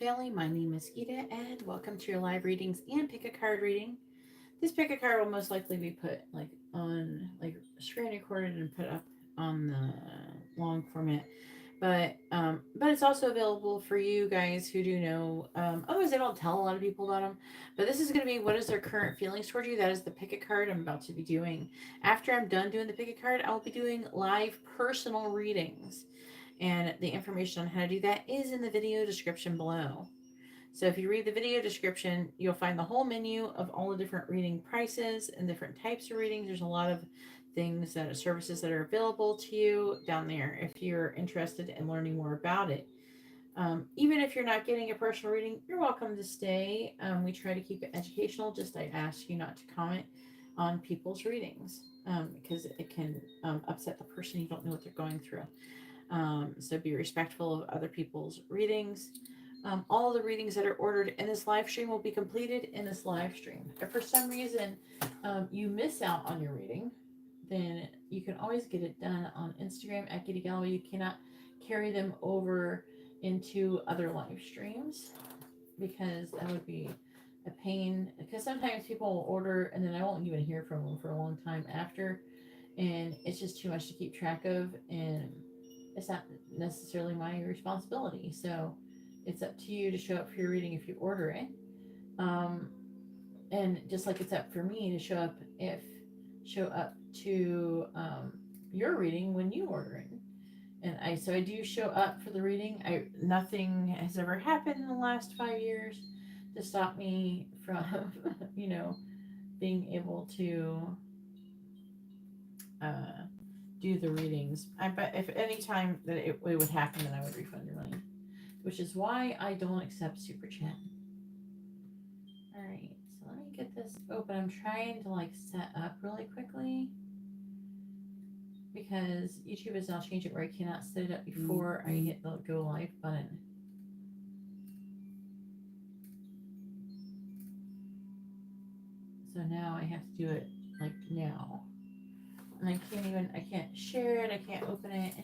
Family, my name is Gita, and welcome to your live readings and pick a card reading. This pick a card will most likely be put on screen recorded and put up on the long format, but it's also available for you guys who do know. Otherwise, I don't tell a lot of people about them. But this is going to be what is their current feelings towards you. That is the pick a card I'm about to be doing. After I'm done doing the pick a card, I'll be doing live personal readings. And the information on how to do that is in the video description below. So if you read the video description, you'll find the whole menu of all the different reading prices and different types of readings. There's a lot of things that are services that are available to you down there if you're interested in learning more about it. Even if you're not getting a personal reading, you're welcome to stay. We try to keep it educational. Just I ask you not to comment on people's readings because it can upset the person. You don't know what they're going through. So be respectful of other people's readings. All the readings that are ordered in this live stream will be completed in this live stream. If for some reason you miss out on your reading, then you can always get it done on Instagram at GeetaGalaway. You cannot carry them over into other live streams because that would be a pain. Because sometimes people will order and then I won't even hear from them for a long time after, and it's just too much to keep track of, and it's not necessarily my responsibility. So it's up to you to show up for your reading if you order it. And just like it's up for me to show up to your reading when you order it. And I do show up for the reading. Nothing has ever happened in the last 5 years to stop me from, being able to do the readings. But if any time that it would happen, then I would refund your money, which is why I don't accept super chat. All right, so let me get this open. I'm trying to set up really quickly because YouTube has now changed it where I cannot set it up before I hit the go live button. So now I have to do it now. And I can't share it, I can't open it.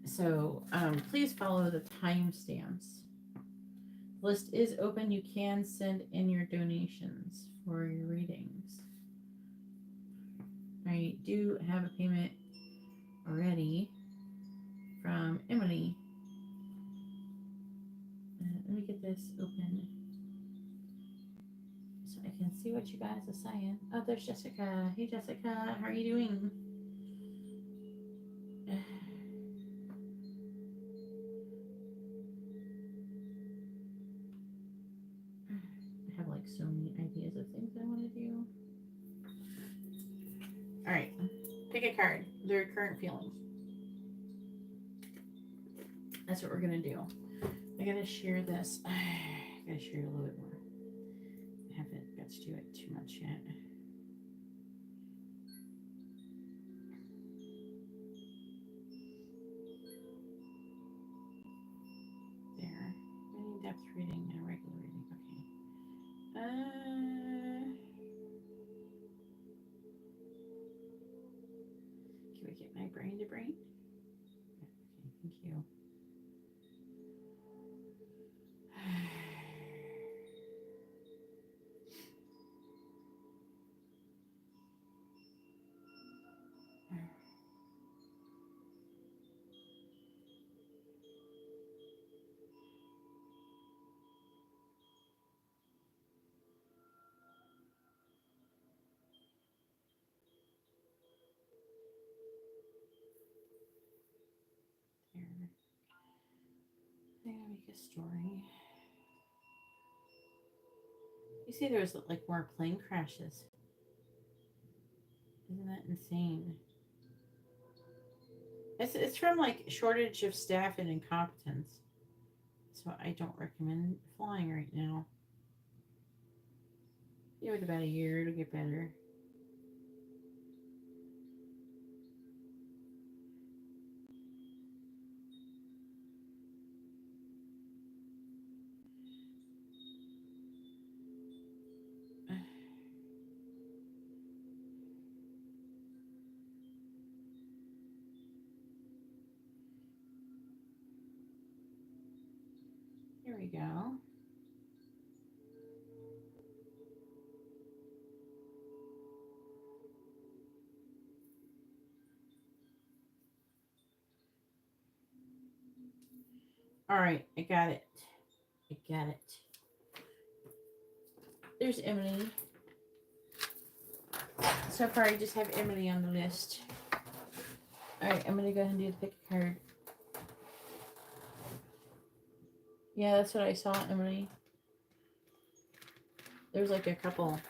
So please follow the timestamps. The list is open. You can send in your donations for your readings. I do have a payment already from Emily. Let me get this open so I can see what you guys are saying. Oh, there's Jessica. Hey, Jessica. How are you doing? I have so many ideas of things I want to do. All right, pick a card. Their current feelings. That's what we're gonna do. I gotta share this. I gotta share it a little bit more. I haven't got to do it too much yet. There. Any depth reading and regular reading. Okay. Can we get my brain to brain? Okay, thank you. I gotta make a story. You see, there's more plane crashes. Isn't that insane? It's from shortage of staff and incompetence. So I don't recommend flying right now. Give it about a year, it'll get better. Here we go. All right, I got it. I got it. There's Emily. So far, I just have Emily on the list. All right, I'm going to go ahead and do the pick a card. Yeah, that's what I saw, Emily. There's like a couple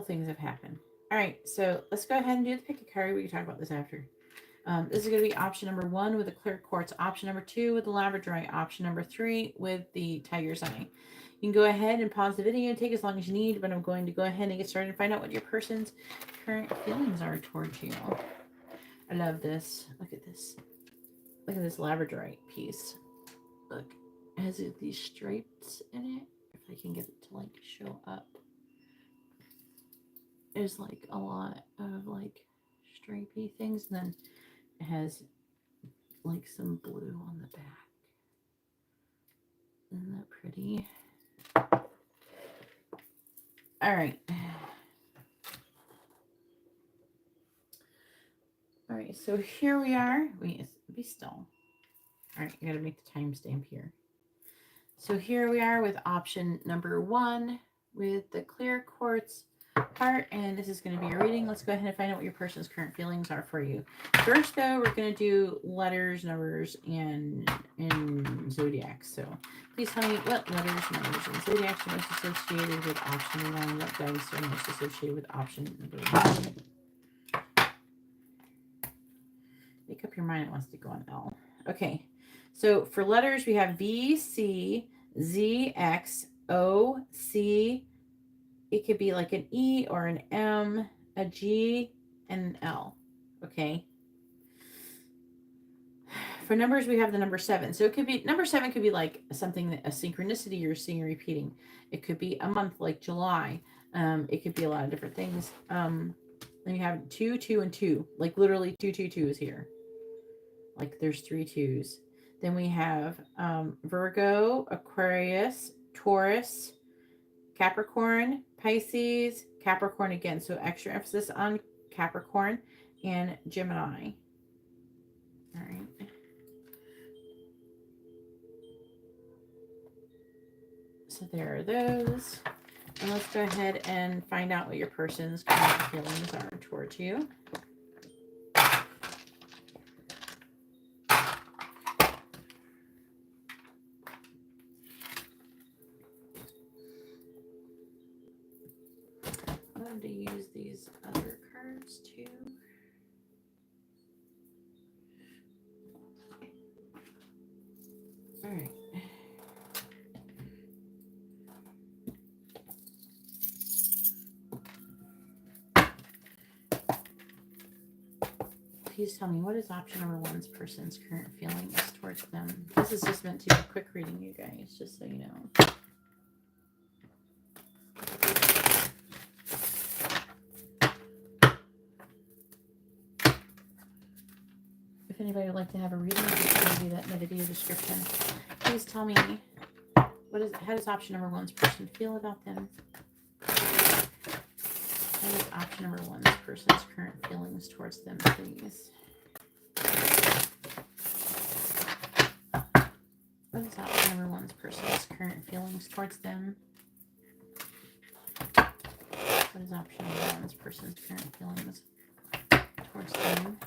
things have happened. All right, so let's go ahead and do the pick a card. We can talk about this after. This is going to be option number 1 with the clear quartz, option number 2 with the labradorite, option number 3 with the tiger's eye. You can go ahead and pause the video and take as long as you need, but I'm going to go ahead and get started and find out what your person's current feelings are towards you. I love this. Look at this. Look at this labradorite piece. Look, it has these stripes in it. If I can get it to like show up. There's like a lot of like stripy things, and then it has like some blue on the back. Isn't that pretty? All right. All right, so here we are. Wait, be still. All right, I gotta make the timestamp here. So here we are with option number 1 with the clear quartz part, and this is going to be a reading. Let's go ahead and find out what your person's current feelings are for you. First, though, we're going to do letters, numbers, and zodiac. So please tell me what letters, numbers, and zodiacs are most associated with option 1. What dice are most associated with option number 1? Make up your mind. It wants to go on L. Okay. So for letters, we have V, C, Z, X, O, C. It could be like an E or an M, a G, and an L. Okay. For numbers, we have the number 7. So it could be, number 7 could be like something, that a synchronicity you're seeing repeating. It could be a month like July. It could be a lot of different things. Then you have 2, 2, and 2. Like literally 2, 2, 2 is here. Like there's 3 2s. Then we have Virgo, Aquarius, Taurus, Capricorn, Pisces, Capricorn again. So extra emphasis on Capricorn and Gemini. All right. So there are those. And let's go ahead and find out what your person's current feelings are towards you. I'm going to use these other cards too. All right. Please tell me, what is option number 1's person's current feelings towards them? This is just meant to be a quick reading, you guys, just so you know. If anybody would like to have a reading, I'm going to do that in the video description. Please tell me, how does option number 1's person feel about them? How does option number 1's person's current feelings towards them, please? What is option number 1's person's current feelings towards them? What is option number 1's person's current feelings towards them?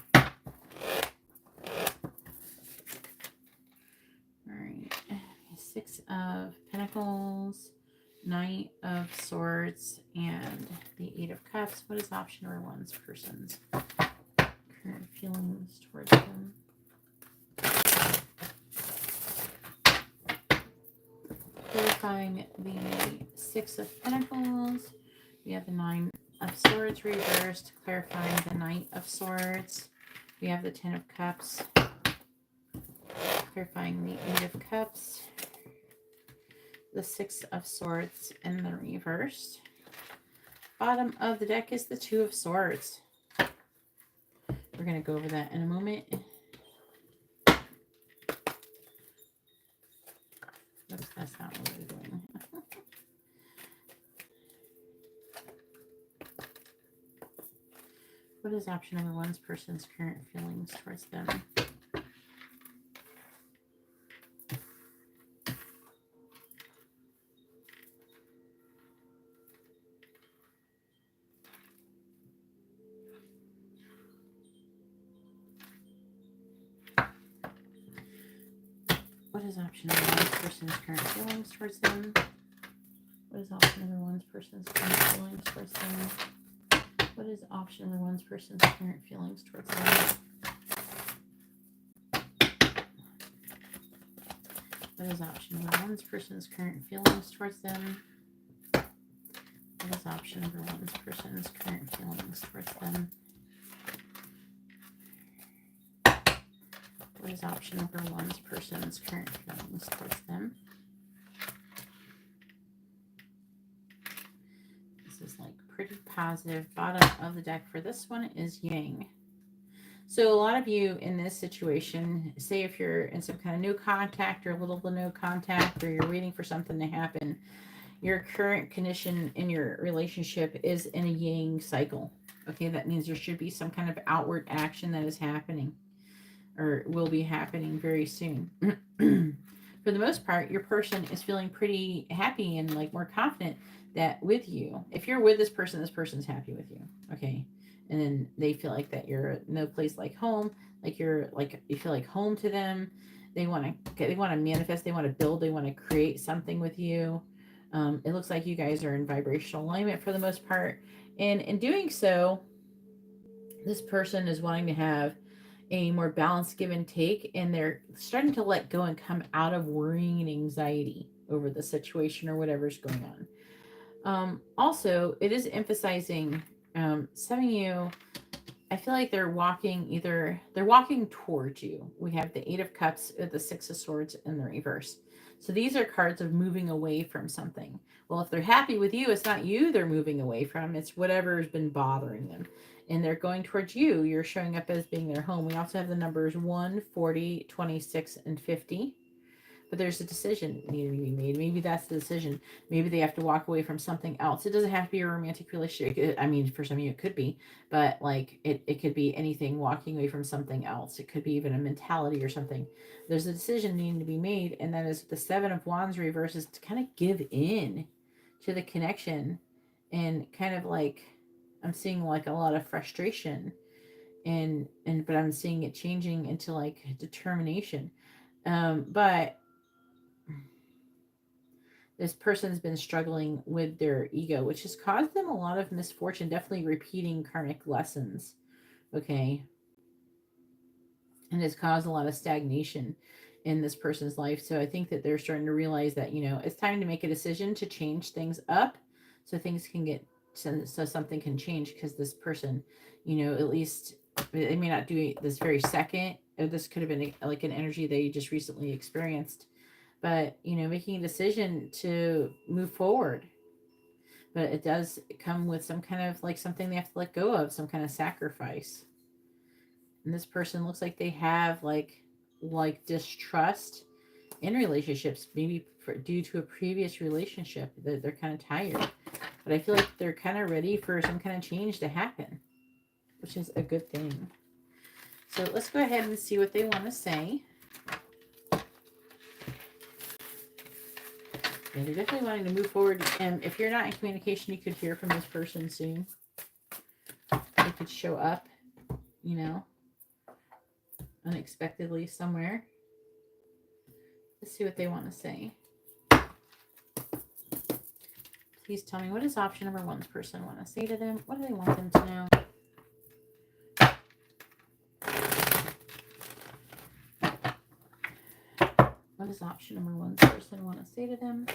Alright. 6 of Pentacles, Knight of Swords, and the 8 of Cups. What is option number 1's person's current feelings towards them? Clarifying the 6 of Pentacles. We have the 9 of Swords reversed. Clarifying the Knight of Swords. We have the 10 of Cups. Clarifying the 8 of Cups. The 6 of Swords and the reversed. Bottom of the deck is the 2 of Swords. We're going to go over that in a moment. that's not what we're doing. What is option number one's person's current feelings towards them? What is option number one's person's current feelings towards them? What is option number one's person's current feelings towards them? What is option number one's person's current feelings towards them? What is option number one's person's current feelings towards them? What is option number one's person's current feelings towards them? What is option number one's person's current feelings towards them? This is like pretty positive. Bottom of the deck for this one is Yang. So a lot of you in this situation, say if you're in some kind of new contact or little to no contact, or you're waiting for something to happen, your current condition in your relationship is in a Yang cycle. Okay, that means there should be some kind of outward action that is happening or will be happening very soon. For the most part, your person is feeling pretty happy and like more confident that with you, if you're with this person's happy with you. Okay. And then they feel like that you're no place like home, like you're like, you feel like home to them. They want to manifest, they want to build, they want to create something with you. It looks like you guys are in vibrational alignment for the most part. And in doing so, this person is wanting to have a more balanced give and take, and they're starting to let go and come out of worrying and anxiety over the situation or whatever's going on. Also, it is emphasizing some of you, I feel like they're walking towards you. We have the Eight of Cups, the Six of Swords in the reverse. So these are cards of moving away from something. Well, if they're happy with you, it's not you they're moving away from. It's whatever's been bothering them. And they're going towards you. You're showing up as being their home. We also have the numbers 1, 40, 26, and 50. But there's a decision needing to be made. Maybe that's the decision. Maybe they have to walk away from something else. It doesn't have to be a romantic relationship. I mean, for some of you it could be. But like it could be anything, walking away from something else. It could be even a mentality or something. There's a decision needing to be made. And that is the Seven of Wands reverse, is to kind of give in to the connection. And kind of like, I'm seeing like a lot of frustration. But I'm seeing it changing into like determination. But this person's been struggling with their ego, which has caused them a lot of misfortune, definitely repeating karmic lessons. Okay. And has caused a lot of stagnation in this person's life. So I think that they're starting to realize that, you know, it's time to make a decision to change things up so things can get, so something can change, because this person, you know, at least they may not do it this very second, or this could have been like an energy they just recently experienced. But, you know, making a decision to move forward. But it does come with some kind of like something they have to let go of, some kind of sacrifice. And this person looks like they have like distrust in relationships, maybe due to a previous relationship that they're kind of tired. But I feel like they're kind of ready for some kind of change to happen, which is a good thing. So let's go ahead and see what they want to say. Yeah, they're definitely wanting to move forward. And if you're not in communication, you could hear from this person soon. They could show up, you know, unexpectedly somewhere. Let's see what they want to say. Please tell me, what does option number one's person want to say to them? What do they want them to know? What does option number one's person want to say to them?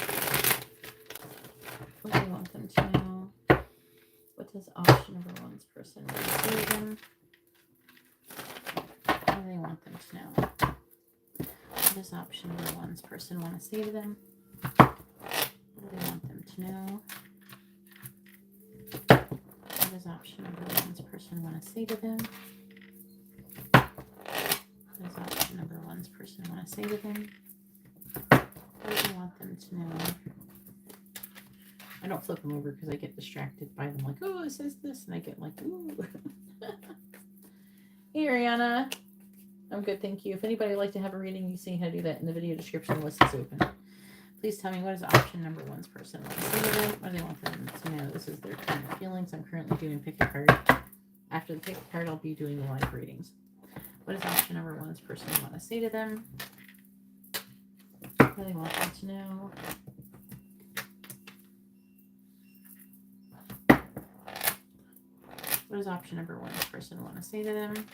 What do they want them to know? What does option number one's person want to say to them? What do they want them to know? What does option number one's person want to say to them? What do they want them to know? What does option number one's person want to say to them? What does option number one's person want to say to them? What do they want them to know. I don't flip them over because I get distracted by them. Like, oh, it says this. And I get like, ooh. Hey, Ariana. I'm good, thank you. If anybody would like to have a reading, you see how to do that in the video description. The list is open. Please tell me, what is option number one's person want to say to them? What do they want them to know? This is their current feelings. I'm currently doing pick a card. After the pick a card, I'll be doing the live readings. What does option number one's person want to say to them? What do they want them to know? What does option number one's person want to say to them?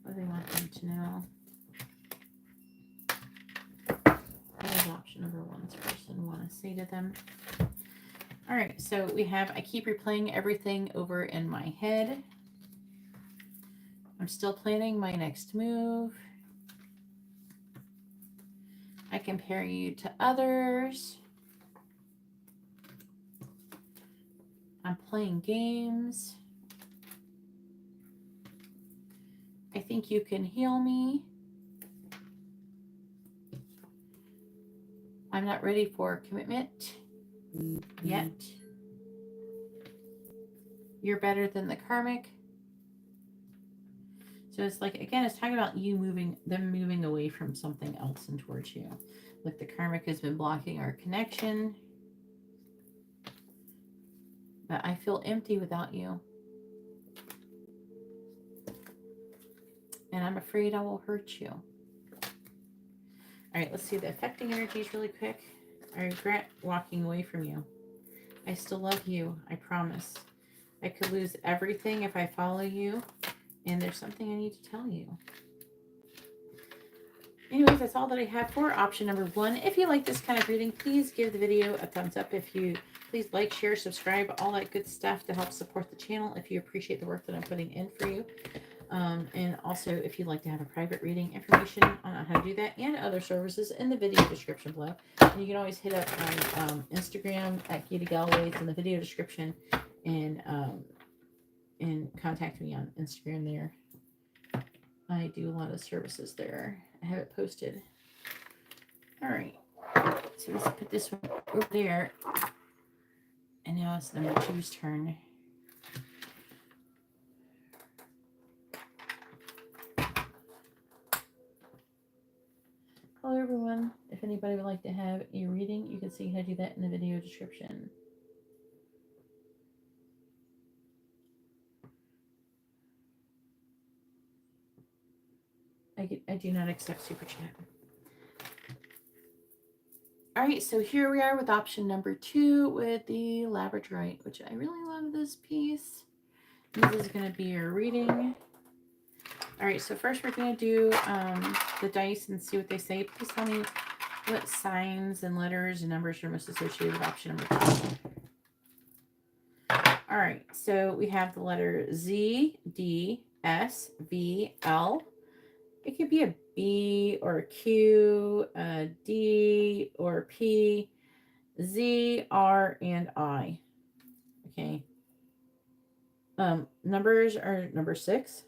What do they want them to know? What does option number one's person want to say to them? All right, so we have, I keep replaying everything over in my head. I'm still planning my next move. I compare you to others. I'm playing games. I think you can heal me. I'm not ready for commitment yet. You're better than the karmic. So it's like, again, it's talking about you moving, them moving away from something else and towards you. Like the karmic has been blocking our connection. But I feel empty without you. And I'm afraid I will hurt you. All right, let's see the affecting energies really quick. I regret walking away from you. I still love you, I promise. I could lose everything if I follow you. And there's something I need to tell you. Anyways, that's all that I have for option number one. If you like this kind of reading, please give the video a thumbs up. If you please like, share, subscribe, all that good stuff to help support the channel if you appreciate the work that I'm putting in for you. And also, if you'd like to have a private reading, information on how to do that and other services in the video description below. And you can always hit up my Instagram at GeetaGalaway. It's in the video description. And contact me on Instagram there. I do a lot of services there. I have it posted. All right. So let's put this one over there. And now it's number two's turn. Hello, everyone. If anybody would like to have a reading, you can see how to do that in the video description. I do not accept super chat. All right, so here we are with option number two with the labradorite, which I really love this piece. This is going to be your reading. All right, so first we're going to do the dice and see what they say. Please tell me what signs and letters and numbers are most associated with option number two. All right, so we have the letter Z, D, S, V, L. It could be a B or a Q, a D or a P, Z, R, and I. Okay. Numbers are number 6.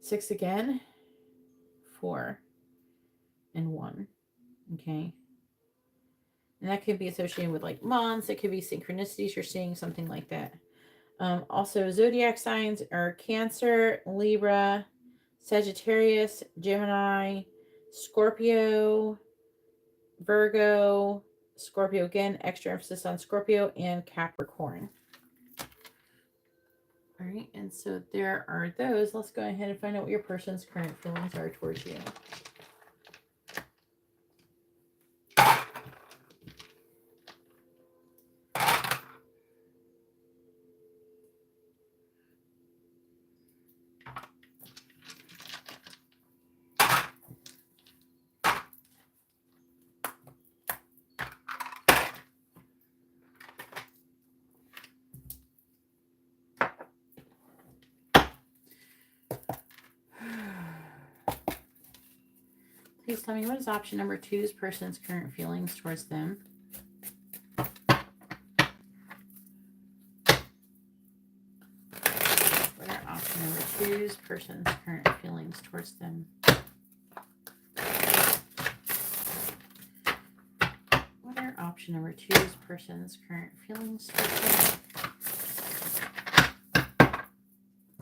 6 again. 4 and 1. Okay. And that could be associated with like months. It could be synchronicities. You're seeing something like that. Also, zodiac signs are Cancer, Libra, Sagittarius, Gemini, Scorpio, Virgo, Scorpio again, extra emphasis on Scorpio, and Capricorn. All right, and so there are those. Let's go ahead and find out what your person's current feelings are towards you. Please tell me, what is option number two's person's current feelings towards them? What are option number two's person's current feelings towards them? option number 2 is person's current feelings towards them?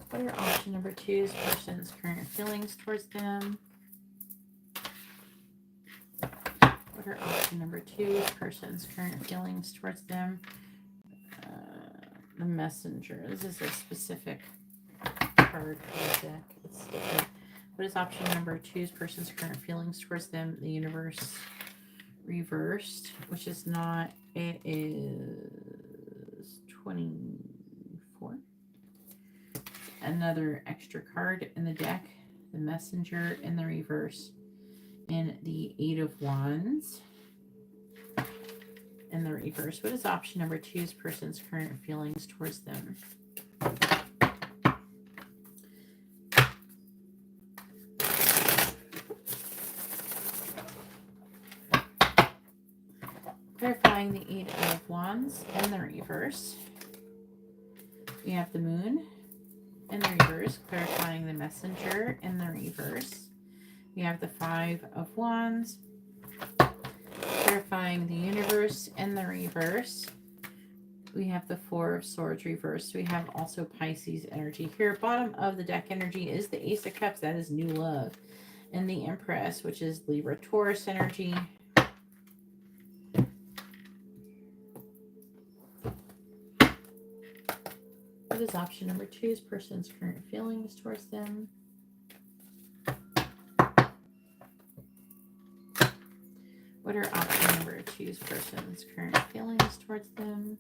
What are option number 2's person's current feelings towards them? What are option number 2's person's current feelings towards them? The messenger. This is a specific card for the deck. It's different. What is option number 2's person's current feelings towards them? The universe reversed, which is not, it is 24. Another extra card in the deck, the messenger in the reverse, and the 8 of Wands in the reverse. What is option number 2's person's current feelings towards them? Clarifying the 8 of Wands in the reverse. We have the Moon in the reverse, clarifying the messenger in the reverse. We have the 5 of Wands, clarifying the universe in the reverse. We have the 4 of Swords reversed. We have also Pisces energy here. Bottom of the deck energy is the Ace of Cups. That is new love. And the Empress, which is Libra Taurus energy. What is option number 2's person's current feelings towards them? What are option number 2's person's current feelings towards them?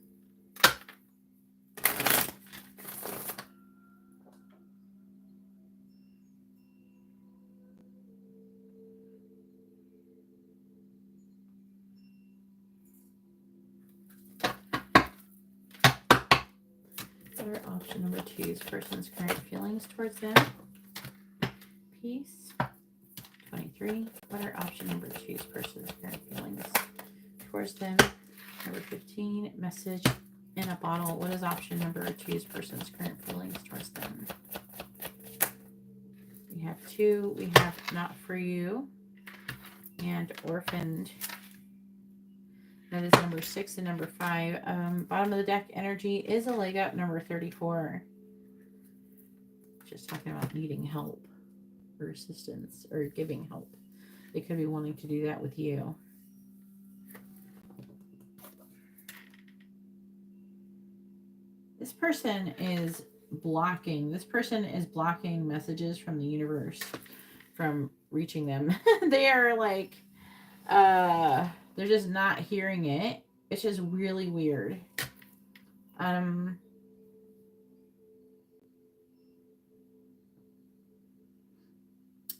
What are option number 2's person's current feelings towards them? Peace. 23. What are option number 2's person's current feelings towards them? Number 15. Message in a bottle. What is option number 2's person's current feelings towards them? We have 2. We have Not For You and Orphaned. That is number 6 and number 5. Bottom of the deck energy is a leg up, number 34. Just talking about needing help or assistance or giving help. They could be wanting to do that with you. This person is blocking. This person is blocking messages from the universe from reaching them. They are like, they're just not hearing it. It's just really weird.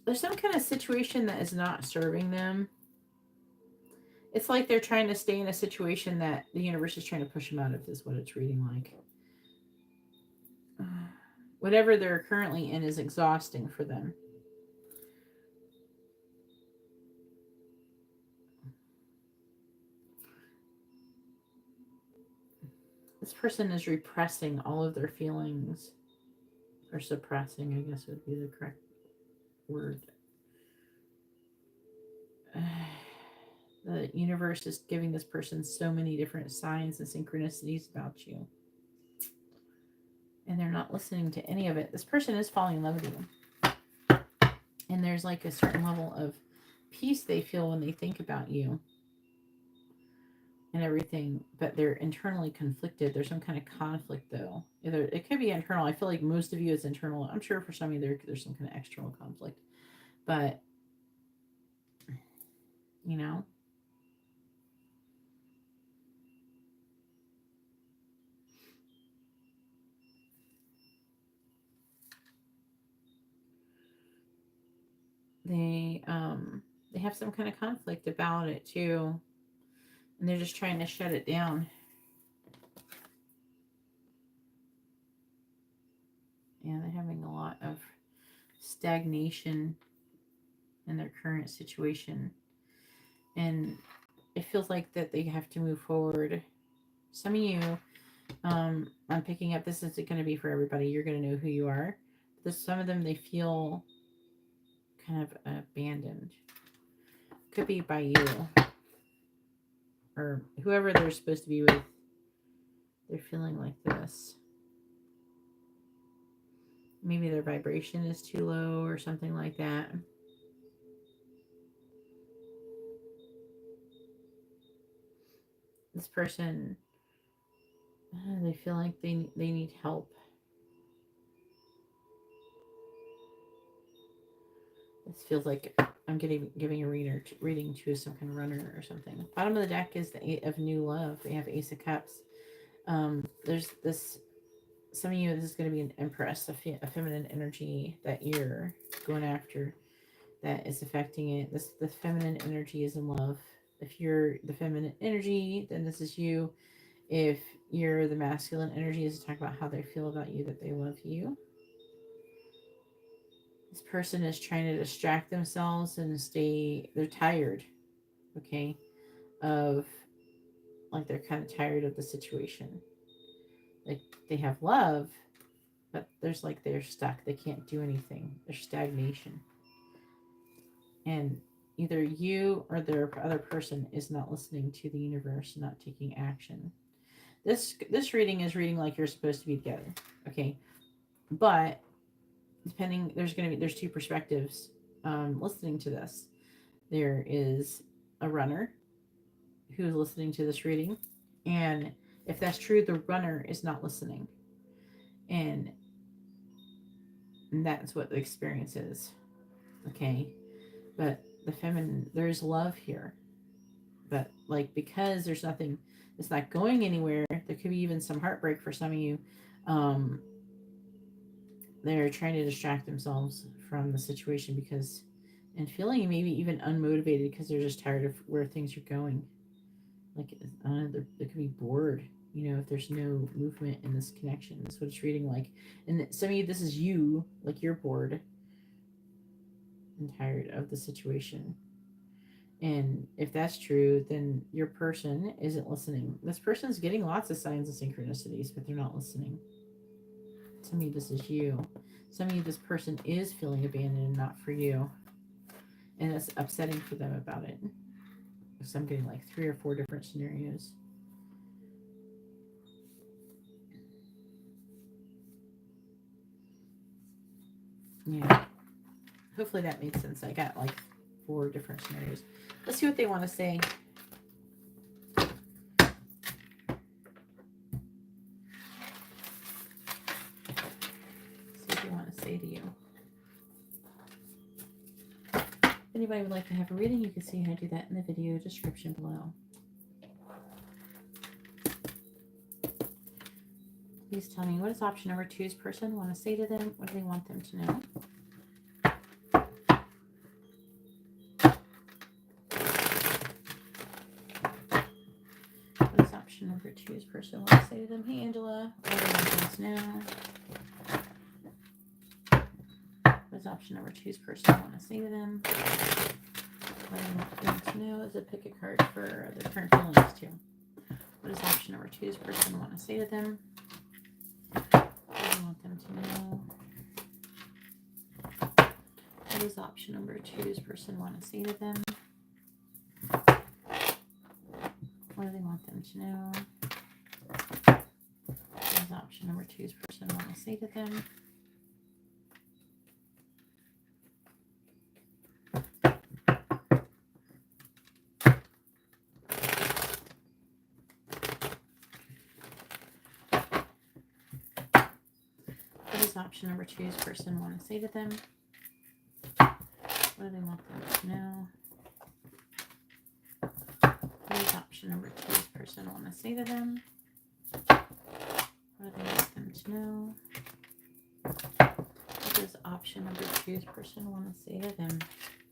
There's some kind of situation that is not serving them. It's like they're trying to stay in a situation that the universe is trying to push them out of, is what it's reading like. Whatever they're currently in is exhausting for them. This person is repressing all of their feelings. Or suppressing, I guess would be the correct word. The universe is giving this person so many different signs and synchronicities about you. And they're not listening to any of it. This person is falling in love with you. And there's like a certain level of peace they feel when they think about you. And everything, but they're internally conflicted. There's some kind of conflict, though. Either it could be internal. I feel like most of you it's internal. I'm sure for some of you there's some kind of external conflict, but you know, they have some kind of conflict about it too, and they're just trying to shut it down. Yeah, they're having a lot of stagnation in their current situation. And it feels like that they have to move forward. Some of you, I'm picking up, this isn't going to be for everybody. You're going to know who you are. Some of them, they feel kind of abandoned. Could be by you. or whoever they're supposed to be with, they're feeling like this. Maybe their vibration is too low or something like that. This person, they feel like they need help. This feels like I'm giving a reading to some kind of runner or something. Bottom of the deck is the Eight of New Love. We have Ace of Cups. There's this. Some of you, this is going to be an Empress, a feminine energy that you're going after that is affecting it. The feminine energy is in love. If you're the feminine energy, then this is you. If you're the masculine energy, is to talk about how they feel about you, that they love you. This person is trying to distract themselves and they're tired, okay, of, like, they're kind of tired of the situation. Like, they have love, but there's, like, they're stuck. They can't do anything. There's stagnation. And either you or the other person is not listening to the universe, not taking action. This reading is reading like you're supposed to be together, okay? But depending, there's two perspectives listening to this. There is a runner who's listening to this reading, and if that's true, the runner is not listening, and that's what the experience is, okay? But the feminine, there's love here, but, like, because there's nothing, it's not going anywhere. There could be even some heartbreak for some of you. They're trying to distract themselves from the situation because, and feeling maybe even unmotivated because they're just tired of where things are going. Like, they could be bored, if there's no movement in this connection. That's what it's reading like. And some of you, this is you, like, you're bored and tired of the situation. And if that's true, then your person isn't listening. This person's getting lots of signs of synchronicities, but they're not listening. Some of you, this is you. Some of you, this person is feeling abandoned and not for you. And it's upsetting for them about it. So I'm getting like 3 or 4 different scenarios. Yeah. Hopefully that made sense. I got like 4 different scenarios. Let's see what they want to say. See what they want to say to you. If anybody would like to have a reading, you can see how to do that in the video description below. Please tell me, what does option number 2's person want to say to them? What do they want them to know? What does option number 2's person want to say to them? Hey, Angela, what do they want them to know? What does option number 2's person want to say to them? What do they want them to know? Is it pick a card for their current feelings too? What does option number 2's person want to say to them? What do they want them to know? What does option number 2's person want to say to them? What do they want them to know? What does option number 2's person want to say to them? What does option number 2's person want to say to them? What do they want them to know? What does option number 2's person want to say to them? What do they want them to know? What does option number 2's person want to say to them?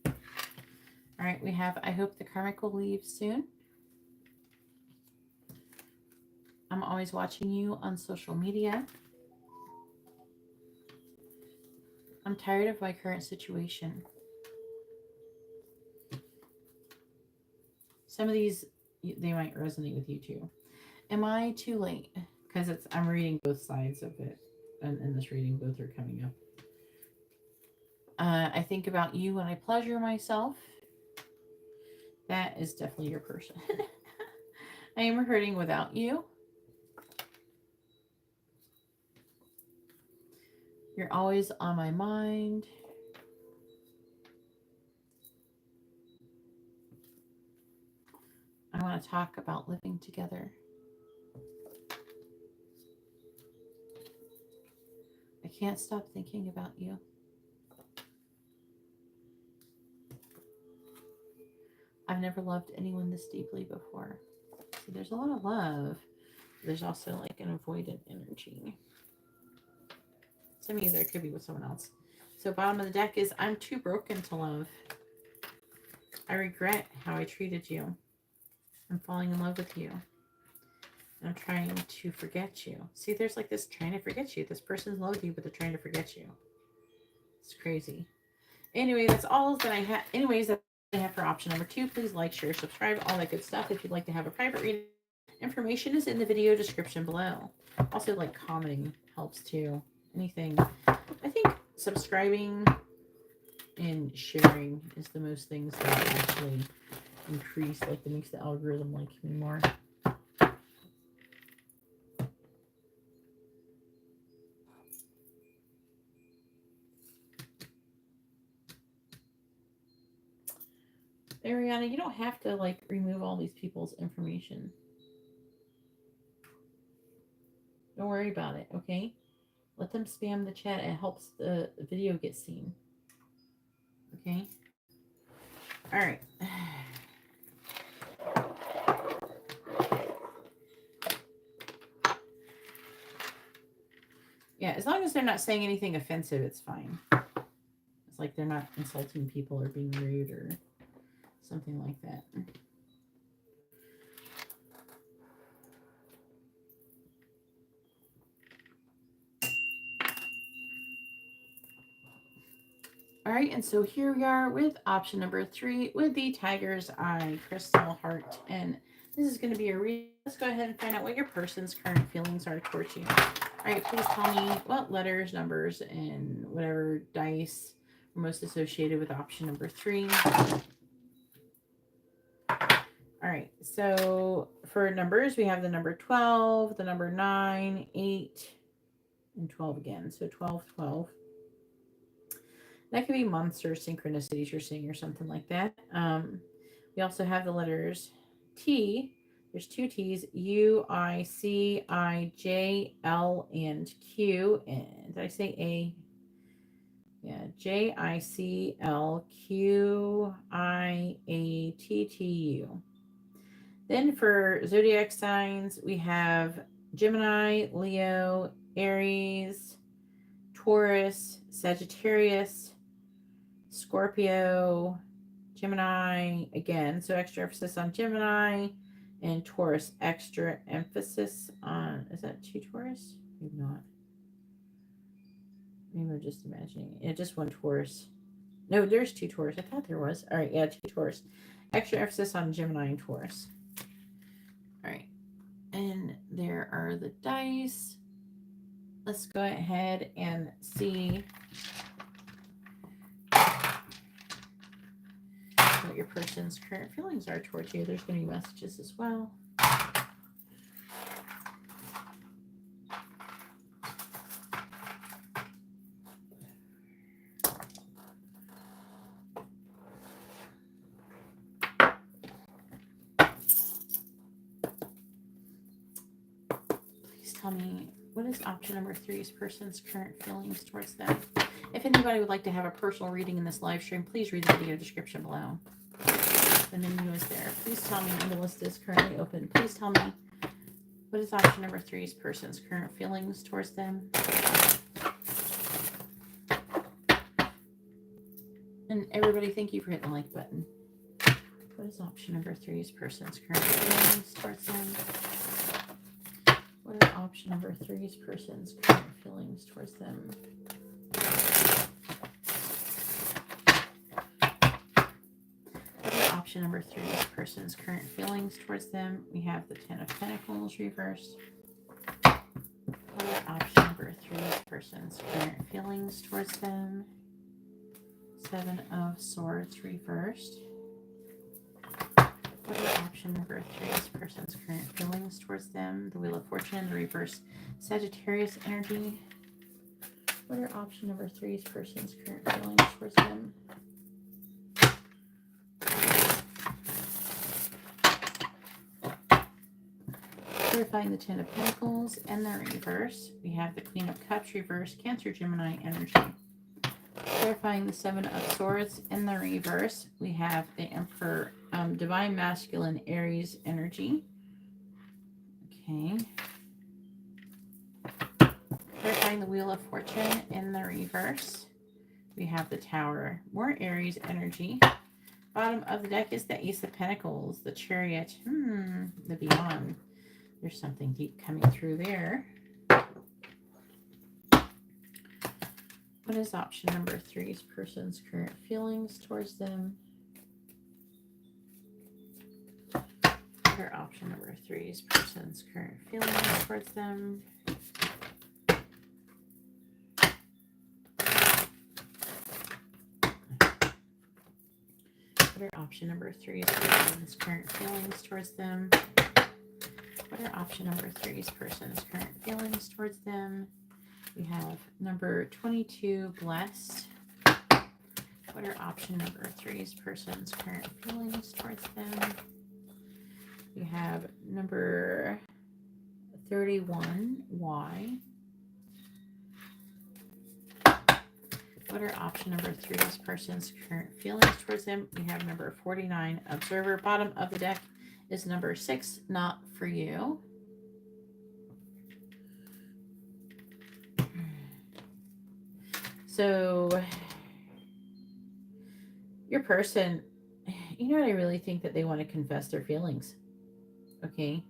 All right, we have, I hope the karmic will leave soon. I'm always watching you on social media. I'm tired of my current situation. Some of these, they might resonate with you too. Am I too late? Because I'm reading both sides of it. And in this reading, both are coming up. I think about you when I pleasure myself. That is definitely your person. I am hurting without you. You're always on my mind. I want to talk about living together. I can't stop thinking about you. I've never loved anyone this deeply before. See, there's a lot of love. There's also like an avoidant energy. To me, there could be with someone else. So bottom of the deck is I'm too broken to love. I regret how I treated you. I'm falling in love with you. I'm trying to forget you. See, there's like this trying to forget you. This person's loved you, but they're trying to forget you. It's crazy. Anyway, that's all that I have. Anyways, that I have for option number 2. Please like, share, subscribe, all that good stuff. If you'd like to have a private reading, information is in the video description below. Also, like commenting helps too. Anything. I think subscribing and sharing is the most things that actually increase, like that makes the algorithm like me more. Ariana, you don't have to like remove all these people's information. Don't worry about it, okay? Let them spam the chat. It helps the video get seen. Okay? All right. Yeah, as long as they're not saying anything offensive, it's fine. It's like they're not insulting people or being rude or something like that. All right, and so here we are with option number 3 with the Tiger's Eye Crystal Heart. And this is going to be a read. Let's go ahead and find out what your person's current feelings are towards you. All right, please tell me what letters, numbers, and whatever dice are most associated with option number 3. All right, so for numbers, we have the number 12, the number 9, 8, and 12 again. So 12, 12. That could be months or synchronicities you're seeing or something like that. We also have the letters T. There's 2 T's, U, I, C, I, J, L, and Q. And did I say A? Yeah, J, I, C, L, Q, I, A, T, T, U. Then for zodiac signs, we have Gemini, Leo, Aries, Taurus, Sagittarius, Scorpio, Gemini, again, so extra emphasis on Gemini, and Taurus, extra emphasis on, is that 2 Taurus? Maybe not. Maybe I'm just imagining. Yeah, just 1 Taurus. No, there's 2 Taurus. I thought there was. All right, yeah, 2 Taurus. Extra emphasis on Gemini and Taurus. All right, and there are the dice. Let's go ahead and see what your person's current feelings are towards you. There's going to be messages as well. Please tell me, what is option number 3's person's current feelings towards them? If anybody would like to have a personal reading in this live stream, please read the video description below. The menu is there. Please tell me, and the list is currently open. Please tell me, what is option number 3's person's current feelings towards them? And everybody, thank you for hitting the like button. What is option number 3's person's current feelings towards them? What are option number 3's person's current feelings towards them? Option number 3's person's current feelings towards them. We have the 10 of Pentacles reversed. What are option number 3's person's current feelings towards them? 7 of Swords reversed. What are option number 3 is person's current feelings towards them? The Wheel of Fortune, the reverse Sagittarius energy. What are option number 3's person's current feelings towards them? Clarifying the Ten of Pentacles and the reverse. We have the Queen of Cups reverse, Cancer, Gemini energy. Clarifying the Seven of Swords in the reverse. We have the Emperor, Divine Masculine Aries energy. Okay. Clarifying the Wheel of Fortune in the reverse. We have the Tower, more Aries energy. Bottom of the deck is the Ace of Pentacles, the Chariot, the Beyond. There's something deep coming through there. What is option number 3's person's current feelings towards them? What are option number 3's person's current feelings towards them? What are option number 3's person's current feelings towards them? What are option number 3's person's current feelings towards them? We have number 22, Blessed. What are option number 3's person's current feelings towards them? We have number 31, Why. What are option number 3's person's current feelings towards them? We have number 49, Observer. Bottom of the deck is number 6, Not For You. So, your person, you know what, I really think that they want to confess their feelings. Okay.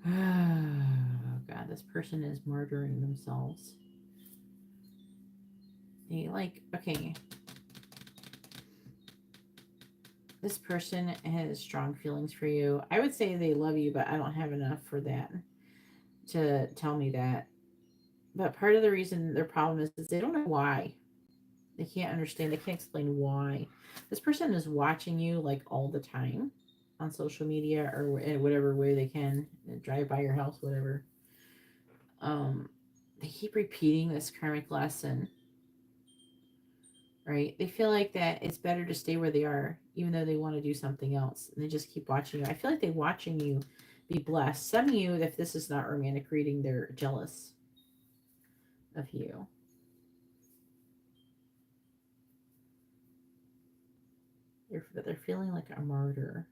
Oh, God, this person is murdering themselves. They okay. This person has strong feelings for you. I would say they love you, but I don't have enough for that to tell me that. But part of the reason their problem is they don't know why. They can't understand. They can't explain why. This person is watching you like all the time on social media or in whatever way they can. Drive by your house, whatever. They keep repeating this karmic lesson. Right? They feel like that it's better to stay where they are, even though they want to do something else. And they just keep watching you. I feel like they're watching you be blessed. Some of you, if this is not romantic reading, they're jealous of you. They're feeling like a martyr.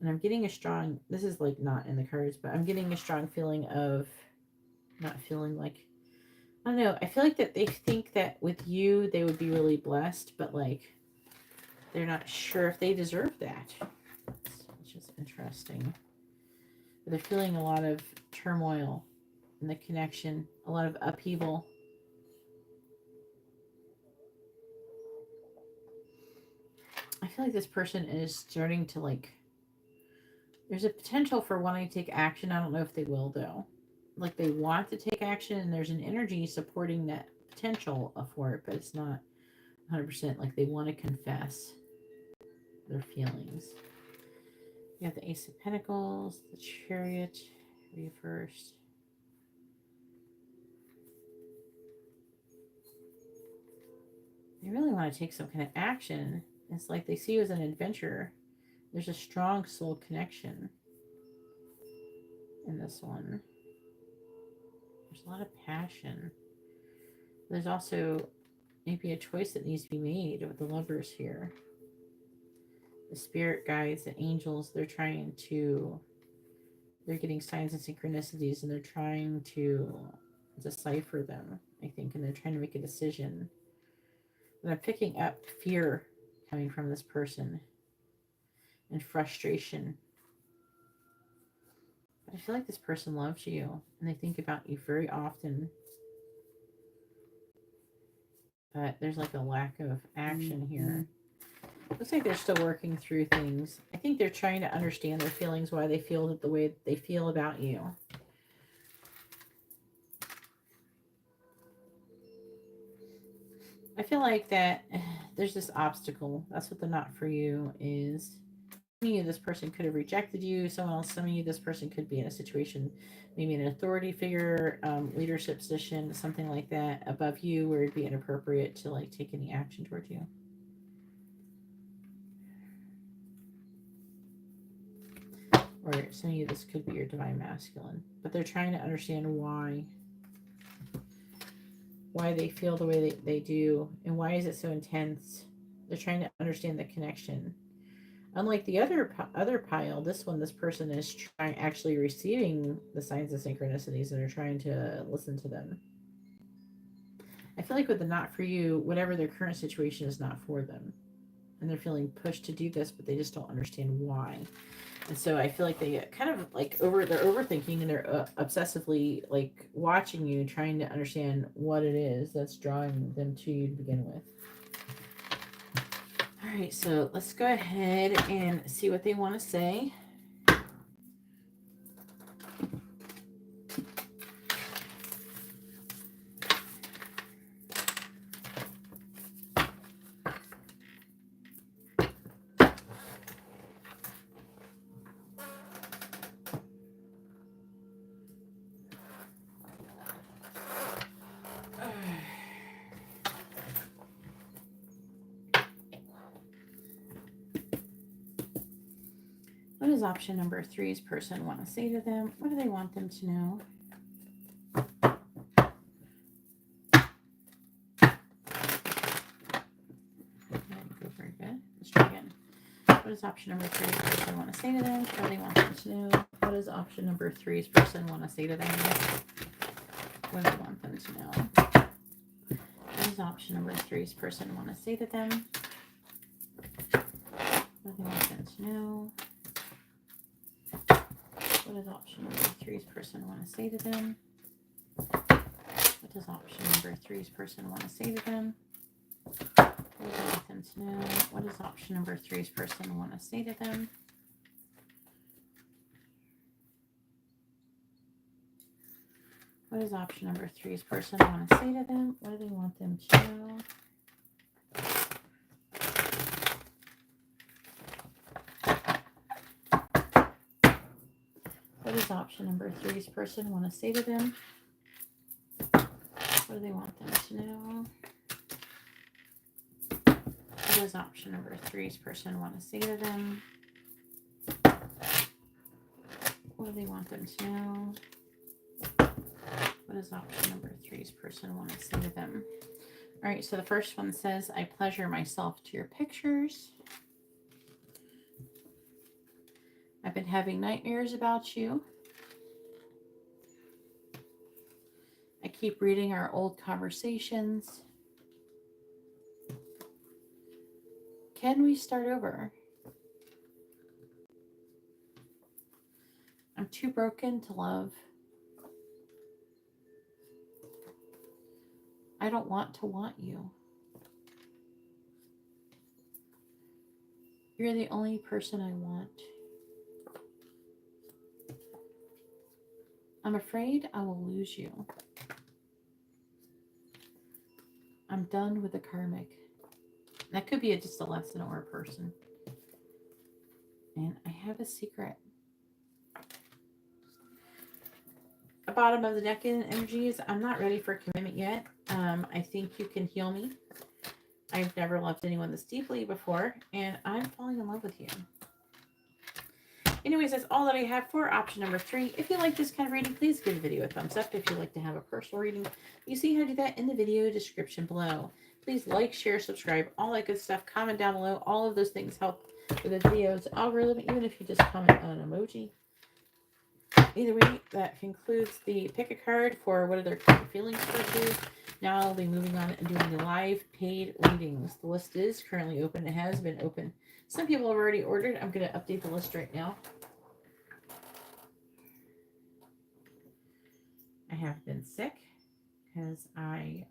And I'm getting a strong, this is like not in the cards, but I'm getting a strong feeling of not feeling like, I don't know. I feel like that they think that with you, they would be really blessed, but like, they're not sure if they deserve that. Which is interesting. But they're feeling a lot of turmoil in the connection, a lot of upheaval. I feel like this person is starting to like, there's a potential for wanting to take action. I don't know if they will though. Like they want to take action and there's an energy supporting that potential for it, but it's not 100% like they want to confess their feelings. You have the Ace of Pentacles, the Chariot, reversed. They really want to take some kind of action. It's like they see you as an adventurer. There's a strong soul connection in this one. There's a lot of passion. There's also maybe a choice that needs to be made with the Lovers here. The spirit guides, the angels, they're getting signs and synchronicities and they're trying to decipher them, I think, and they're trying to make a decision. But I'm picking up fear coming from this person and frustration. But I feel like this person loves you and they think about you very often. But there's like a lack of action here. Looks like they're still working through things. I think they're trying to understand their feelings, why they feel the way they feel about you. I feel like that there's this obstacle. That's what the not for you is. Some of you, this person could have rejected you. Someone else, some of you, this person could be in a situation, maybe an authority figure, leadership position, something like that above you, where it'd be inappropriate to like take any action towards you. Or some of you, this could be your divine masculine, but they're trying to understand why they feel the way they do, and why is it so intense. They're trying to understand the connection. Unlike the other pile, this person is actually receiving the signs of synchronicities and are trying to listen to them. I feel like with the not for you, whatever their current situation is not for them, and they're feeling pushed to do this, but they just don't understand why. And so I feel like they kind of like they're overthinking, and they're obsessively like watching you, trying to understand what it is that's drawing them to you to begin with. All right, so let's go ahead and see what they want to say. What does option number 3's person want to say to them? What do they want them to know? Go very good. Let's try again. What does option number 3's person want to say to them? What do they want them to know? What does option number 3's person want to say to them? What do they want them to know? What does option number 3's person want to say to them? What do they want them to know? What does option number 3's person want to say to them? What does option number 3's person want to say to them? What do they want them to know? What does option number 3's person want to say to them? What does option number 3's person want to say to them? What do they want them to know? What does option number 3's person want to say to them? What do they want them to know? What does option number 3's person want to say to them? What do they want them to know? What does option number 3's person want to say to them? All right, so the first one says, I pleasure myself to your pictures. I've been having nightmares about you. I keep reading our old conversations. Can we start over? I'm too broken to love. I don't want to want you. You're the only person I want. I'm afraid I will lose you. I'm done with the karmic. That could be just a lesson or a person. And I have a secret. The bottom of the deck in energies, I'm not ready for commitment yet. I think you can heal me. I've never loved anyone this deeply before, and I'm falling in love with you. Anyways, that's all that I have for option number 3. If you like this kind of reading, please give the video a thumbs up. If you'd like to have a personal reading, you see how to do that in the video description below. Please like, share, subscribe, all that good stuff. Comment down below. All of those things help with the video's algorithm, even if you just comment on an emoji. Either way, that concludes the pick a card for what are their current feelings for you. Now I'll be moving on and doing the live paid readings. The list is currently open. It has been open. Some people have already ordered. I'm going to update the list right now. I have been sick because I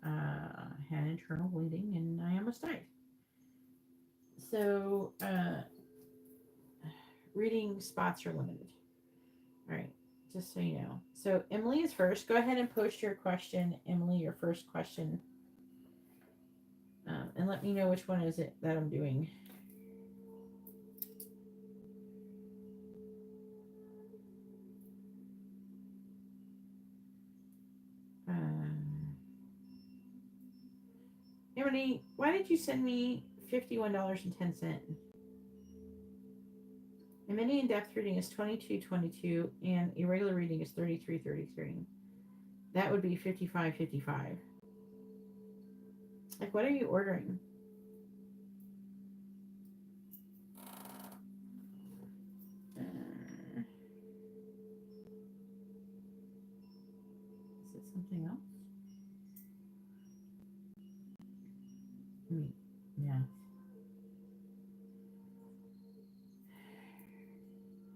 had internal bleeding and I almost died. So reading spots are limited. All right, just so you know. So Emily is first. Go ahead and post your question, Emily, your first question And let me know which one is it that I'm doing. Emily, why did you send me $51.10? A mini in-depth reading is $22.22 and a regular reading is $33.33. That would be $55.55. Like, what are you ordering? Is it something else? Yeah.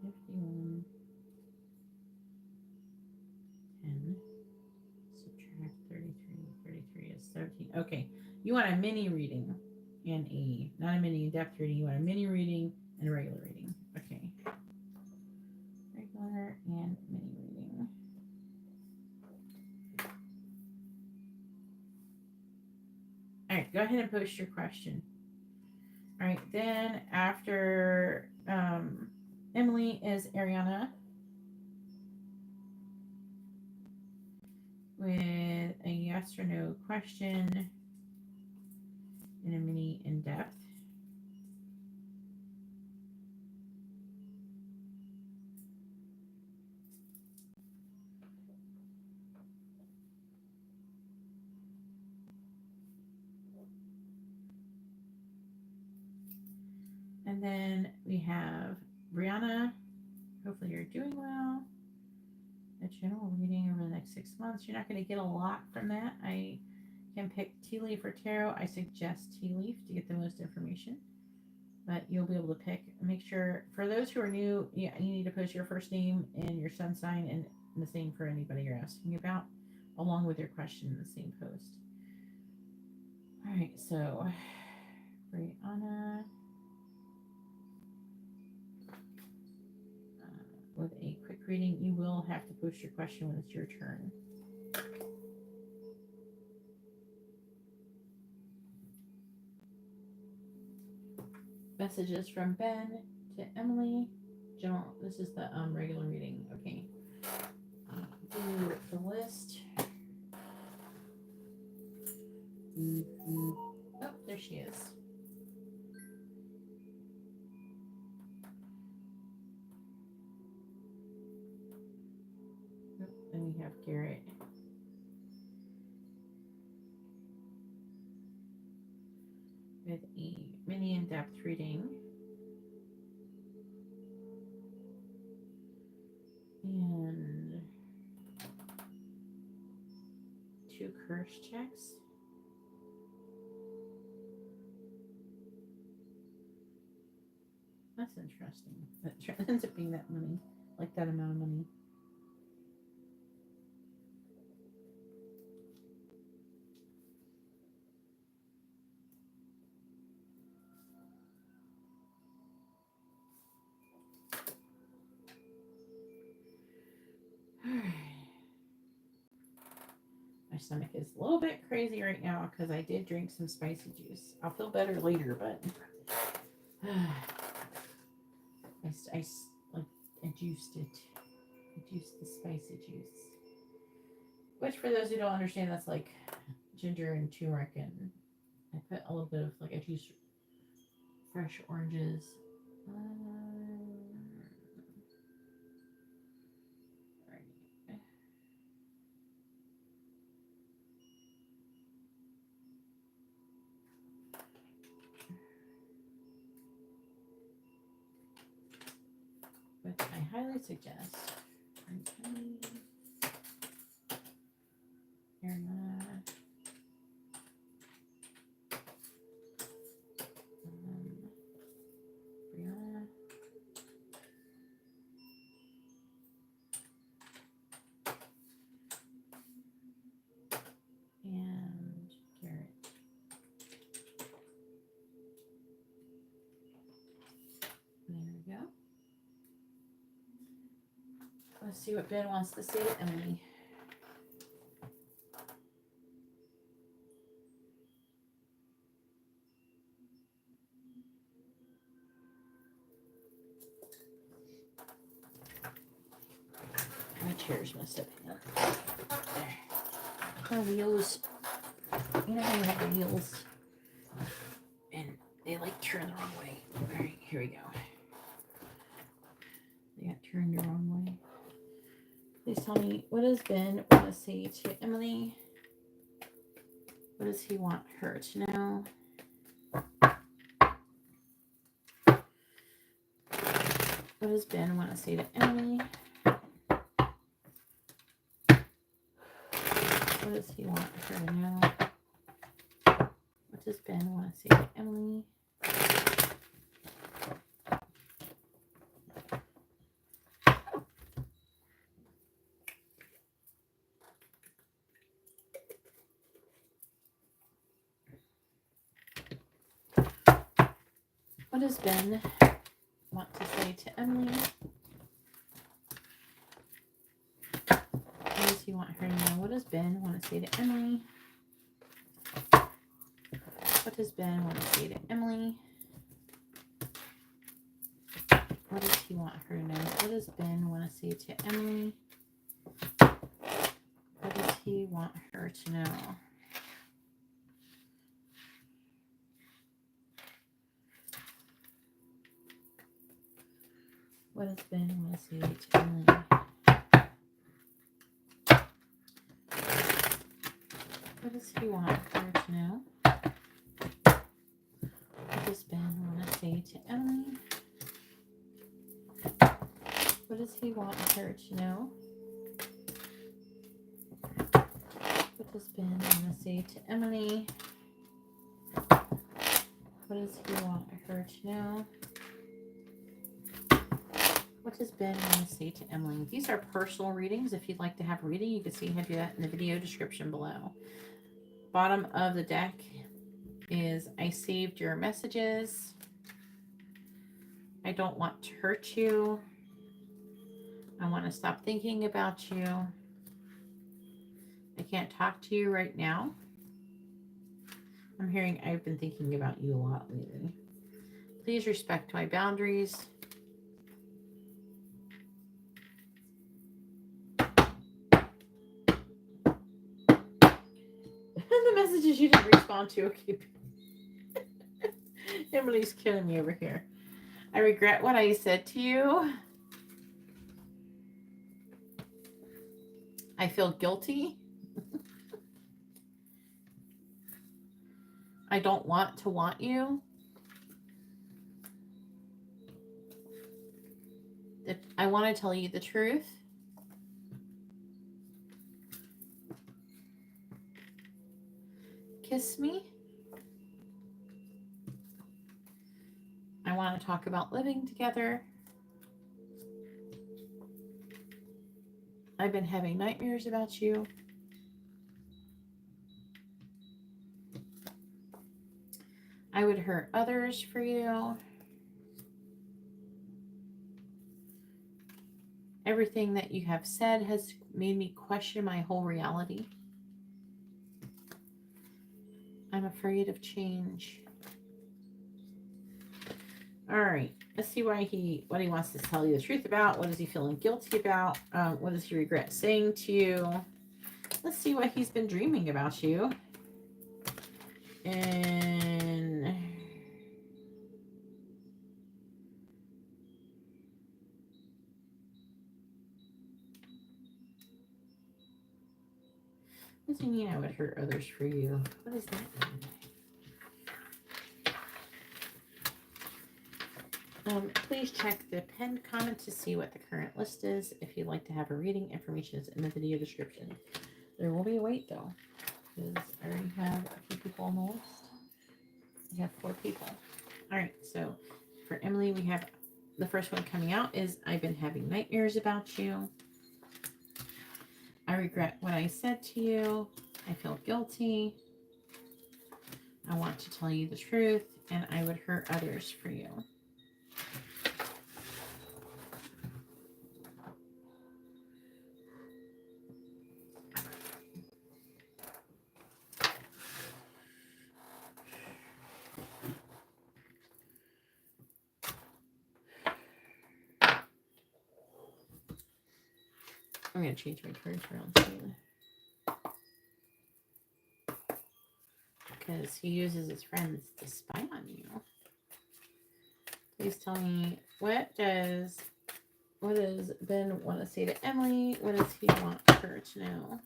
51, 10, subtract 33, 33 is 13. Okay, you want a mini reading and not a mini in-depth reading, you want a mini reading and a regular reading. Okay. Regular and mini reading. All right, go ahead and post your question. All right, then after Emily is Ariana with a yes or no question and a mini in-depth. And then we have Brianna. Hopefully you're doing well. A general reading over the next 6 months. You're not going to get a lot from that. I can pick tea leaf or tarot. I suggest tea leaf to get the most information. But you'll be able to pick. Make sure, for those who are new, you need to post your first name and your sun sign and the same for anybody you're asking about, along with your question in the same post. All right, so Brianna. With a quick reading, you will have to post your question when it's your turn. Messages from Ben to Emily. General, this is the regular reading. Okay. Do the list. Oh, there she is. Then we have Garrett. With a mini in-depth reading. And 2 curse checks. That's interesting. That ends up being that money, like that amount of money. My stomach is a little bit crazy right now because I did drink some spicy juice. I'll feel better later, but I juiced it. I juiced the spicy juice. Which, for those who don't understand, that's like ginger and turmeric, and I put a little bit of, like, I juice fresh oranges. But I highly suggest Ariana, Brianna, and Garrett. There we go. Let's see what Ben wants to say to Emily. chair's messed up. There. Her wheels. You know how you have the wheels and they like turn the wrong way. Alright, here we go. They got turned the wrong way. Please tell me, what does Ben want to say to Emily? What does he want her to know? What does Ben want to say to Emily? What does he want her to know? What does Ben want to say to Emily? What does Ben want to say to Emily? What does he want her to know? What does Ben want to say to Emily? What does Ben want to say to Emily? What does he want her to know? What does Ben want to say to Emily? What does he want her to know? What does Ben want to say to Emily? What does he want her to know? What does Ben want to say to Emily? What does he want her to know? What does Ben want to say to Emily? What does he want her to know? What does Ben want to say to Emily? These are personal readings. If you'd like to have a reading, you can see how to do that in the video description below. Bottom of the deck is I saved your messages. I don't want to hurt you. I want to stop thinking about you. I can't talk to you right now. I'm hearing I've been thinking about you a lot lately. Please respect my boundaries. The messages you didn't respond to. Okay. Emily's killing me over here. I regret what I said to you. I feel guilty. I don't want to want you. I want to tell you the truth. Kiss me. I want to talk about living together. I've been having nightmares about you. I would hurt others for you. Everything that you have said has made me question my whole reality. I'm afraid of change. All right, let's see what he wants to tell you the truth about. What is he feeling guilty about? What does he regret saying to you? Let's see what he's been dreaming about you. And what does he mean I would hurt others for you? What does that mean? Please check the pinned comment to see what the current list is. If you'd like to have a reading, information is in the video description. There will be a wait though, because I already have a few people on the list. We have 4 people. All right, so for Emily, we have the first one coming out is I've been having nightmares about you. I regret what I said to you. I feel guilty. I want to tell you the truth, and I would hurt others for you. I'm going to change my cards around soon. Because he uses his friends to spy on you. Please tell me, what does Ben want to say to Emily? What does he want her to know?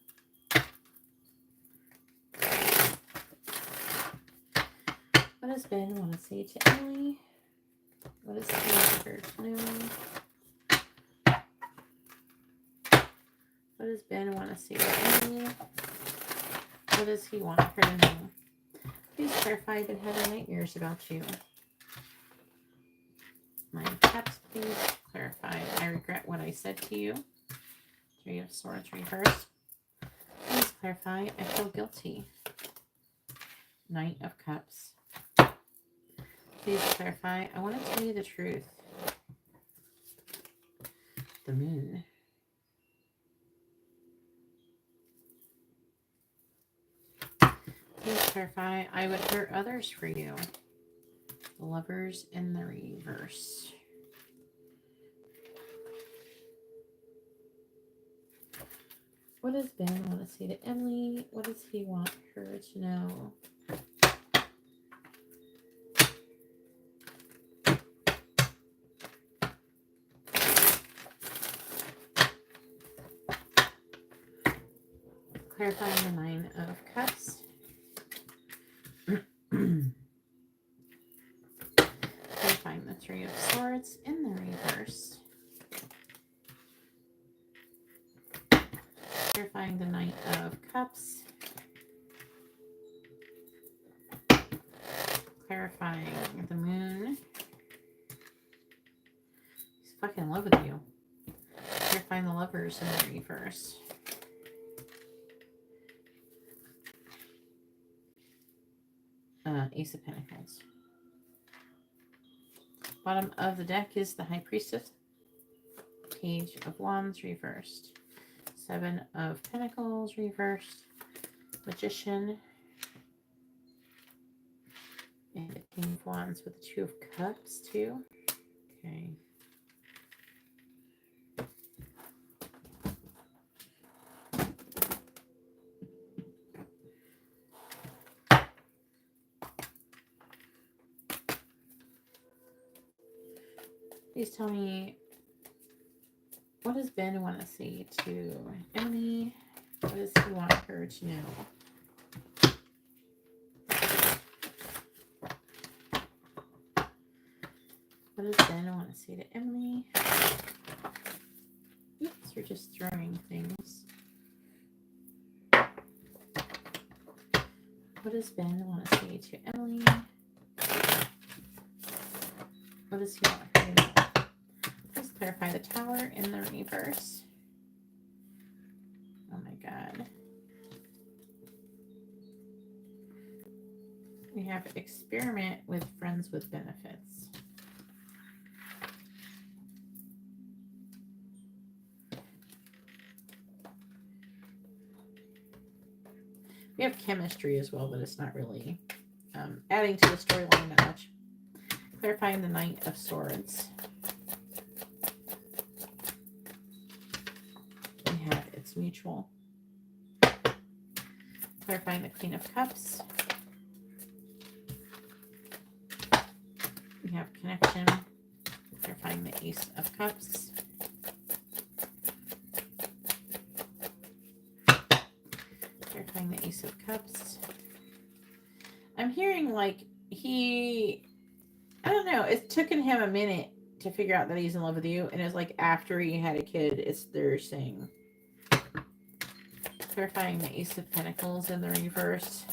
What does Ben want to say to Emily? What does he want her to know? What does Ben want to say to Emily? What does he want her to know? Please clarify. I've been having nightmares about you. Nine of Cups, please clarify. I regret what I said to you. Three of Swords reversed. Please clarify. I feel guilty. Knight of Cups. Please clarify. I want to tell you the truth. The Moon. Please clarify. I would hurt others for you. The Lovers in the reverse. What does Ben want to say to Emily? What does he want her to know? Clarifying the Nine of Cups. Clarifying the Three of Swords in the reverse. Clarifying the Knight of Cups. Clarifying the Moon. He's fucking in love with you. Clarifying the Lovers in the reverse. Ace of Pentacles. Bottom of the deck is the High Priestess. Page of Wands reversed. Seven of Pentacles reversed. Magician. And the King of Wands with the Two of Cups too. Okay. Please tell me, what does Ben want to say to Emily? What does he want her to know? What does Ben want to say to Emily? Oops, we're just throwing things. What does Ben want to say to Emily? What does he want her to know? Please clarify the Tower in the reverse. Oh my God. We have experiment with friends with benefits. We have chemistry as well, but it's not really adding to the storyline that much. Clarifying the Knight of Swords. We have it's mutual. Clarifying the Queen of Cups. We have connection. Clarifying the Ace of Cups. Clarifying the Ace of Cups. I'm hearing like I don't know, it's taken him a minute to figure out that he's in love with you, and it's like after he had a kid, it's their thing. Clarifying the Ace of Pentacles in the reverse.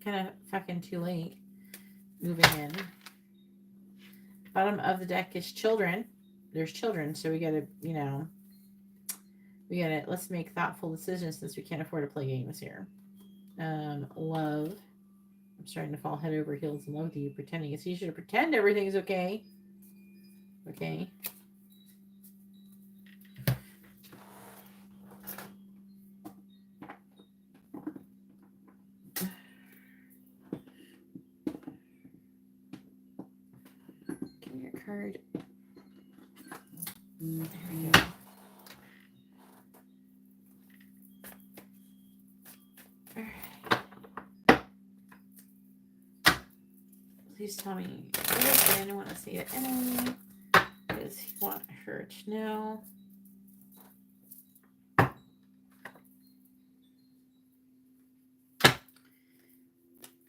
Kind of fucking too late. Moving in. Bottom of the deck is children. There's children, so we gotta, you know, let's make thoughtful decisions since we can't afford to play games here. Love. I'm starting to fall head over heels in love with you, pretending. It's easier to pretend everything's okay. Okay. Give me your card. There we go. Please tell me what does Brianna want to say to Emily? What does he want her to know?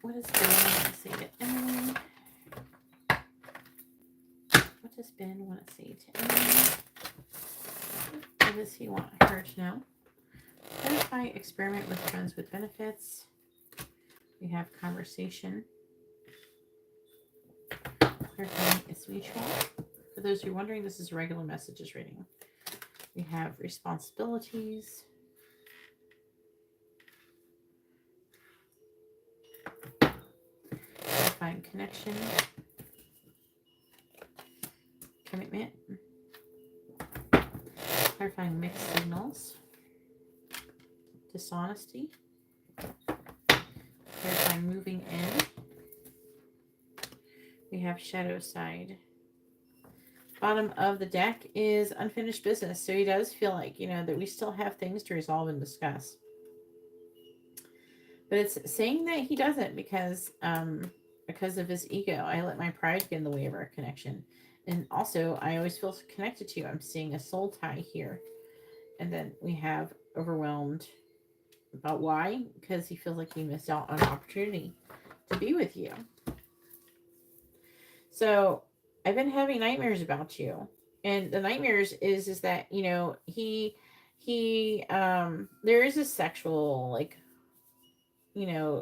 What does Ben want to say to Emily? What does Ben want to say to Emily? What does he want her to know? Clarify, experiment with friends with benefits. We have conversation. Clarifying is mutual. For those who are wondering, this is a regular messages reading. We have responsibilities. Clarifying connection. Commitment. Clarifying mixed signals. Dishonesty. Clarifying moving in. We have shadow side. Bottom of the deck is unfinished business. So he does feel like, that we still have things to resolve and discuss. But it's saying that he doesn't because of his ego. I let my pride get in the way of our connection. And also, I always feel connected to you. I'm seeing a soul tie here. And then we have overwhelmed. About why? Because he feels like he missed out on an opportunity to be with you. So I've been having nightmares about you. And the nightmares is that, he there is a sexual,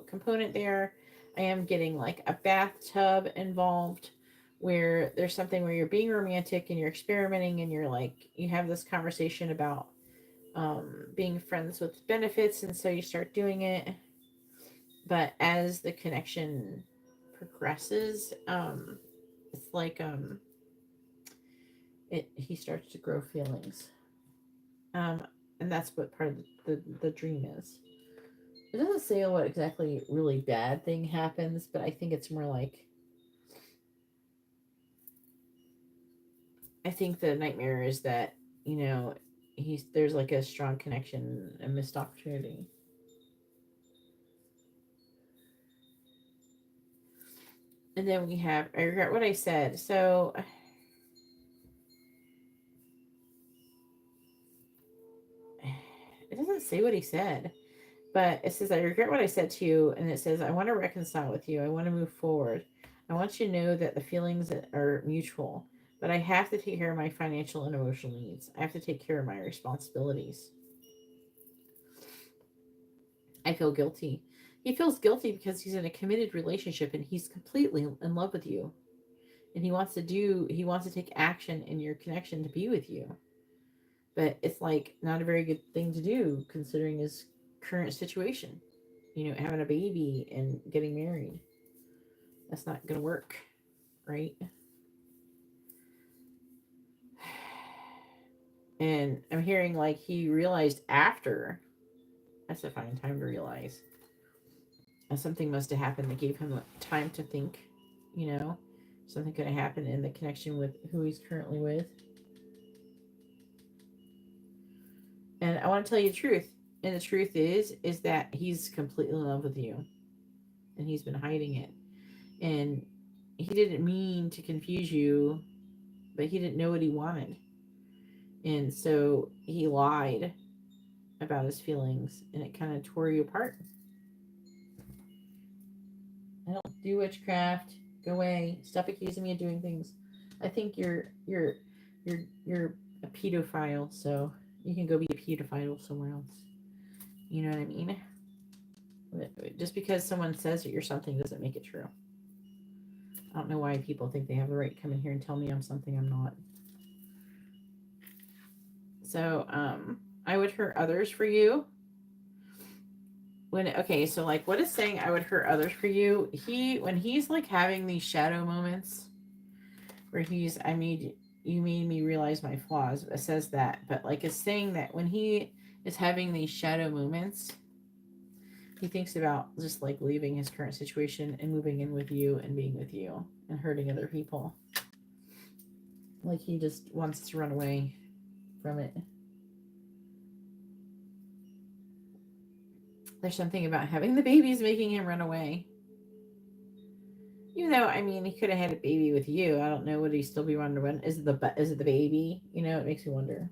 component there. I am getting like a bathtub involved where there's something where you're being romantic and you're experimenting and you're like, you have this conversation about being friends with benefits, and so you start doing it. But as the connection progresses, it's like he starts to grow feelings, and that's what part of the dream is. It doesn't say what exactly really bad thing happens, but I think it's more like, I think the nightmare is that there's like a strong connection, a missed opportunity. And then we have, I regret what I said. So it doesn't say what he said, but it says, I regret what I said to you. And it says, I want to reconcile with you. I want to move forward. I want you to know that the feelings are mutual, but I have to take care of my financial and emotional needs. I have to take care of my responsibilities. I feel guilty. He feels guilty because he's in a committed relationship and he's completely in love with you. And he wants to take action in your connection to be with you. But it's like not a very good thing to do considering his current situation. Having a baby and getting married. That's not going to work, right? And I'm hearing like he realized after. That's a fine time to realize. Something must have happened that gave him time to think, something could have happened in the connection with who he's currently with. And I want to tell you the truth. And the truth is that he's completely in love with you. And he's been hiding it. And he didn't mean to confuse you, but he didn't know what he wanted. And so he lied about his feelings, and it kind of tore you apart. I don't do witchcraft. Go away. Stop accusing me of doing things. I think you're a pedophile, so you can go be a pedophile somewhere else. You know what I mean? Just because someone says that you're something doesn't make it true. I don't know why people think they have the right to come in here and tell me I'm something I'm not. So, I would hurt others for you. What is saying I would hurt others for you? When he's like having these shadow moments where you made me realize my flaws. It says that, but like it's saying that when he is having these shadow moments, he thinks about just like leaving his current situation and moving in with you and being with you and hurting other people. Like he just wants to run away from it. There's something about having the babies making him run away. Even though, I mean, he could have had a baby with you. I don't know. Would he still be running around? Is it the baby? You know, it makes me wonder.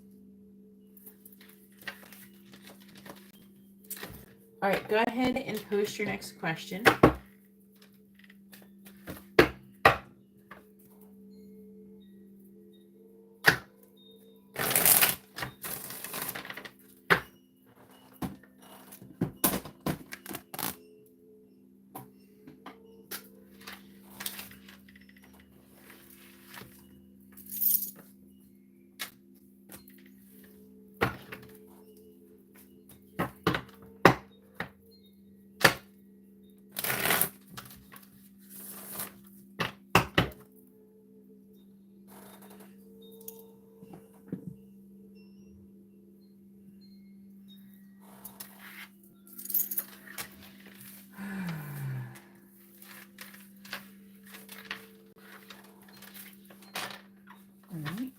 All right, go ahead and post your next question. All right.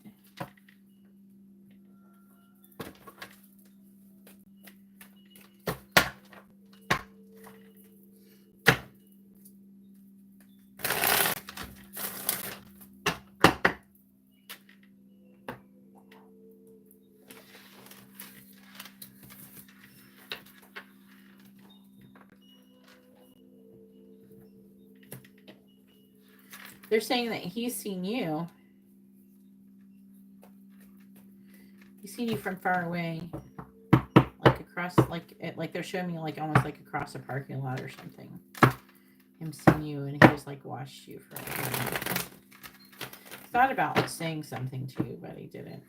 They're saying that he's seen you. He's seen you from far away, like across, like they're showing me like almost like across a parking lot or something. Him seeing you, and he's like watched you for a while. Thought about like saying something to you, but he didn't.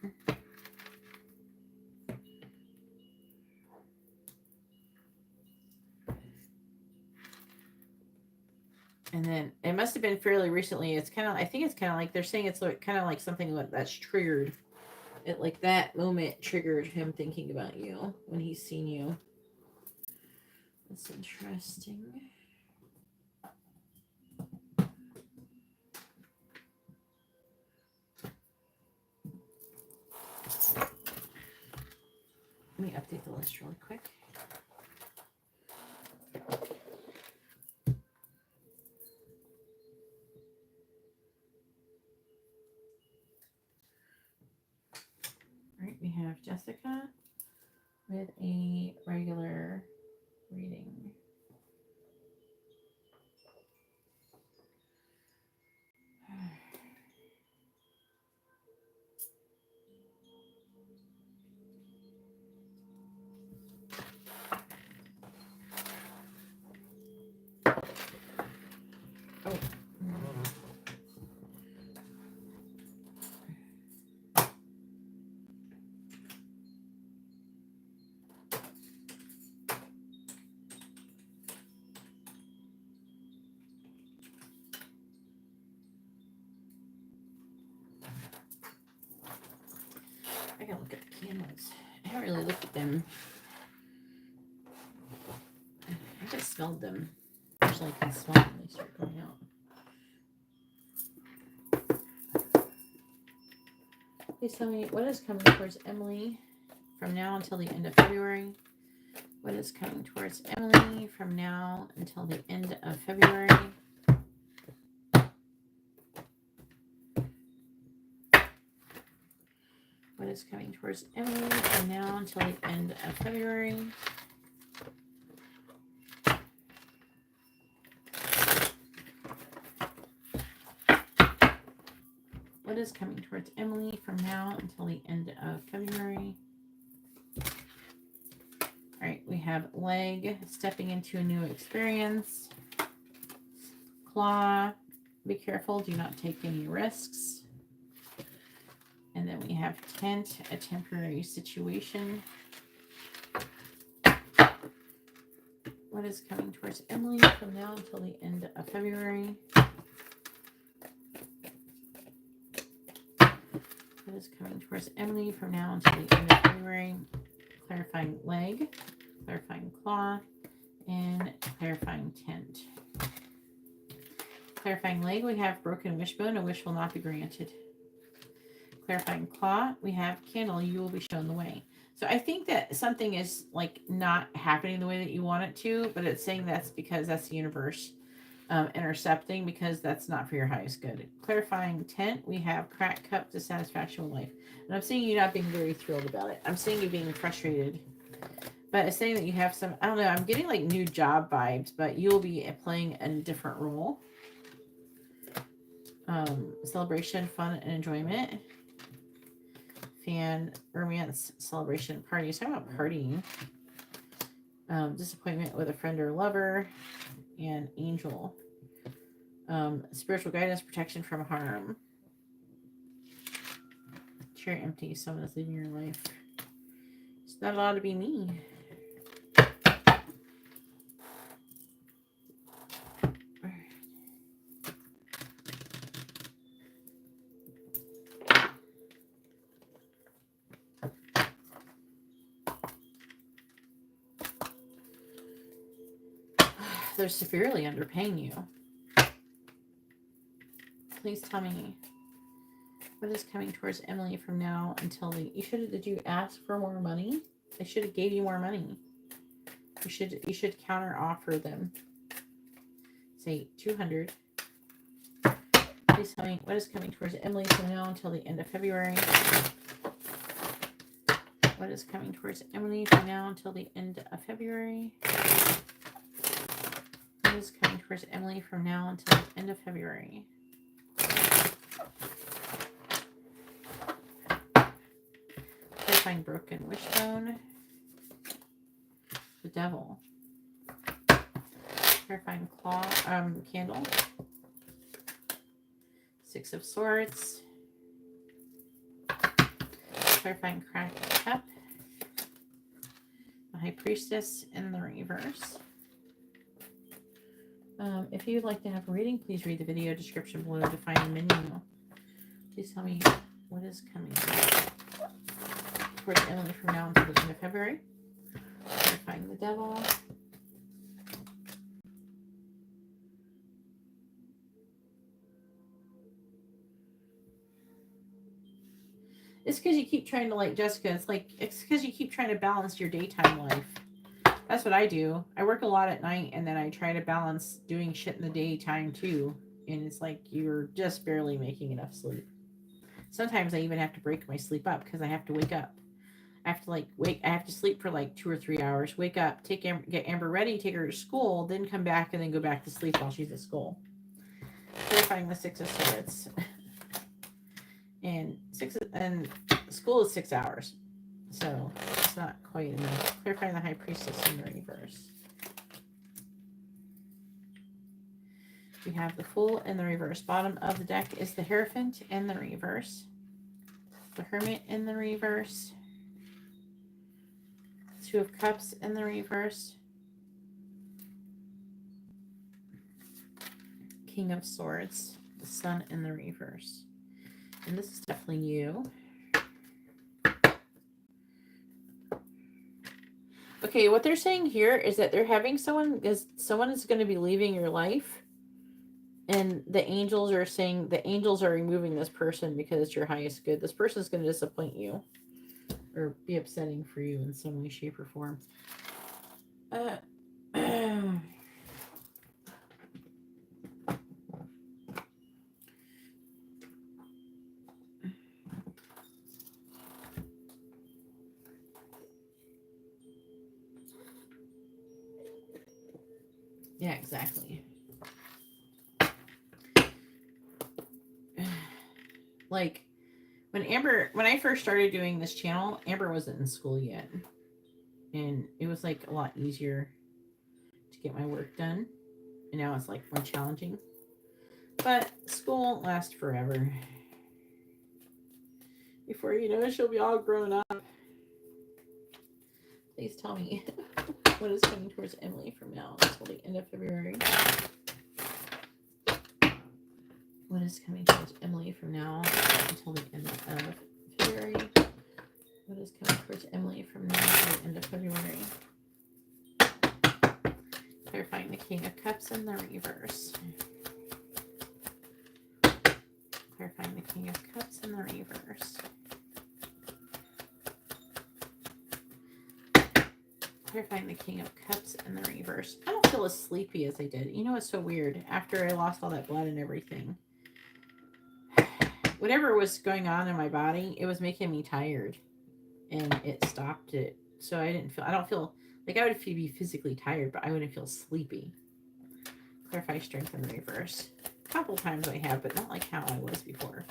And then it must have been fairly recently. It's kind of, I think it's kind of like they're saying it's like, kind of like something that's triggered. It, like that moment triggered him thinking about you when he's seen you. That's interesting. Let me update the list really quick. All right, we have Jessica with a regular reading. Oh. I gotta look at the candles. I haven't really looked at them. I just smelled them. Usually I can smell when they start going out. Please tell me what is coming towards Emily from now until the end of February. What is coming towards Emily from now until the end of February? What is coming towards Emily from now until the end of February? What is coming towards Emily from now until the end of February? All right, we have leg, stepping into a new experience. Claw, be careful, do not take any risks. And then we have tent, a temporary situation. What is coming towards Emily from now until the end of February? What is coming towards Emily from now until the end of February? Clarifying leg, clarifying claw, and clarifying tent. Clarifying leg, we have broken wishbone, a wish will not be granted. Clarifying claw, we have candle, you will be shown the way. So I think that something is like not happening the way that you want it to, but it's saying that's because that's the universe intercepting, because that's not for your highest good. Clarifying intent, we have cracked cup, dissatisfaction with life. And I'm seeing you not being very thrilled about it. I'm seeing you being frustrated. But it's saying that you have some, I don't know, I'm getting like new job vibes, but you'll be playing a different role. Celebration, fun, and enjoyment. Fan, romance, celebration, parties. How about partying? Disappointment with a friend or lover. And angel. Spiritual guidance, protection from harm. Chair empty, someone is leaving your life. It's not allowed to be me. They're severely underpaying you. Please tell me what is coming towards Emily from now until the... Did you ask for more money? They should have gave you more money. You should counter offer them. Say 200. Please tell me what is coming towards Emily from now until the end of February. What is coming towards Emily from now until the end of February? What is coming towards Emily from now until the end of February? Clarifying broken wishbone. The devil. Clarifying claw, candle. Six of Swords. Clarifying cracked cup. The High Priestess in the reverse. If you'd like to have a reading, please read the video description below to find the menu. Please tell me what is coming towards Emily from now until the end of February. Clarifying the devil. It's because you keep trying to, like Jessica, it's because you keep trying to balance your daytime life. That's what I do. I work a lot at night, and then I try to balance doing shit in the daytime too. And it's like you're just barely making enough sleep. Sometimes I even have to break my sleep up because I have to wake up. I have to I have to sleep for like 2 or 3 hours. Wake up, get Amber ready, take her to school, then come back and then go back to sleep while she's at school. Clarifying the Six of Swords. And school is 6 hours, so it's not quite enough. Clarifying the High Priestess in the reverse. We have the Fool in the reverse. Bottom of the deck is the Hierophant in the reverse. The Hermit in the reverse. Two of Cups in the reverse. King of Swords. The Sun in the reverse. And this is definitely you. Okay, what they're saying here is that they're having someone is going to be leaving your life. And the angels are saying the angels are removing this person because it's your highest good. This person is going to disappoint you or be upsetting for you in some way, shape, or form. Yeah, exactly. Like when I first started doing this channel, Amber wasn't in school yet. And it was like a lot easier to get my work done. And now it's like more challenging. But school won't last forever. Before you know it, she'll be all grown up. Please tell me what is coming towards Emily from now until the end of February. What is coming towards Emily from now until the end of February? What is coming towards Emily from now until the end of February? Clarifying the King of Cups in the reverse. Clarifying the King of Cups in the reverse. Clarifying the King of Cups in the reverse. I don't feel as sleepy as I did. You know, it's so weird. After I lost all that blood and everything, whatever was going on in my body, it was making me tired, and it stopped it. So I don't feel like I would be physically tired, but I wouldn't feel sleepy. Clarify strength in the reverse. A couple times I have, but not like how I was before.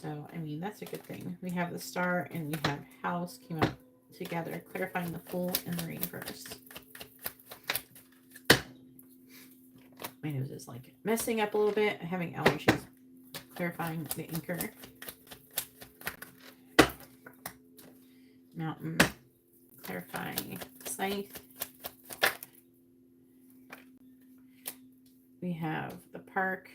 So, I mean, that's a good thing. We have the Star and we have House came out together. Clarifying the Fool in the reverse. My nose is like messing up a little bit. Having allergies. Clarifying the Anchor. Mountain. Clarifying Scythe. We have the Park,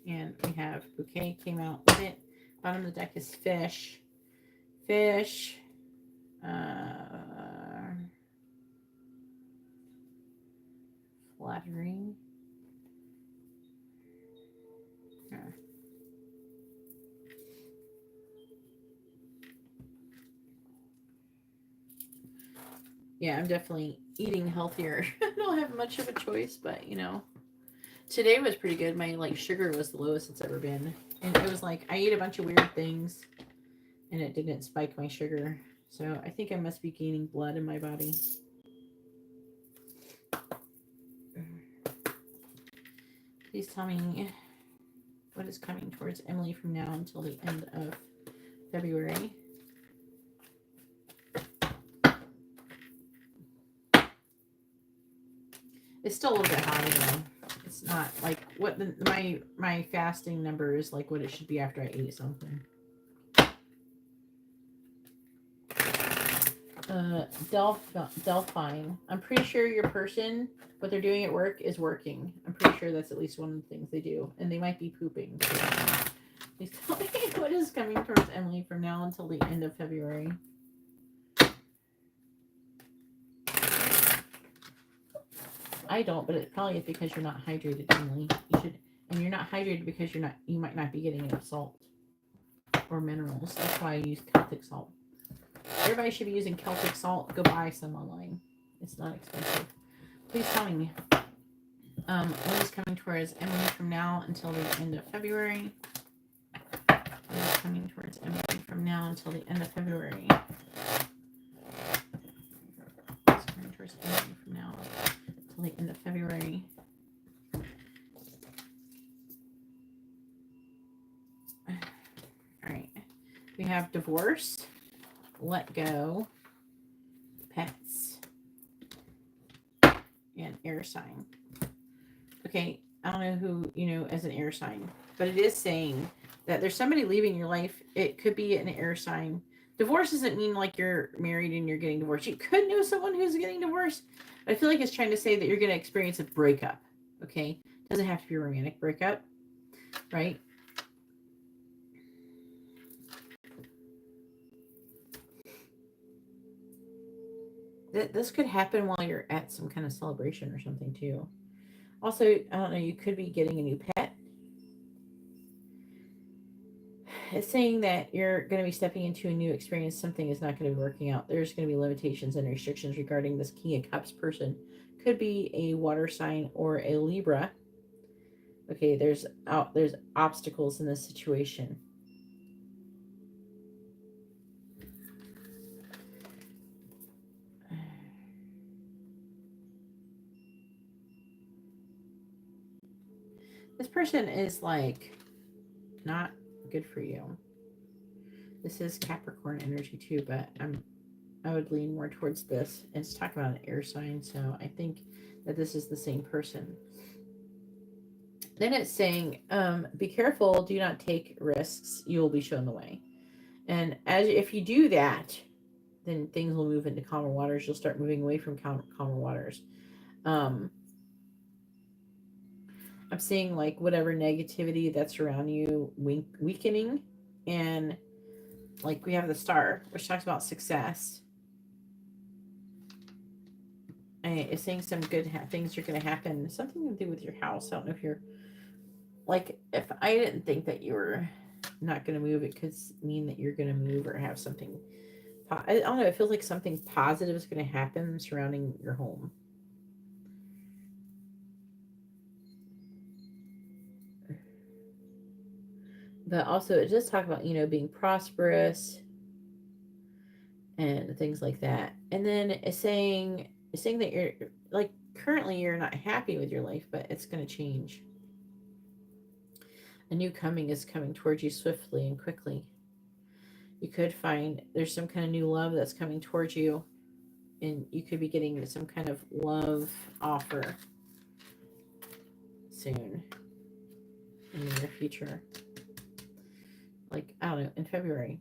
and we have Bouquet came out with it. Bottom of the deck is Fish. Fish. Flattering. Yeah, I'm definitely eating healthier. I don't have much of a choice, but you know, today was pretty good. My sugar was the lowest it's ever been, and it was like I ate a bunch of weird things, and it didn't spike my sugar. So I think I must be gaining blood in my body. Please tell me what is coming towards Emily from now until the end of February. It's still a little bit high though. It's not like what my fasting number is like what it should be after I ate something. Delphine. I'm pretty sure your person, what they're doing at work is working. I'm pretty sure that's at least one of the things they do. And they might be pooping. Please tell me what is coming towards Emily from now until the end of February. I don't, but it probably is because you're not hydrated, Emily. You should, and you're not hydrated because you might not be getting enough salt or minerals. That's why I use Celtic salt. Everybody should be using Celtic salt. Go buy some online. It's not expensive. Please tell me what is coming towards Emily from now until the end of February. What is coming towards Emily from now until the end of February. What is coming towards Emily from now until the end of February. All right. We have divorce, let go, pets, and air sign. Okay, I don't know who you know as an air sign, but it is saying that there's somebody leaving your life. It could be an air sign. Divorce doesn't mean like you're married and you're getting divorced. You could know someone who's getting divorced. But I feel like it's trying to say that you're going to experience a breakup. Okay, doesn't have to be a romantic breakup, right? This could happen while you're at some kind of celebration or something too. Also, I don't know, you could be getting a new pet. It's saying that you're going to be stepping into a new experience. Something is not going to be working out. There's going to be limitations and restrictions regarding this King of Cups person. Could be a water sign or a Libra. Okay, there's obstacles in this situation. This person is like not good for you. This is Capricorn energy too, but I would lean more towards this. It's talking about an air sign, so I think that this is the same person. Then it's saying, be careful, do not take risks, you will be shown the way. And if you do that, then things will move into calmer waters. You'll start moving away from calmer waters. I'm seeing like whatever negativity that's around you weakening, and like we have the Star, which talks about success. And it's saying some good things are going to happen. Something to do with your house. I don't know if you're like, if I didn't think that you were not going to move, it could mean that you're going to move or have something I don't know, it feels like something positive is going to happen surrounding your home. But also, it does talk about, being prosperous and things like that. And then it's saying that you're, like, currently you're not happy with your life, but it's going to change. A new coming is coming towards you swiftly and quickly. You could find there's some kind of new love that's coming towards you, and you could be getting some kind of love offer soon in the near future. Like, I don't know, in February.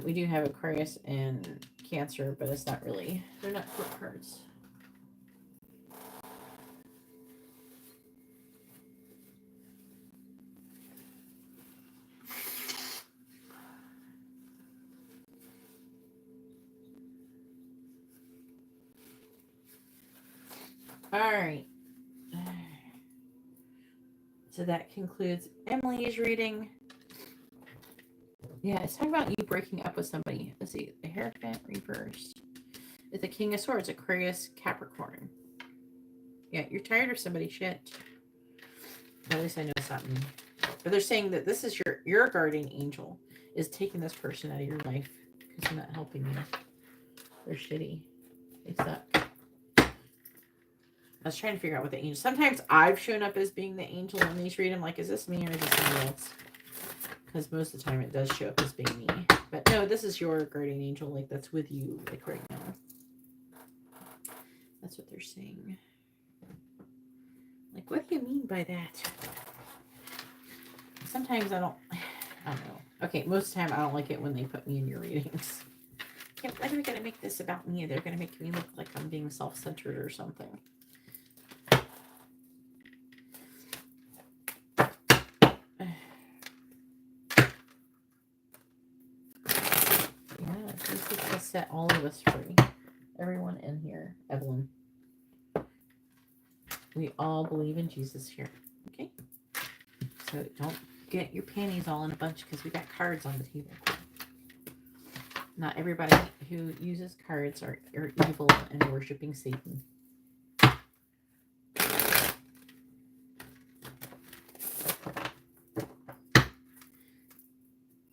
We do have Aquarius and Cancer, but it's not really, they're not court cards. All right. So that concludes Emily's reading. Yeah, it's talking about you breaking up with somebody. Let's see. The Hierophant reversed. It's the King of Swords, Aquarius, Capricorn. Yeah, you're tired of somebody's shit. At least I know something. But they're saying that this is your guardian angel is taking this person out of your life because they're not helping you. They're shitty. They suck. I was trying to figure out what the angel... Sometimes I've shown up as being the angel in these readings. I'm like, is this me or is this somebody else? Because most of the time it does show up as being me. But no, this is your guardian angel, like, that's with you, like, right now. That's what they're saying. Like, what do you mean by that? Sometimes I don't know. Okay, most of the time I don't like it when they put me in your readings. Yeah, why are we going to make this about me? They're going to make me look like I'm being self-centered or something. Jesus has set all of us free. Everyone in here. Evelyn. We all believe in Jesus here. Okay? So don't get your panties all in a bunch because we got cards on the table. Not everybody who uses cards are evil and worshiping Satan.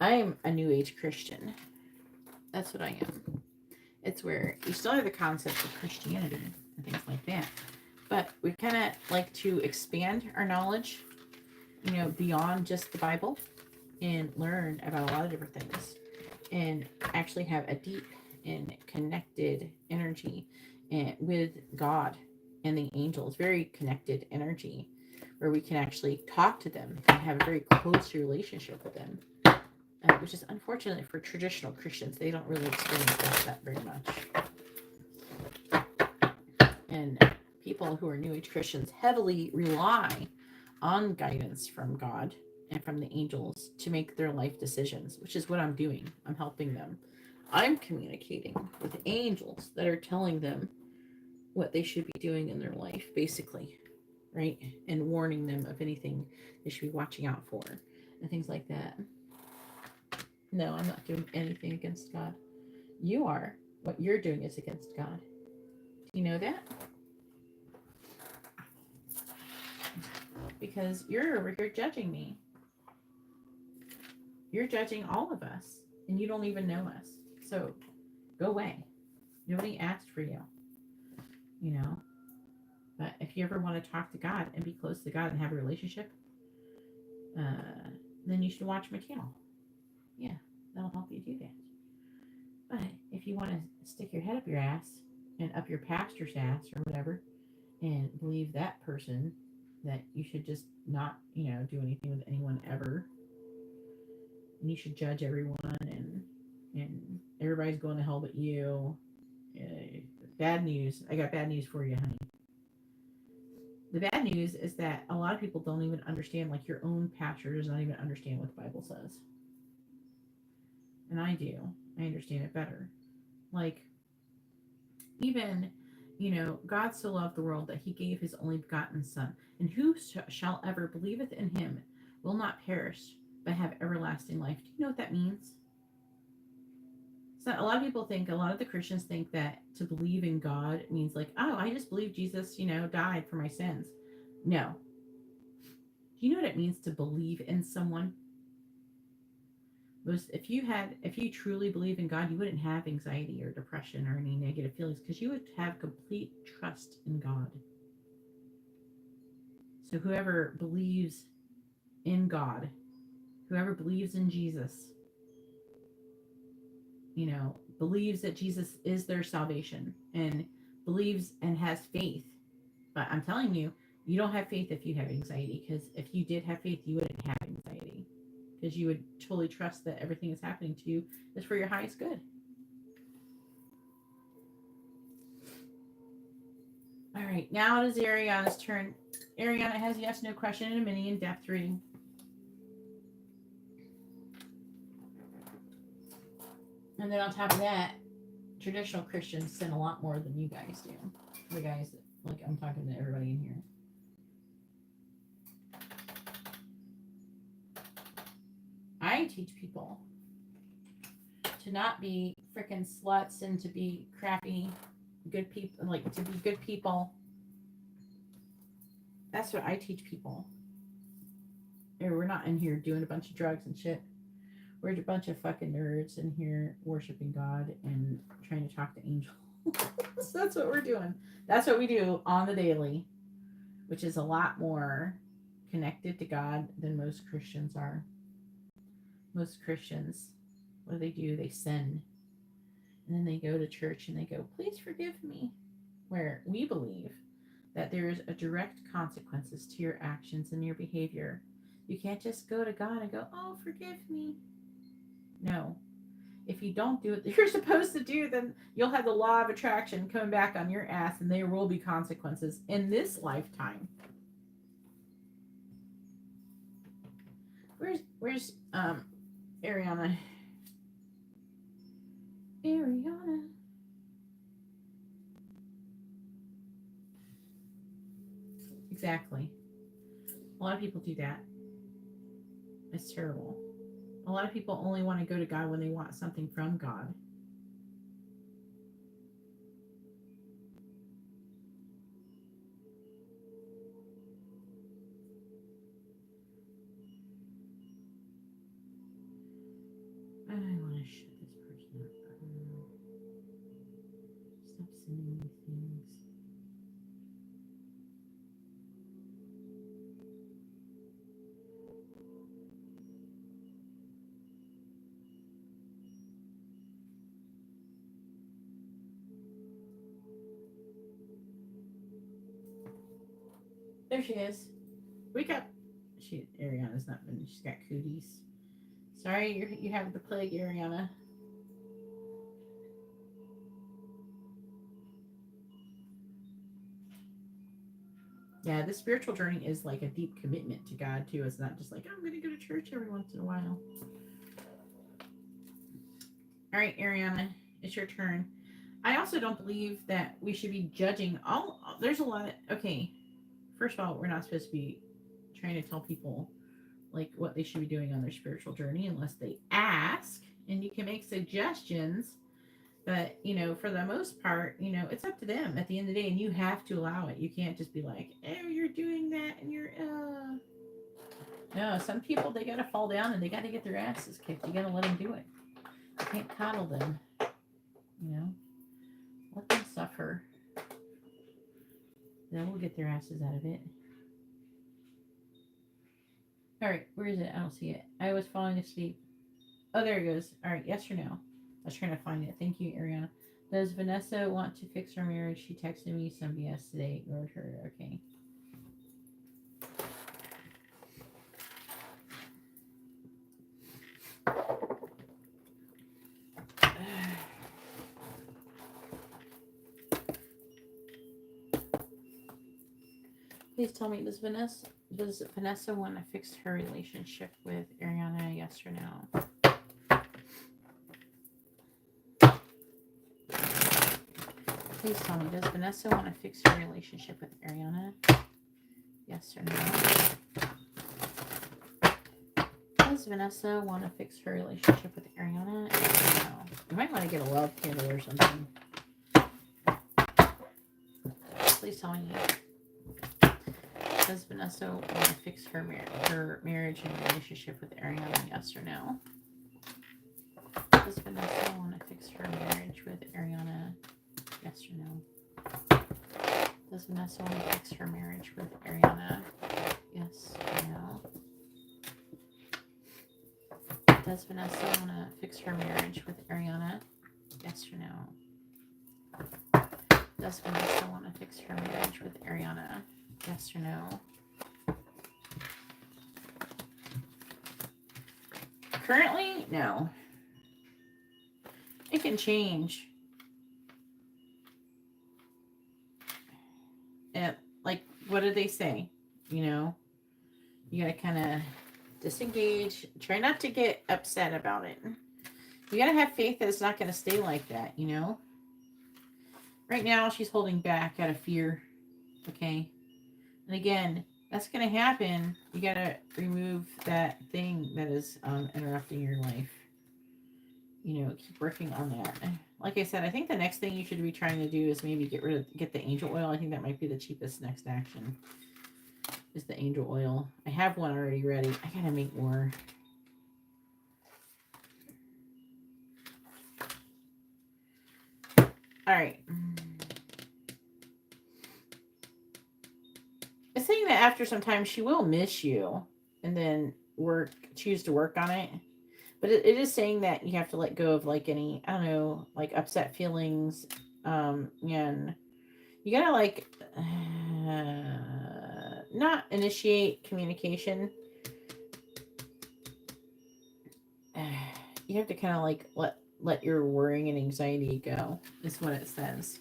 I am a New Age Christian. That's what I am. It's where you still have the concepts of Christianity and things like that. But we kind of like to expand our knowledge, beyond just the Bible and learn about a lot of different things and actually have a deep and connected energy with God and the angels. Very connected energy where we can actually talk to them and have a very close relationship with them. Which is unfortunate for traditional Christians. They don't really experience that very much. And people who are New Age Christians heavily rely on guidance from God and from the angels to make their life decisions, which is what I'm doing. I'm helping them. I'm communicating with angels that are telling them what they should be doing in their life, basically, right? And warning them of anything they should be watching out for and things like that. No, I'm not doing anything against God. You are. What you're doing is against God. Do you know that? Because you're over here judging me. You're judging all of us. And you don't even know us. So, go away. Nobody asked for you. But if you ever want to talk to God and be close to God and have a relationship, then you should watch my channel. Yeah. That'll help you do that. But if you want to stick your head up your ass and up your pastor's ass or whatever and believe that person that you should just not, do anything with anyone ever, and you should judge everyone and everybody's going to hell but you. Bad news. I got bad news for you, honey. The bad news is that a lot of people don't even understand, like your own pastor does not even understand what the Bible says. And I do. I understand it better. Like, even, God so loved the world that he gave his only begotten Son. And who shall ever believeth in him will not perish, but have everlasting life. Do you know what that means? So a lot of people think, a lot of the Christians think that to believe in God means like, oh, I just believe Jesus, died for my sins. No. Do you know what it means to believe in someone? If you truly believe in God, you wouldn't have anxiety or depression or any negative feelings because you would have complete trust in God. So whoever believes in God, whoever believes in Jesus, believes that Jesus is their salvation and believes and has faith. But I'm telling you, you don't have faith if you have anxiety, because if you did have faith, you wouldn't have anxiety, because you would totally trust that everything that's happening to you is for your highest good. All right, now it is Ariana's turn. Ariana has yes, no question and a mini in-depth reading. And then on top of that, traditional Christians sin a lot more than you guys do. The guys that, like, I'm talking to everybody in here. I teach people to not be freaking sluts and to be crappy good people, like to be good people. That's what I teach people. We're not in here doing a bunch of drugs and shit. We're a bunch of fucking nerds in here worshiping God and trying to talk to angels. So that's what we're doing. That's what we do on the daily, which is a lot more connected to God than most Christians are. Most Christians, what do? They sin. And then they go to church and they go, please forgive me. Where we believe that there is a direct consequences to your actions and your behavior. You can't just go to God and go, oh, forgive me. No. If you don't do what you're supposed to do, then you'll have the law of attraction coming back on your ass, and there will be consequences in this lifetime. Where's Ariana? Ariana. Exactly. A lot of people do that. It's terrible. A lot of people only want to go to God when they want something from God. I want to shut this person up. Stop sending me things. There she is. Wake up. Ariana's not been. She's got cooties. Sorry, you have the plague, Ariana. Yeah, the spiritual journey is like a deep commitment to God too. It's not just like, oh, I'm going to go to church every once in a while. All right, Ariana, it's your turn. I also don't believe that we should be judging there's a lot of, okay, first of all, we're not supposed to be trying to tell people like what they should be doing on their spiritual journey unless they ask, and you can make suggestions, but for the most part, it's up to them at the end of the day, and you have to allow it. You can't just be like, oh, you're doing that and you're no, some people, they gotta fall down and they gotta get their asses kicked. You gotta let them do it. You can't coddle them, let them suffer. They will get their asses out of it. All right, where is it? I don't see it. I was falling asleep. Oh, there it goes. All right, yes or no? I was trying to find it. Thank you, Ariana. Does Vanessa want to fix her marriage? She texted me some BS today. Ignored her. Okay. Please tell me, does Vanessa want to fix her relationship with Ariana? Yes or no? Please tell me, does Vanessa want to fix her relationship with Ariana? Yes or no? Does Vanessa want to fix her relationship with Ariana? Yes or no? might want to get a love candle or something. Please tell me. Does Vanessa want to fix her marriage and relationship with Ariana? Yes or no? Does Vanessa want to fix her marriage with Ariana? Yes or no? Does Vanessa want to fix her marriage with Ariana? Yes or no? Does Vanessa want to fix her marriage with Ariana? Yes or no? Does Vanessa want to fix her marriage with Ariana? Yes or no? Currently, no. It can change. Like, what did they say? You know, you gotta kind of disengage. Try not to get upset about it. You gotta have faith that it's not gonna stay like that, you know? Right now, she's holding back out of fear. Okay? And again, that's gonna happen. You gotta remove that thing that is interrupting your life. You know, keep working on that. Like I said, I think the next thing you should be trying to do is maybe get the angel oil. I think that might be the cheapest next action. Is the angel oil. I have one already ready. I gotta make more. Alright. It's saying that after some time she will miss you and then choose to work on it. But it is saying that you have to let go of like any, I don't know, like upset feelings. And you gotta like not initiate communication. You have to kind of like let your worrying and anxiety go, is what it says.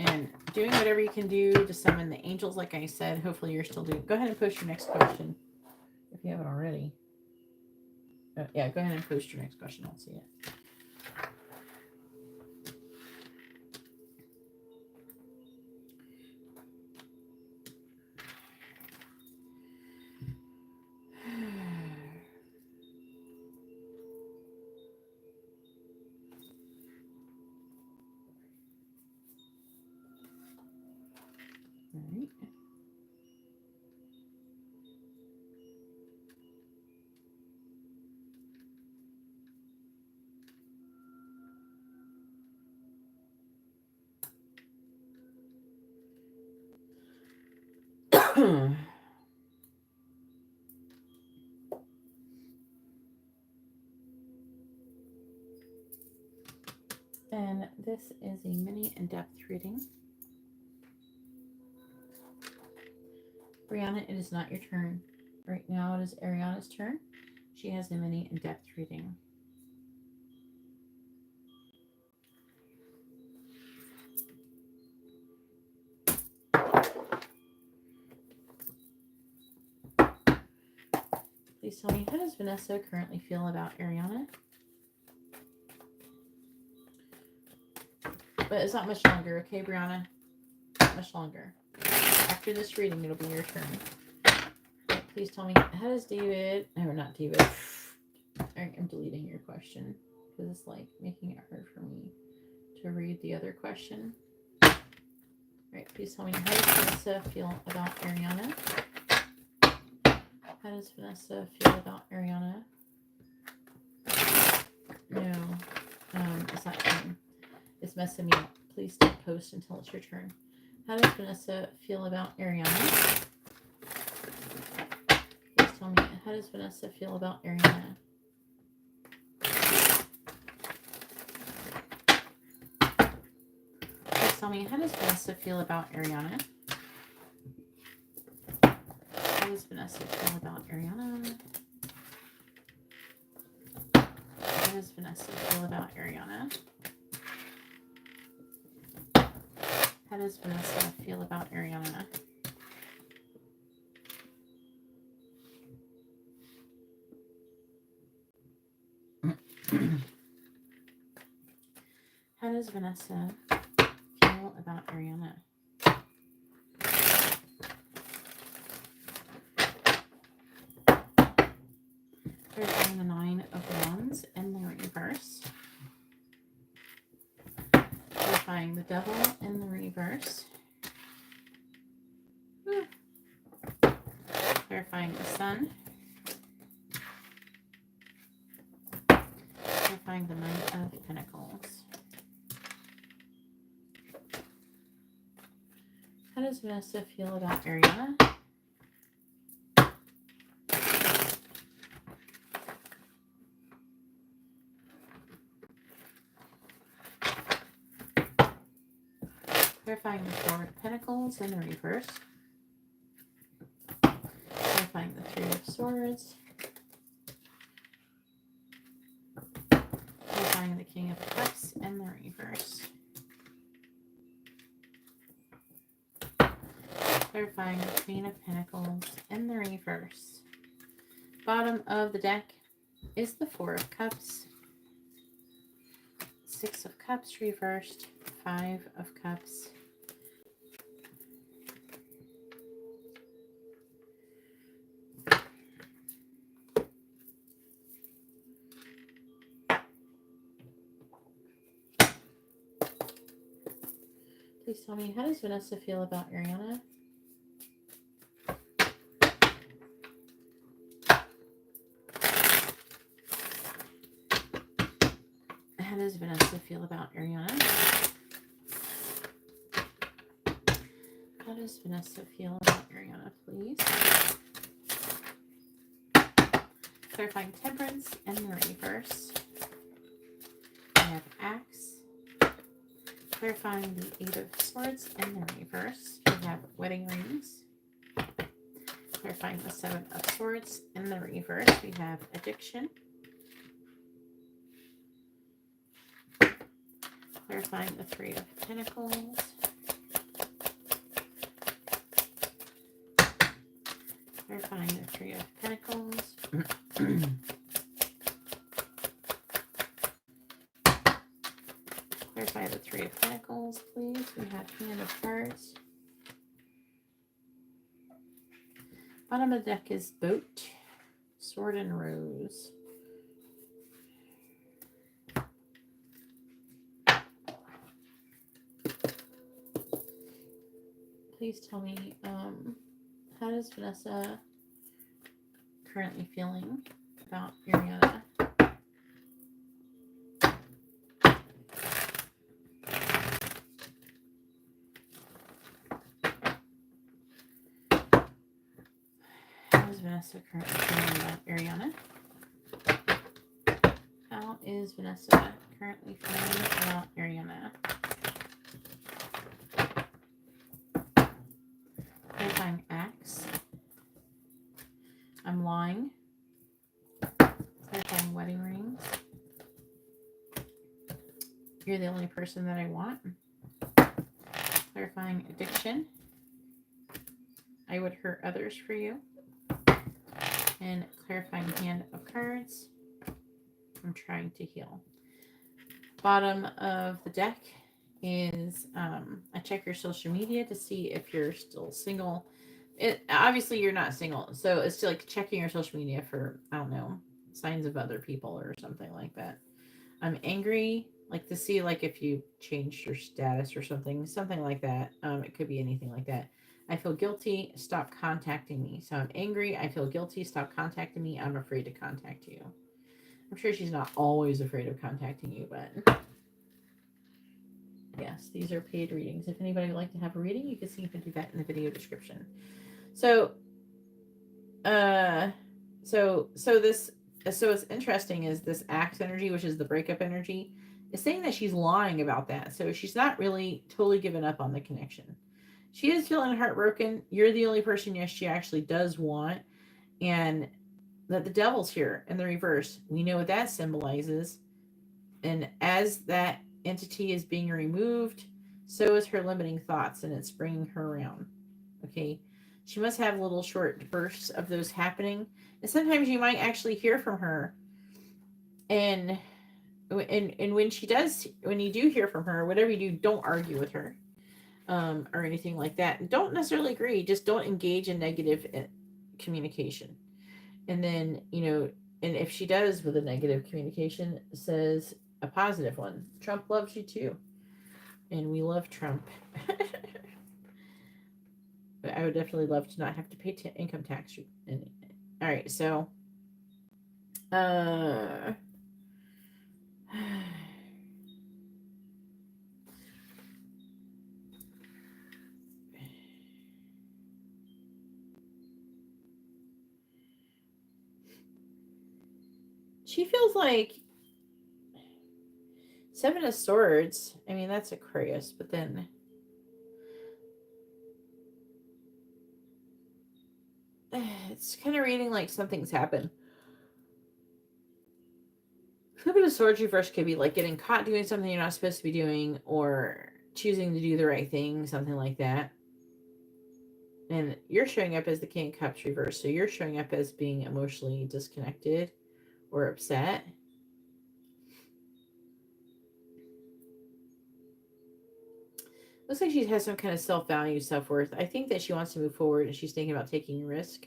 And doing whatever you can do to summon the angels, like I said. Hopefully you're still doing. Go ahead and post your next question if you haven't already. Yeah, go ahead and post your next question. I'll see it. All right. And this is a mini in-depth reading. Brianna, it is not your turn. Right now it is Ariana's turn. She has a mini in-depth reading. Please tell me, how does Vanessa currently feel about Ariana? But it's not much longer, okay, Brianna? Not much longer. After this reading, it'll be your turn. Please tell me, how does David... No, not David. I'm deleting your question because it's like making it hard for me to read the other question. All right, please tell me, how does Vanessa feel about Ariana? How does Vanessa feel about Ariana? No, it's not turn. It's messing me up. Please don't post until it's your turn. How does Vanessa feel about Ariana? Please tell me, how does Vanessa feel about Ariana? Please tell me, how does Vanessa feel about Ariana? How does Vanessa feel about Ariana? How does Vanessa feel about Ariana? How does Vanessa feel about Ariana? How does Vanessa feel about Ariana? Clarifying the 9 of Wands in the reverse. Clarifying the Devil in the reverse. Clarifying the Sun. Clarifying the Knight of Pentacles. How does Vanessa feel about Ariana? Clarifying the 4 of Pentacles in the reverse. Clarifying the 3 of Swords. Clarifying the King of Cups in the reverse. Clarifying the Queen of Pentacles in the reverse. Bottom of the deck is the 4 of Cups. 6 of Cups reversed. 5 of Cups. Please tell me, how does Vanessa feel about Ariana? How does Vanessa feel about Ariana? How does Vanessa feel about Ariana, please? Clarifying Temperance in the reverse. We have Axe. Clarifying the 8 of Swords in the reverse. We have Wedding Rings. Clarifying the 7 of Swords in the reverse. We have Addiction. Clarifying the 3 of Pentacles. Clarifying the 3 of Pentacles. Clarify the 3 of Pentacles, please. We have Hand of Cards. Bottom of the deck is Boat, Sword, and Rose. Please tell me, how does Vanessa currently feeling about Ariana? How is Vanessa currently feeling about Ariana? How is Vanessa currently feeling about Ariana? Clarifying Axe. I'm lying. Clarifying Wedding Rings. You're the only person that I want. Clarifying Addiction. I would hurt others for you. And clarifying Hand of Cards. I'm trying to heal. Bottom of the deck is I check your social media to see if you're still single. Obviously you're not single, so it's like checking your social media for, I don't know, signs of other people or something like that. I'm angry, like to see like if you changed your status or something like that. It could be anything like that. I feel guilty. Stop contacting me. So I'm angry. I feel guilty. Stop contacting me. I'm afraid to contact you. I'm sure she's not always afraid of contacting you, but yes, these are paid readings. If anybody would like to have a reading, you can see you can do that in the video description. So, so what's interesting is this Axe energy, which is the breakup energy, is saying that she's lying about that. So she's not really totally given up on the connection. She is feeling heartbroken. You're the only person, yes, she actually does want. And that the Devil's here in the reverse. We know what that symbolizes. And as that entity is being removed, so is her limiting thoughts, and it's bringing her around. Okay. She must have little short bursts of those happening. And sometimes you might actually hear from her. And and when she does, when you do hear from her, whatever you do, don't argue with her, or anything like that. Don't necessarily agree. Just don't engage in negative communication. And then, and if she does with a negative communication, says a positive one. Trump loves you too, and we love Trump. But I would definitely love to not have to pay income tax. And all right, so she feels like Seven of Swords. I mean, that's Aquarius, but then it's kind of reading like something's happened. Seven of Swords reverse could be like getting caught doing something you're not supposed to be doing, or choosing to do the right thing, something like that. And you're showing up as the King of Cups reverse, so you're showing up as being emotionally disconnected or upset. Looks like she has some kind of self-value, self-worth. I think that she wants to move forward, and she's thinking about taking risk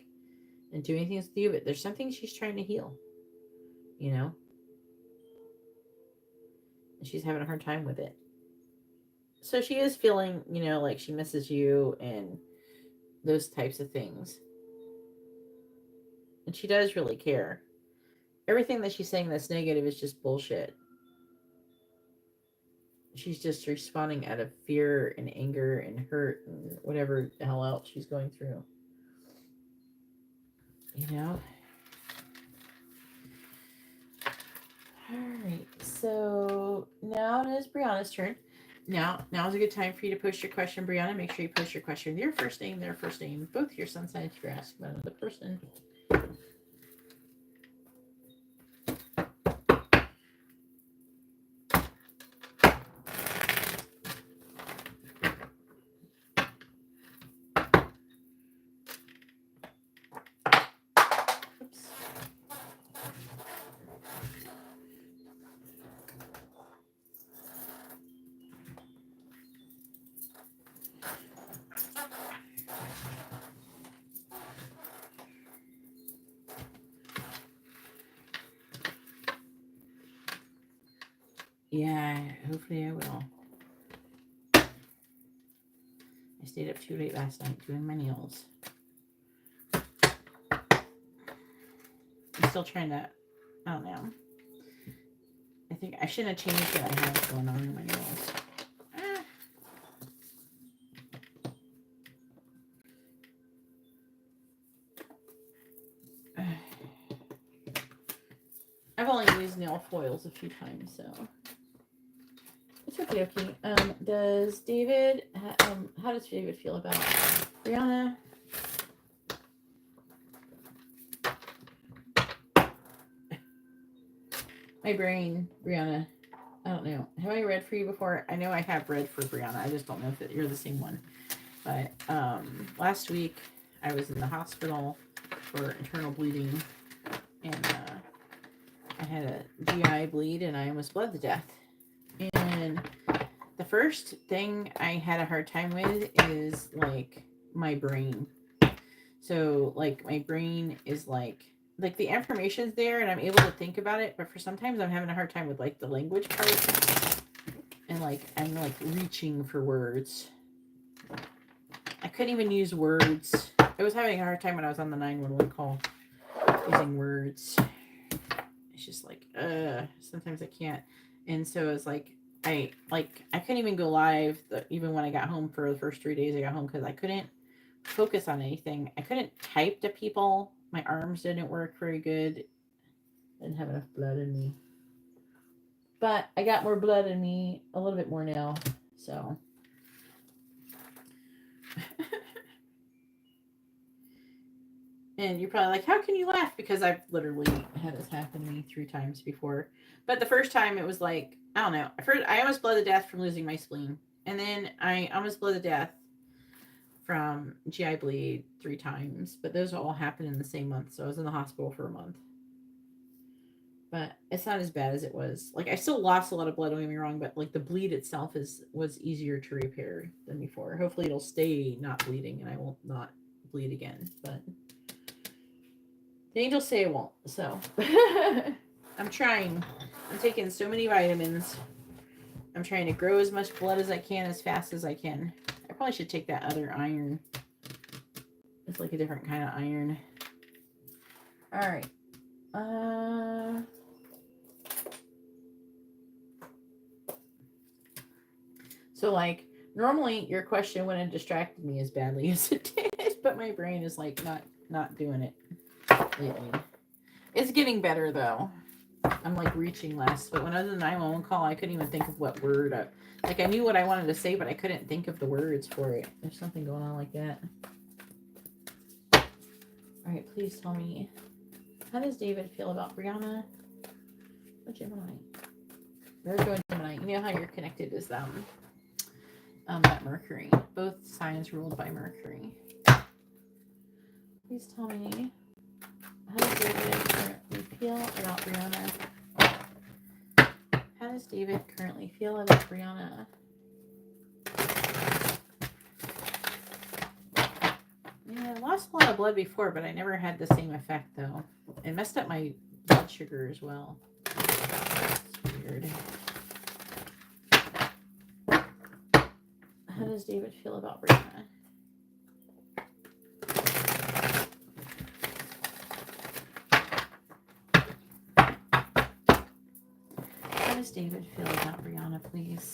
and doing things with you, but there's something she's trying to heal, and she's having a hard time with it. So she is feeling, like she misses you and those types of things. And she does really care. Everything that she's saying that's negative is just bullshit. She's just responding out of fear and anger and hurt and whatever the hell else she's going through. Alright, so now it is Brianna's turn. Now is a good time for you to post your question, Brianna. Make sure you post your question with your first name, their first name, both your sun signs if you're asking about another person. Yeah, hopefully I will. I stayed up too late last night doing my nails. I'm still trying to, I don't know. I think I shouldn't have changed what I have going on in my nails. I've only used nail foils a few times, so it's okay. Does David? How does David feel about Brianna? My brain, Brianna. I don't know. Have I read for you before? I know I have read for Brianna. I just don't know if you're the same one. But last week I was in the hospital for internal bleeding, and I had a GI bleed, and I almost bled to death. And the first thing I had a hard time with is like my brain. So like my brain is like the information's there and I'm able to think about it, but for sometimes I'm having a hard time with like the language part, and like I'm like reaching for words. I couldn't even use words. I was having a hard time when I was on the 911 call using words. It's just like sometimes I can't. And so it's like I couldn't even go live even when I got home for the first 3 days I got home, because I couldn't focus on anything. I couldn't type to people. My arms didn't work very good. Didn't have enough blood in me. But I got more blood in me, a little bit more now. So and you're probably like, how can you laugh? Because I've literally had this happen to me 3 times before. But the first time it was like, I don't know. I almost bled to death from losing my spleen. And then I almost bled to death from GI bleed 3 times. But those all happened in the same month. So I was in the hospital for a month. but it's not as bad as it was. Like I still lost a lot of blood, don't get me wrong, but like the bleed itself was easier to repair than before. Hopefully it'll stay not bleeding and I won't not bleed again. But the angels say it won't, so I'm trying. I'm taking so many vitamins. I'm trying to grow as much blood as I can as fast as I can. I probably should take that other iron. It's like a different kind of iron. All right. So like normally your question wouldn't have distracted me as badly as it did, but my brain is like not doing it lately. It's getting better though. I'm like reaching less, but when I was in the 911 call, I couldn't even think of what word. Like I knew what I wanted to say, but I couldn't think of the words for it. There's something going on like that. All right, please tell me, how does David feel about Brianna? Oh, Gemini. Virgo and Gemini. You know how you're connected is that Mercury. Both signs ruled by Mercury. Please tell me, how does David currently feel about Brianna? How does David currently feel about Brianna? Yeah, I lost a lot of blood before, but I never had the same effect, though. It messed up my blood sugar as well. It's weird. How does David feel about Brianna? How does David feel about Brianna, please?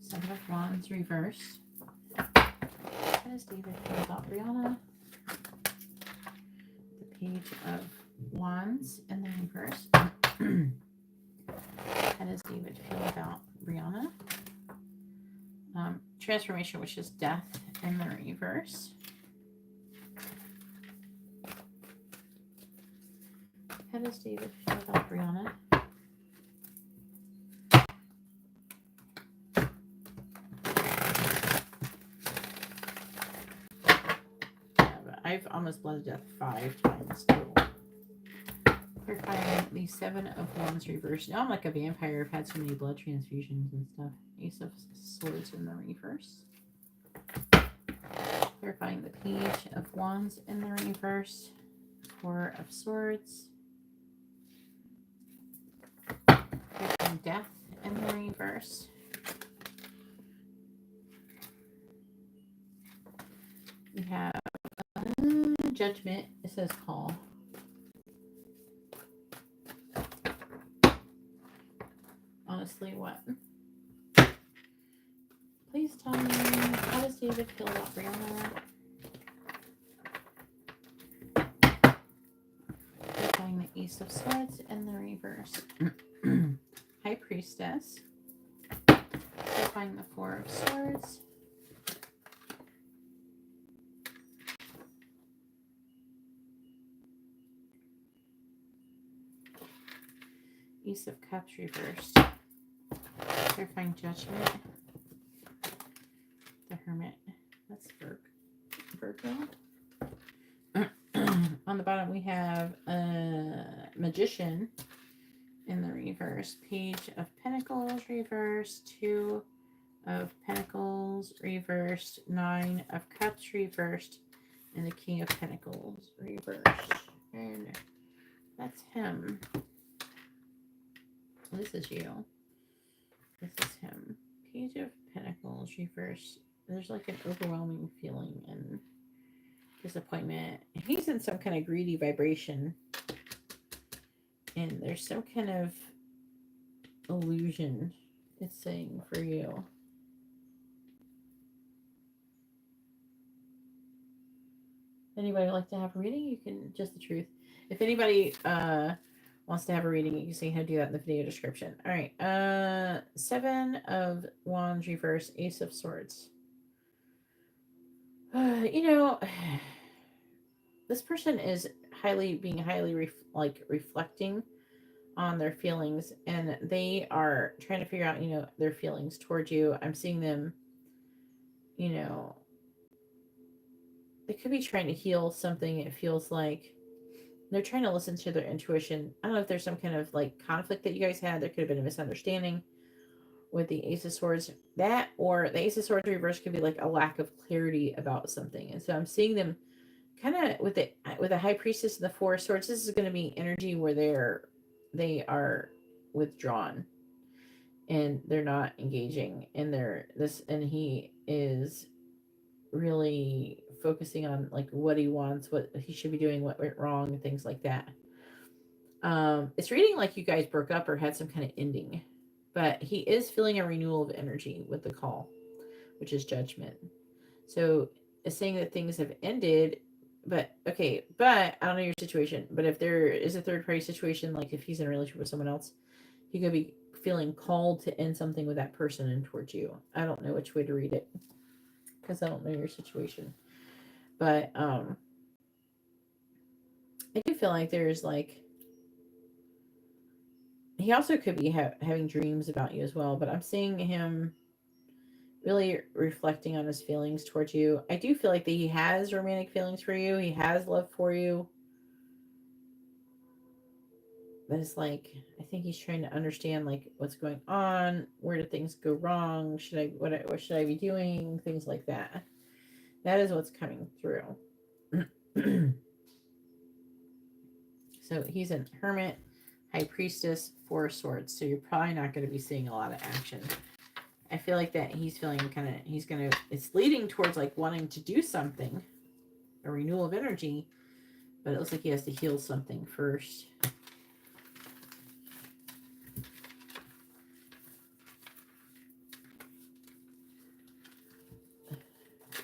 Seven of Wands, reverse. How does David feel about Brianna? The Page of Wands and the reverse. How does David feel about Brianna? Transformation, which is death in the reverse. How does David feel about Brianna? I've almost bled to death 5 times total. We're finding the 7 of Wands reverse. Now I'm like a vampire. I've had so many blood transfusions and stuff. Ace of Swords in the reverse. Clarifying the Page of Wands in the reverse. 4 of Swords. Clarifying Death in the reverse. We have Judgment. It says call. Honestly, what? Please tell me, how does David feel about Brianna? Clarifying the Ace of Swords in the reverse. High Priestess. Clarifying the 4 of Swords. Ace of Cups reversed. Clarifying Judgment. The Hermit. That's Virgo. On the bottom we have a Magician in the reverse. Page of Pentacles reversed. 2 of Pentacles reversed. 9 of Cups reversed. And the King of Pentacles reversed. And that's him. This is you. This is him. Page of Pentacles reverse. There's like an overwhelming feeling and disappointment. He's in some kind of greedy vibration. And there's some kind of illusion, it's saying, for you. Anybody like to have a reading? You can, just the truth. If anybody wants to have a reading, you can see how to do that in the video description. All right. 7 of Wands reverse, Ace of Swords. You know, this person is being highly reflecting on their feelings, and they are trying to figure out, you know, their feelings towards you. I'm seeing them, you know, they could be trying to heal something. It feels like They're trying to listen to their intuition. I don't know if there's some kind of like conflict that you guys had. There could have been a misunderstanding with the Ace of Swords. That or the Ace of Swords reverse could be like a lack of clarity about something. And so I'm seeing them kind of with the High Priestess and the Four of Swords. This is going to be energy where they are withdrawn and they're not engaging in their this, and he is really focusing on like what he wants, what he should be doing, what went wrong, and things like that. It's reading like you guys broke up or had some kind of ending, but he is feeling a renewal of energy with the call, which is judgment. So it's saying that things have ended, but okay, but I don't know your situation, but if there is a third party situation, like if he's in a relationship with someone else, he could be feeling called to end something with that person and towards you. I don't know which way to read it because I don't know your situation, but I do feel like there's like he also could be having dreams about you as well, but I'm seeing him really reflecting on his feelings towards you. I do feel like that he has romantic feelings for you. He has love for you. But it's like I think he's trying to understand like what's going on, where did things go wrong, what should I be doing, things like that. That is what's coming through. So he's a hermit, high priestess, four of swords. So you're probably not going to be seeing a lot of action. I feel like that he's feeling it's leading towards like wanting to do something, a renewal of energy, but it looks like he has to heal something first.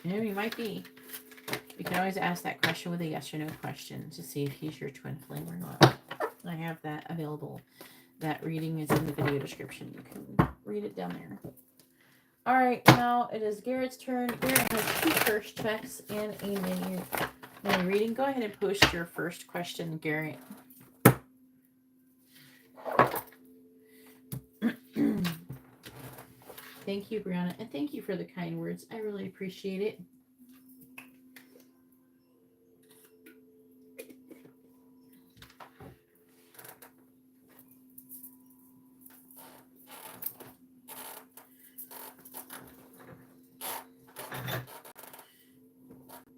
And he might be. You can always ask that question with a yes or no question to see if he's your twin flame or not. I have that available. That reading is in the video description. You can read it down there. All right, now it is Garrett's turn. Garrett has 2 first checks and a mini reading. Go ahead and post your first question, Garrett. Thank you, Brianna, and thank you for the kind words. I really appreciate it.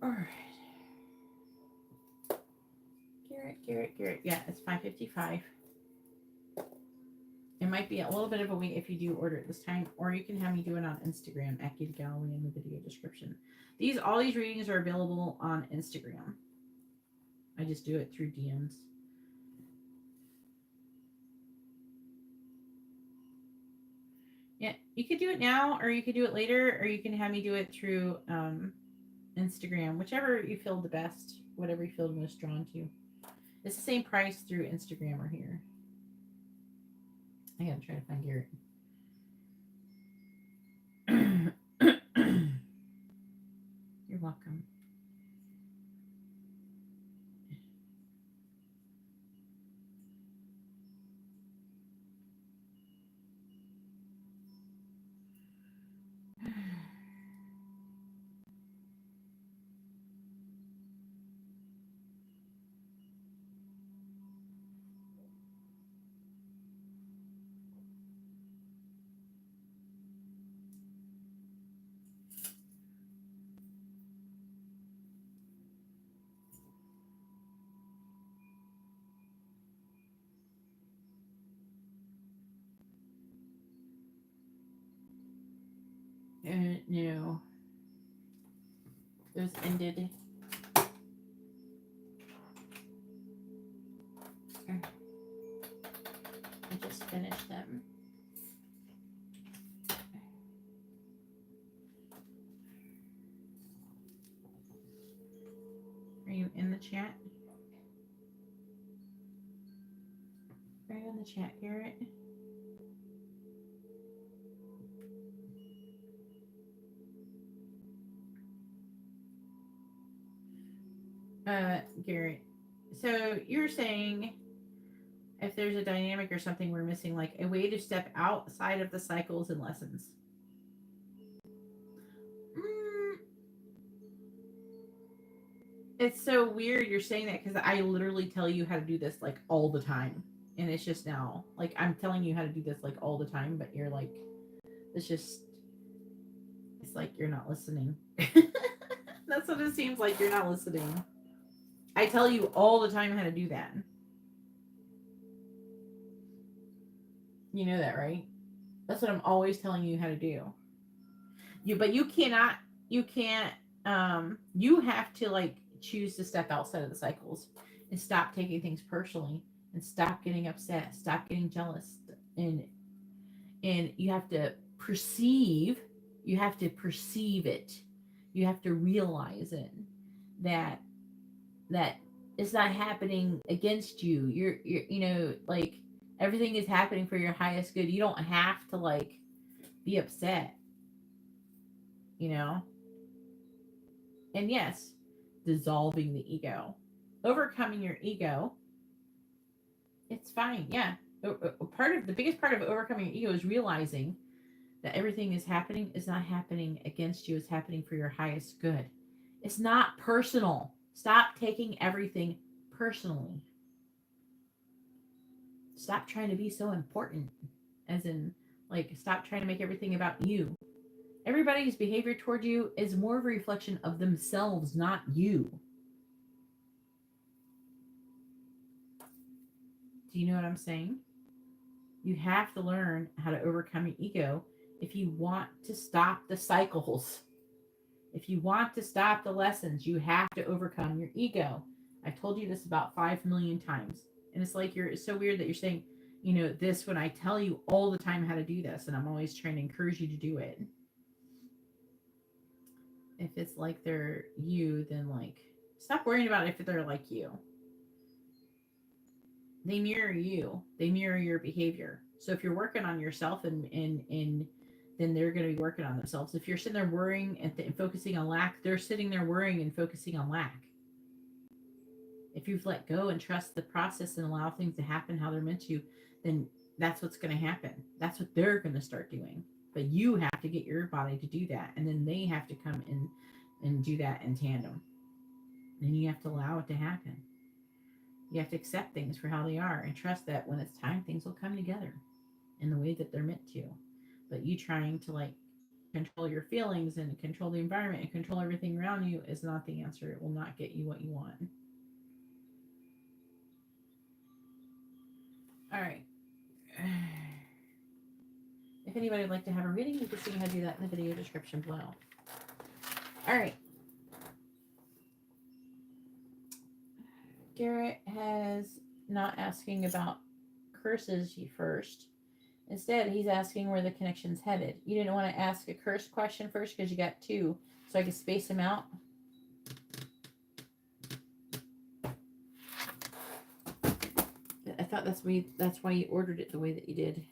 All right. Garrett. Yeah, it's 5:55. It might be a little bit of a wait if you do order it this time, or you can have me do it on Instagram at GeetaGalaway in the video description. All these readings are available on Instagram. I just do it through DMs. Yeah, you could do it now, or you could do it later, or you can have me do it through Instagram, whichever you feel the best, whatever you feel the most drawn to. It's the same price through Instagram or here. I gotta try to find Garrett. You're welcome. No. Those ended. I just finished them. Are you in the chat? Are you in the chat, Garrett? Garrett. So you're saying if there's a dynamic or something we're missing, like a way to step outside of the cycles and lessons. It's so weird you're saying that because I literally tell you how to do this like all the time. And it's just now, like, I'm telling you how to do this like all the time, but you're like, it's just, it's like you're not listening. That's what it seems like. You're not listening. I tell you all the time how to do that. You know that, right? That's what I'm always telling you how to do. But you cannot, you can't, you have to like choose to step outside of the cycles and stop taking things personally and stop getting upset, stop getting jealous. And, and you have to perceive it. You have to realize it that, that it's not happening against you. You're, you know, like everything is happening for your highest good. You don't have to like be upset, you know? And yes, dissolving the ego, overcoming your ego, it's fine. Yeah. Part of the biggest part of overcoming your ego is realizing that everything is not happening against you. It's happening for your highest good. It's not personal. Stop taking everything personally. Stop trying to be so important, as in, like, stop trying to make everything about you. Everybody's behavior toward you is more of a reflection of themselves, not you. Do you know what I'm saying? You have to learn how to overcome your ego if you want to stop the cycles. If you want to stop the lessons, you have to overcome your ego. I've told you this about 5 million times. And it's like it's so weird that you're saying, you know, this when I tell you all the time how to do this, and I'm always trying to encourage you to do it. If it's like they're you, then like stop worrying about if they're like you. They mirror you. They mirror your behavior. So if you're working on yourself and then they're going to be working on themselves. If you're sitting there worrying and focusing on lack, they're sitting there worrying and focusing on lack. If you've let go and trust the process and allow things to happen how they're meant to, then that's what's going to happen. That's what they're going to start doing. But you have to get your body to do that. And then they have to come in and do that in tandem. And you have to allow it to happen. You have to accept things for how they are and trust that when it's time, things will come together in the way that they're meant to. But you trying to like control your feelings and control the environment and control everything around you is not the answer. It will not get you what you want. All right. If anybody would like to have a reading, you can see how to do that in the video description below. All right. Garrett has not asking about curses first. Instead, he's asking where the connection's headed. You didn't want to ask a curse question first because you got two, so I could space them out. I thought that's why you ordered it the way that you did.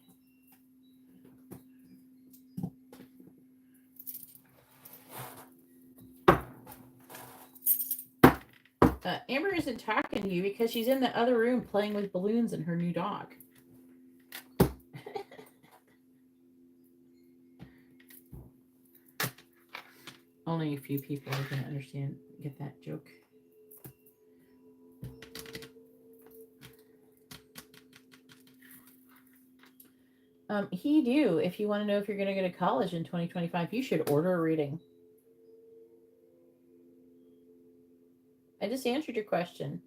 Amber isn't talking to you because she's in the other room playing with balloons and her new dog. Only a few people are going to get that joke. He do. If you want to know if you're going to go to college in 2025, you should order a reading. I just answered your question,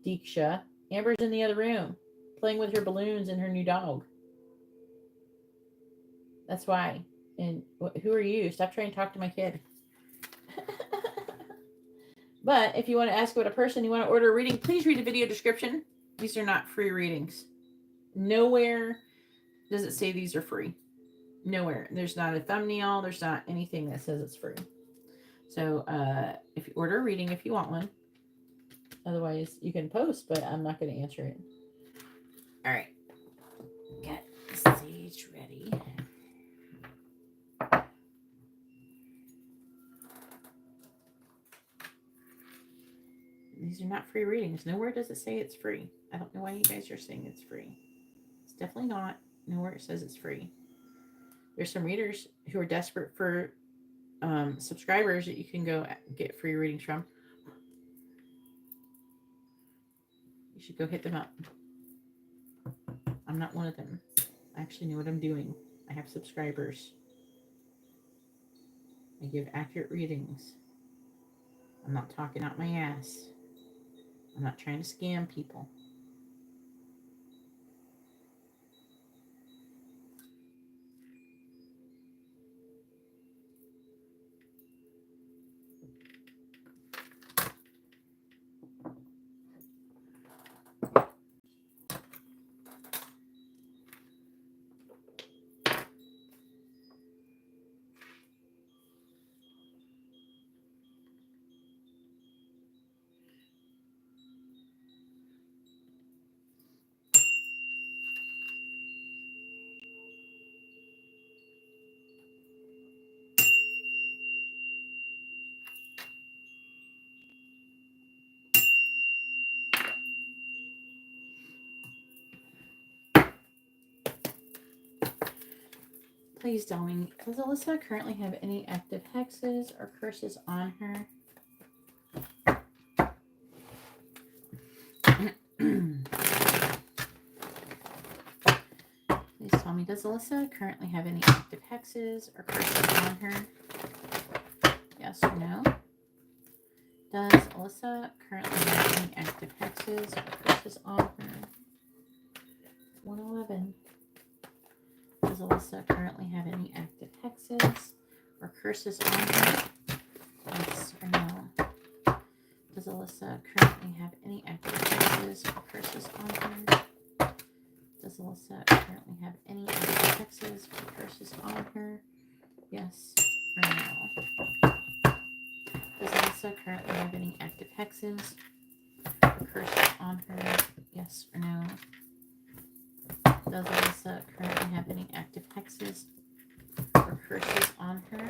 Deeksha. Amber's in the other room, playing with her balloons and her new dog. That's why. And who are you? Stop trying to talk to my kid. But if you want to ask about a person, you want to order a reading, please read the video description. These are not free readings. Nowhere does it say these are free. Nowhere. There's not a thumbnail. There's not anything that says it's free. So if you order a reading, if you want one. Otherwise, you can post, but I'm not going to answer it. All right. Got the sage ready. These are not free readings. Nowhere does it say it's free. I don't know why you guys are saying it's free. It's definitely not. Nowhere it says it's free. There's some readers who are desperate for subscribers that you can go get free readings from. should go hit them up. I'm not one of them. I actually know what I'm doing. I have subscribers. I give accurate readings. I'm not talking out my ass. I'm not trying to scam people. Please tell me, does Alyssa currently have any active hexes or curses on her? Please tell me, does Alyssa currently have any active hexes or curses on her? Yes or no? Does Alyssa currently have any active hexes or curses on her? 111. Does Alyssa currently have any active hexes or curses on her? Yes or no? Does Alyssa currently have any active hexes or curses on her? Does Alyssa currently have any active hexes or curses on her? Yes or no? Does Alyssa currently have any active hexes or curses on her? Yes or no? Does Alyssa currently have any active hexes or curses on her?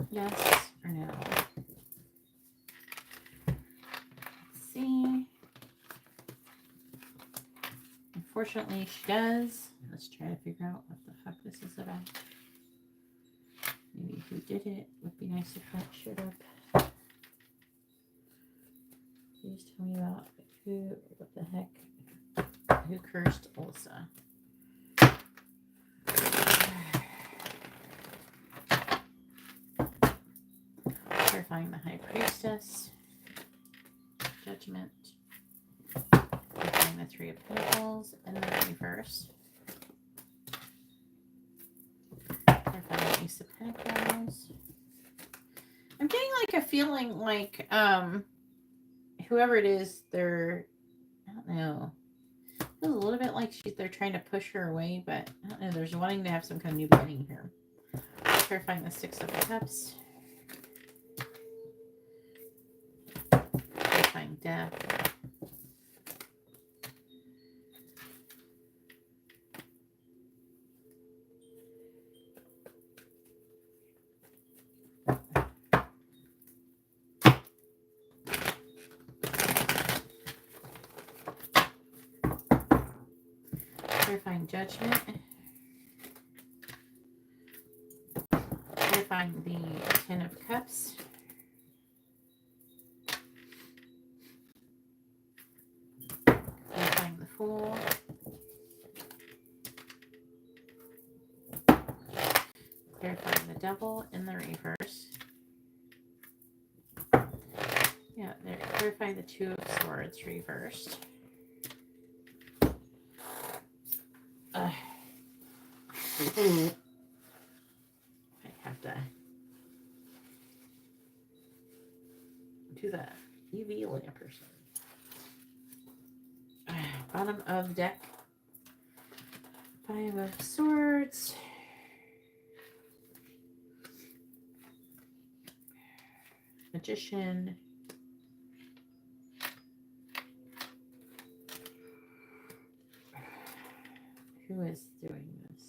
Yes or no? Let's see. Unfortunately, she does. Let's try to figure out what the fuck this is about. Maybe who did it would be nice if that showed up. Please tell me about what the heck, who cursed Alyssa. Clarifying the High Priestess. Judgment. Clarifying the Three of Pentacles and the reverse. Clarifying the Ace of Pentacles. I'm getting like a feeling like whoever it is, they're, I don't know. It feels a little bit like they're trying to push her away, but I don't know. There's wanting to have some kind of new beginning here. Clarifying the Six of Cups. Clarifying death. Clarifying judgment. Clarifying the Ten of Cups. Clarifying the Fool. Clarifying the Devil in the reverse. Yeah, they're clarifying the Two of Swords reversed. I have to do that UV lamp or something. Bottom of deck. Five of Swords. Magician. Who is doing this?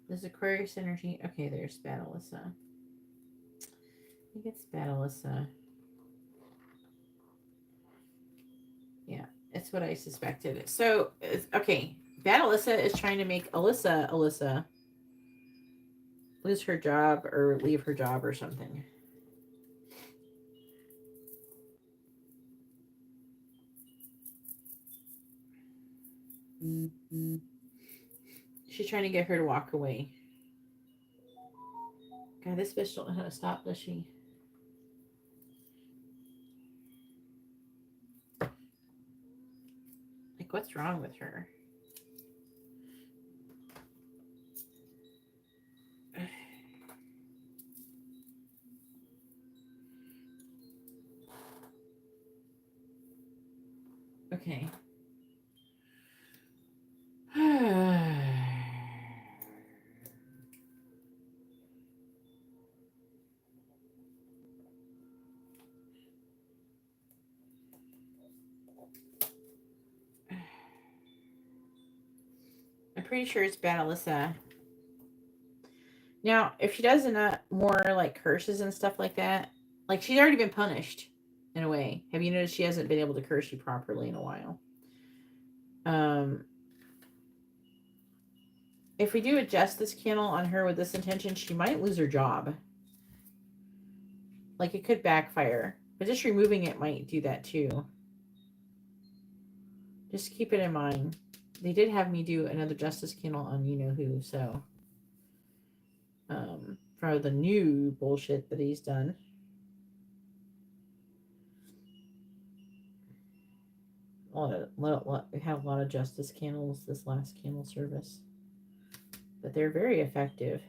This Aquarius energy. Okay, there's bad Alyssa. I think it's bad Alyssa. Yeah, it's what I suspected. So, okay, bad Alyssa is trying to make Alyssa lose her job or leave her job or something. She's trying to get her to walk away. God, this bitch don't know how to stop, does she? Like, what's wrong with her? Okay. I'm pretty sure it's bad Alyssa. Now, if she does more like curses and stuff like that, like she's already been punished in a way. Have you noticed she hasn't been able to curse you properly in a while? If we do a justice candle on her with this intention, she might lose her job. Like it could backfire, but just removing it might do that too. Just keep it in mind. They did have me do another justice candle on you know who, so for the new bullshit that he's done. We had a lot of justice candles this last candle service, but they're very effective.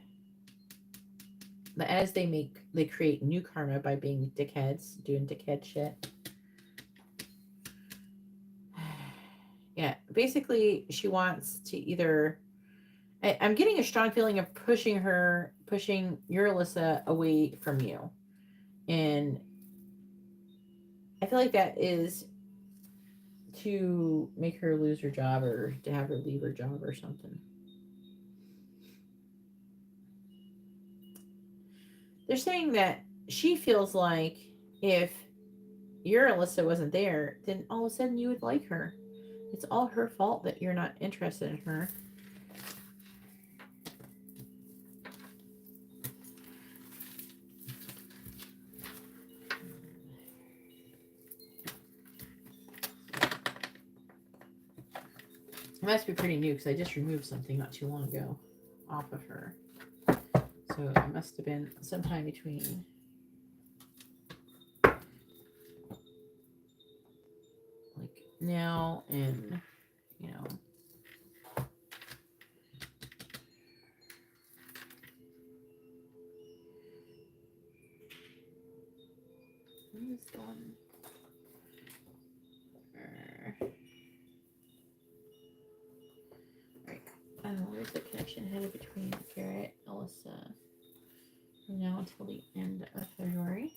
But as they create new karma by being dickheads, doing dickhead shit. Yeah, basically she wants to either, I'm getting a strong feeling of pushing your Alyssa away from you. And I feel like that is to make her lose her job or to have her leave her job or something. They're saying that she feels like if your Alyssa wasn't there, then all of a sudden you would like her. It's all her fault that you're not interested in her. It must be pretty new because I just removed something not too long ago off of her. So it must have been sometime between like now and, you know, what is going? Right. Where's the connection headed between Garrett, Alyssa, from now until the end of February?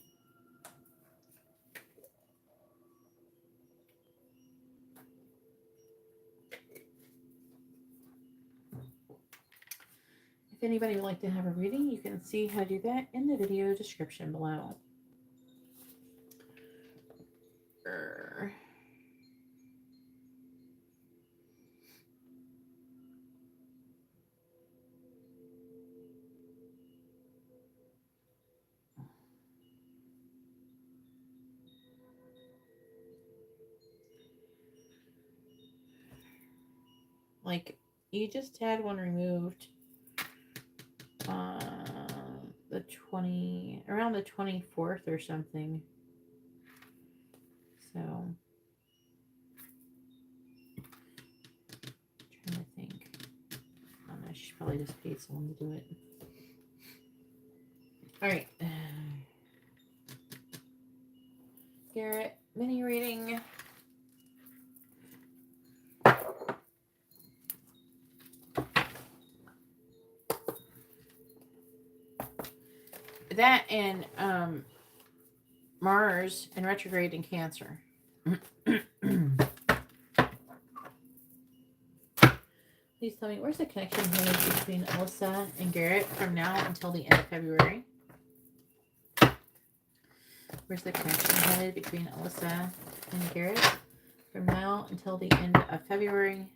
If anybody would like to have a reading, you can see how to do that in the video description below. Like, you just had one removed around the 24th or something. So, I'm trying to think. I don't know, she probably just paid someone to do it. Alright. Garrett, mini reading. That and Mars in retrograde in Cancer. These Please tell me, where's the connection headed between Alyssa and Garrett from now until the end of February? Where's the connection headed between Alyssa and Garrett from now until the end of February?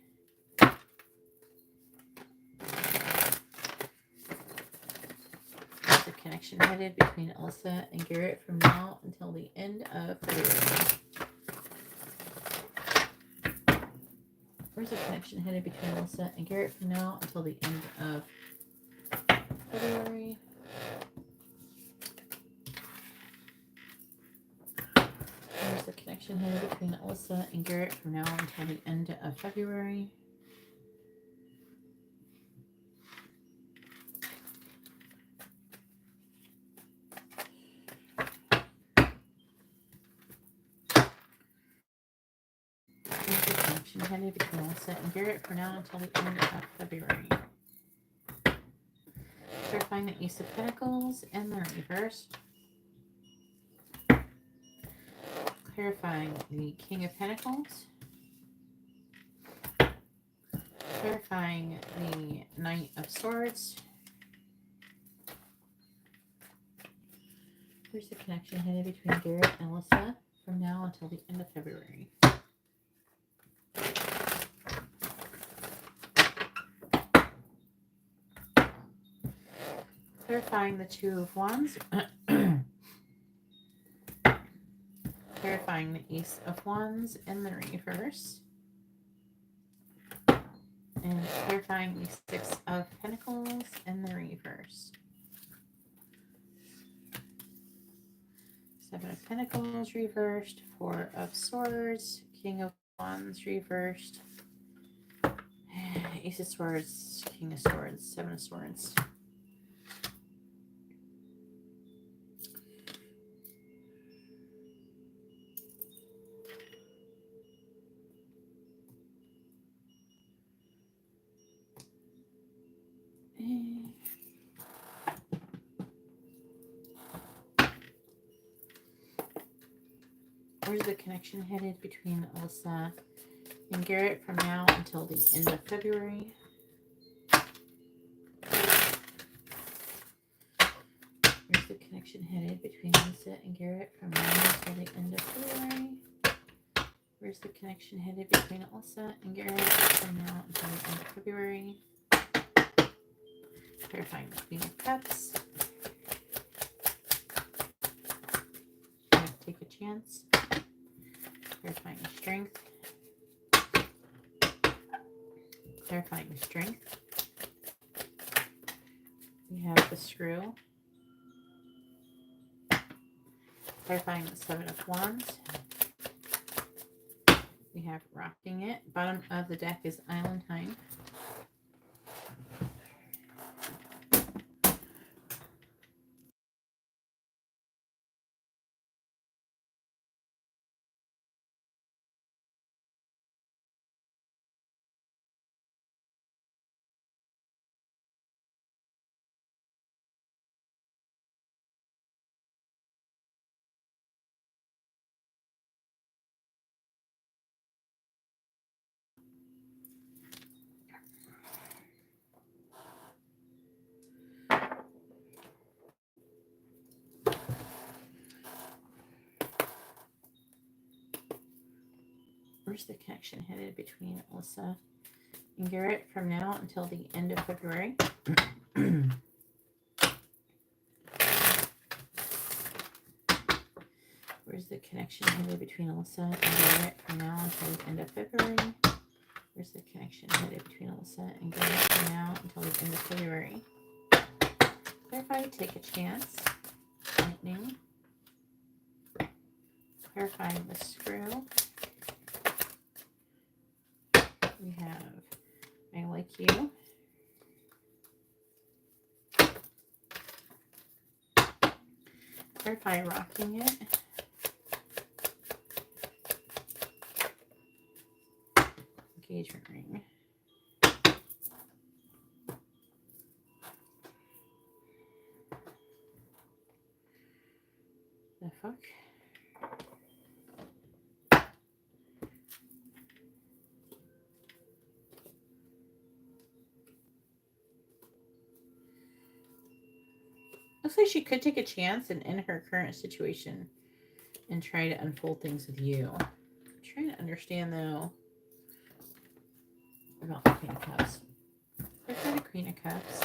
Where's the connection headed between Alyssa and Garrett from now until the end of February? Where's the connection headed between Alyssa and Garrett from now until the end of February? Where's the connection headed between Alyssa and Garrett from now until the end of February? Headed between Alyssa and Garrett for now until the end of February. Clarifying the Ace of Pentacles and the reverse. Clarifying the King of Pentacles. Clarifying the Knight of Swords. Here's the connection headed between Garrett and Alyssa from now until the end of February. Clarifying the Two of Wands. Clarifying the Ace of Wands in the reverse. And clarifying the Six of Pentacles in the reverse. Seven of Pentacles reversed. Four of Swords. King of Wands reversed. Ace of Swords. King of Swords. Seven of Swords. Where's the connection headed between Alyssa and Garrett from now until the end of February? Where's the connection headed between Alyssa and Garrett from now until the end of February? Where's the connection headed between Alyssa and Garrett from now until the end of February? Clarifying the Queen of Cups. Take a chance. Clarifying the Strength. Clarifying the Strength. We have the Screw. Clarifying the Seven of Wands. We have Rocking It. Bottom of the deck is Island Time. Where's the connection headed between Alyssa and Garrett from now until the end of February? Where's the connection headed between Alyssa and Garrett from now until the end of February? Where's the connection headed between Alyssa and Garrett from now until the end of February? Clarify, Take a Chance. Lightning. Clarifying the Screw. We have I Like You. Clarify, Rocking It. Engagement Ring. The fuck? looks like she could take a chance and end her current situation and try to unfold things with you. I'm trying to understand, though, about the Queen of Cups. Clarify the Queen of Cups.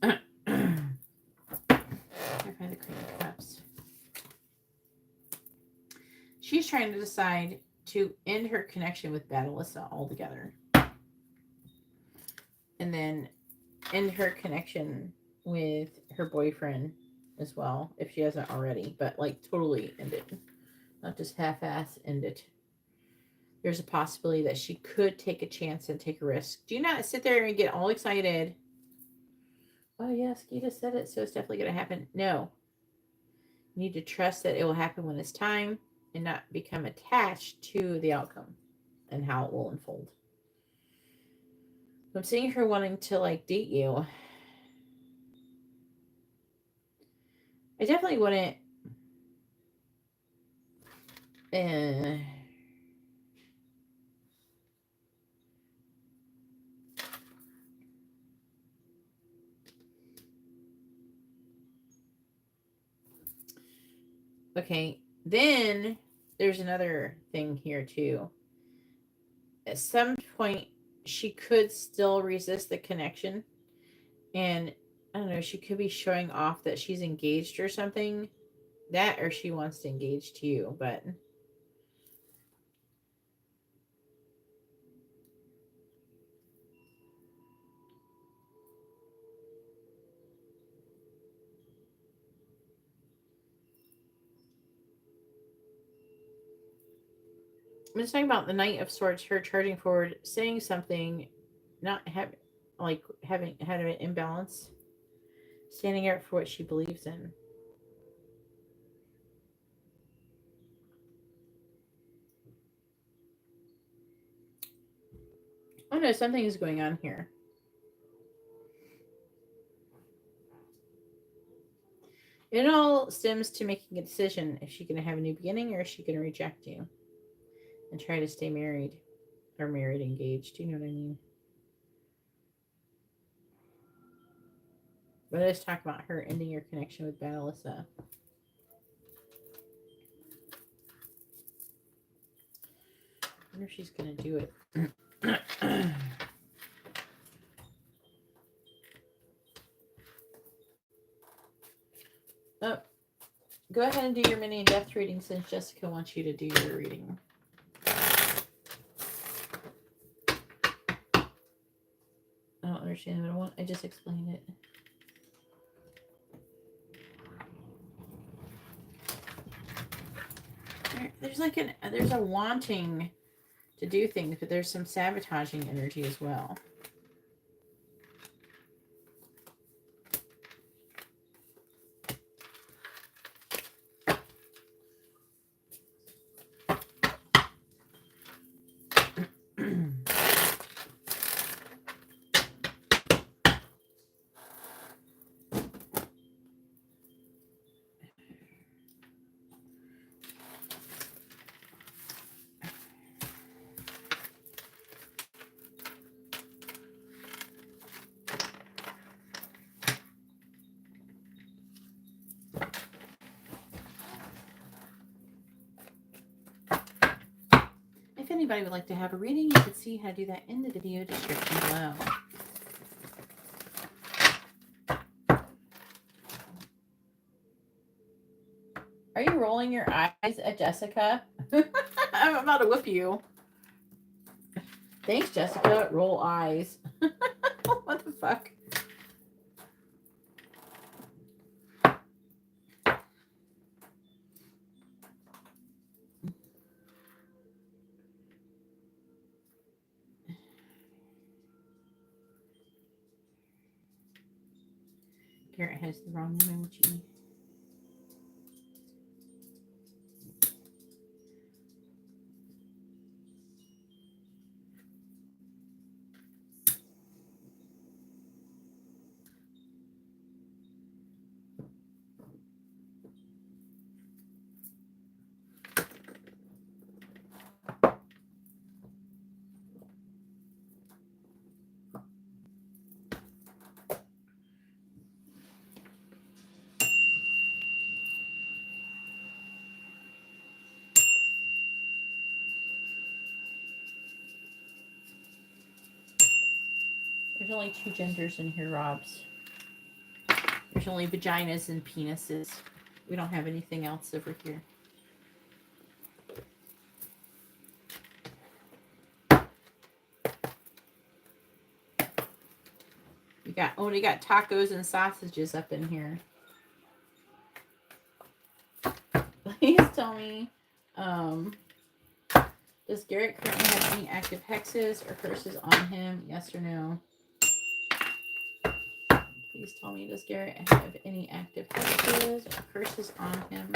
Clarify the Queen of Cups. She's trying to decide to end her connection with Bad Alyssa altogether. And then end her connection with her boyfriend as well, if she hasn't already. But, like, totally end it. Not just half-ass end it. There's a possibility that she could take a chance and take a risk. Do not sit there and get all excited. Oh, yes, Geeta said it, so it's definitely going to happen. No. You need to trust that it will happen when it's time and not become attached to the outcome and how it will unfold. I'm seeing her wanting to, like, date you. I definitely wouldn't... Okay, then there's another thing here, too. At some point, she could still resist the connection. And, I don't know, she could be showing off that she's engaged or something. That, or she wants to engage to you, but... I'm just talking about the Knight of Swords, her charging forward, saying something, not having had an imbalance, standing up for what she believes in. Oh no, something is going on here. It all stems to making a decision. Is she going to have a new beginning, or is she going to reject you and try to stay married, or married, engaged? Do you know what I mean? But let's talk about her ending your connection with Bad Alyssa. I wonder if she's going to do it. Oh, go ahead and do your mini in-depth reading since Jessica wants you to do your reading. I don't understand what I just explained it. There's a wanting to do things, but there's some sabotaging energy as well. If anybody would like to have a reading, you can see how to do that in the video description below. Are you rolling your eyes at Jessica? I'm about to whip you. Thanks, Jessica. Roll eyes. What the fuck? Garrett has the wrong emoji. There's only 2 genders in here, Robs. There's only vaginas and penises. We don't have anything else over here. We only got tacos and sausages up in here. Please tell me, does Garrett currently have any active hexes or curses on him? Yes or no? Please tell me, does Garrett have any active hexes or curses on him?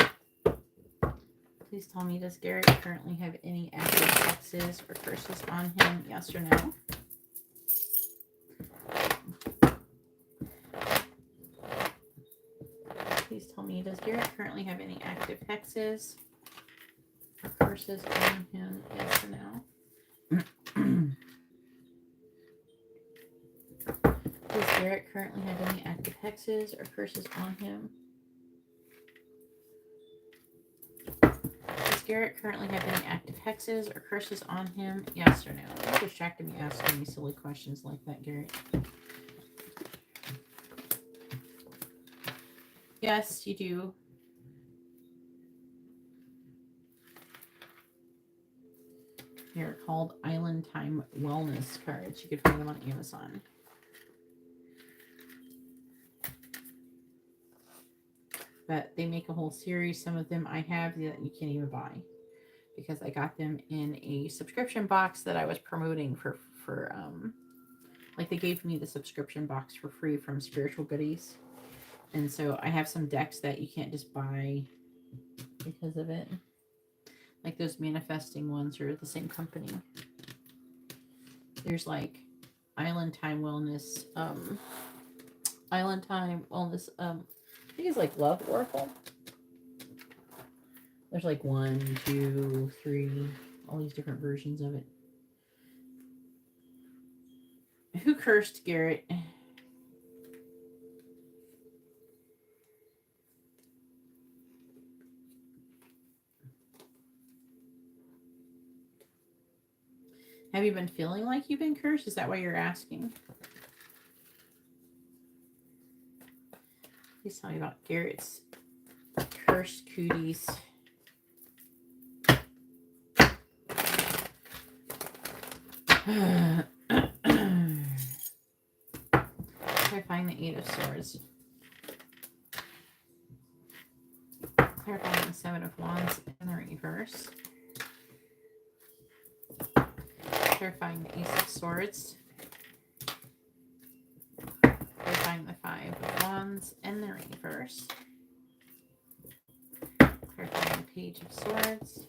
Please tell me, does Garrett currently have any active hexes or curses on him? Yes or no? Please tell me, does Garrett currently have any active hexes or curses on him? Yes or no? Does Garrett currently have any active hexes or curses on him? Does Garrett currently have any active hexes or curses on him? Yes or no? You're distracting me asking me silly questions like that, Garrett. Yes, you do. They're called Island Time Wellness cards. You could find them on Amazon. But they make a whole series. Some of them I have that you can't even buy because I got them in a subscription box that I was promoting for like they gave me the subscription box for free from Spiritual Goodies. And so I have some decks that you can't just buy because of it. Like those manifesting ones are the same company. There's like Island Time Wellness, I think it's like Love Oracle. There's like 1, 2, 3, all these different versions of it. Who cursed Garrett? Have you been feeling like you've been cursed? Is that why you're asking? Please tell me about Garrett's cursed cooties. Clarifying the 8 of Swords. Clarifying the 7 of Wands in the reverse. Clarifying the Ace of Swords. Clarifying the 5 of Wands in the reverse. Clarifying the Page of Swords.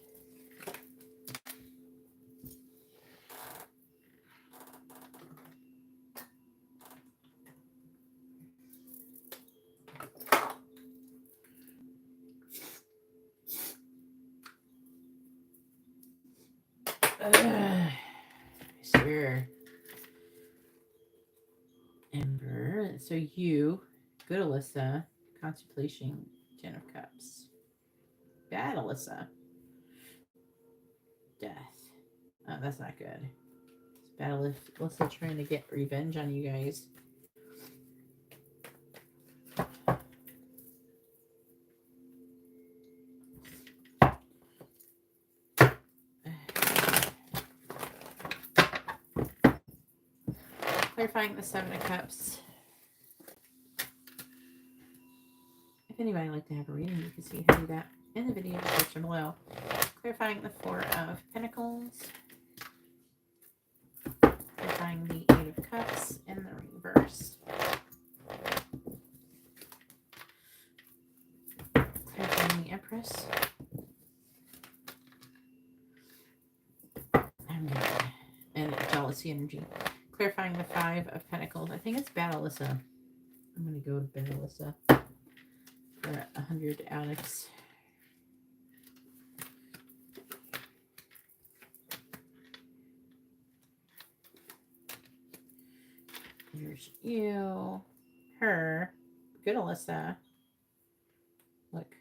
Sure. Ember. So you, good Alyssa, contemplation, 10 of Cups. Bad Alyssa. Death. Oh, that's not good. It's bad Alyssa trying to get revenge on you guys. Clarifying the 7 of Cups. If anybody would like to have a reading, you can see how to do that in the video description below. Clarifying the 4 of Pentacles. Clarifying the 8 of Cups in the reverse. Clarifying the Empress. And jealousy energy. Clarifying the 5 of Pentacles. I think it's bad Alyssa. I'm going to go to bad Alyssa for 100 Alex. Here's you. Her. Good Alyssa. Look.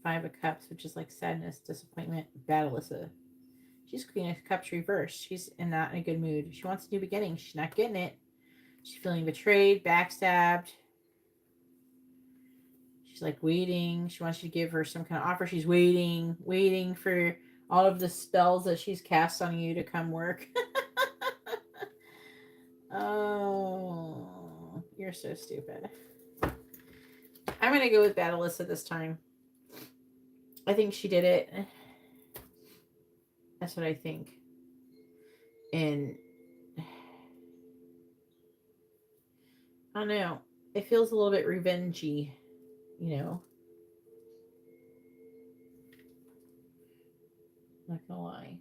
5 of Cups, which is like sadness, disappointment. Bad Alyssa. She's Queen of Cups reversed. She's not in a good mood. She wants a new beginning. She's not getting it. She's feeling betrayed, backstabbed. She's like waiting. She wants you to give her some kind of offer. She's waiting for all of the spells that she's cast on you to come work. Oh, you're so stupid. I'm going to go with bad Alyssa this time. I think she did it. That's what I think. And I don't know. It feels a little bit revengey, you know. Not gonna lie.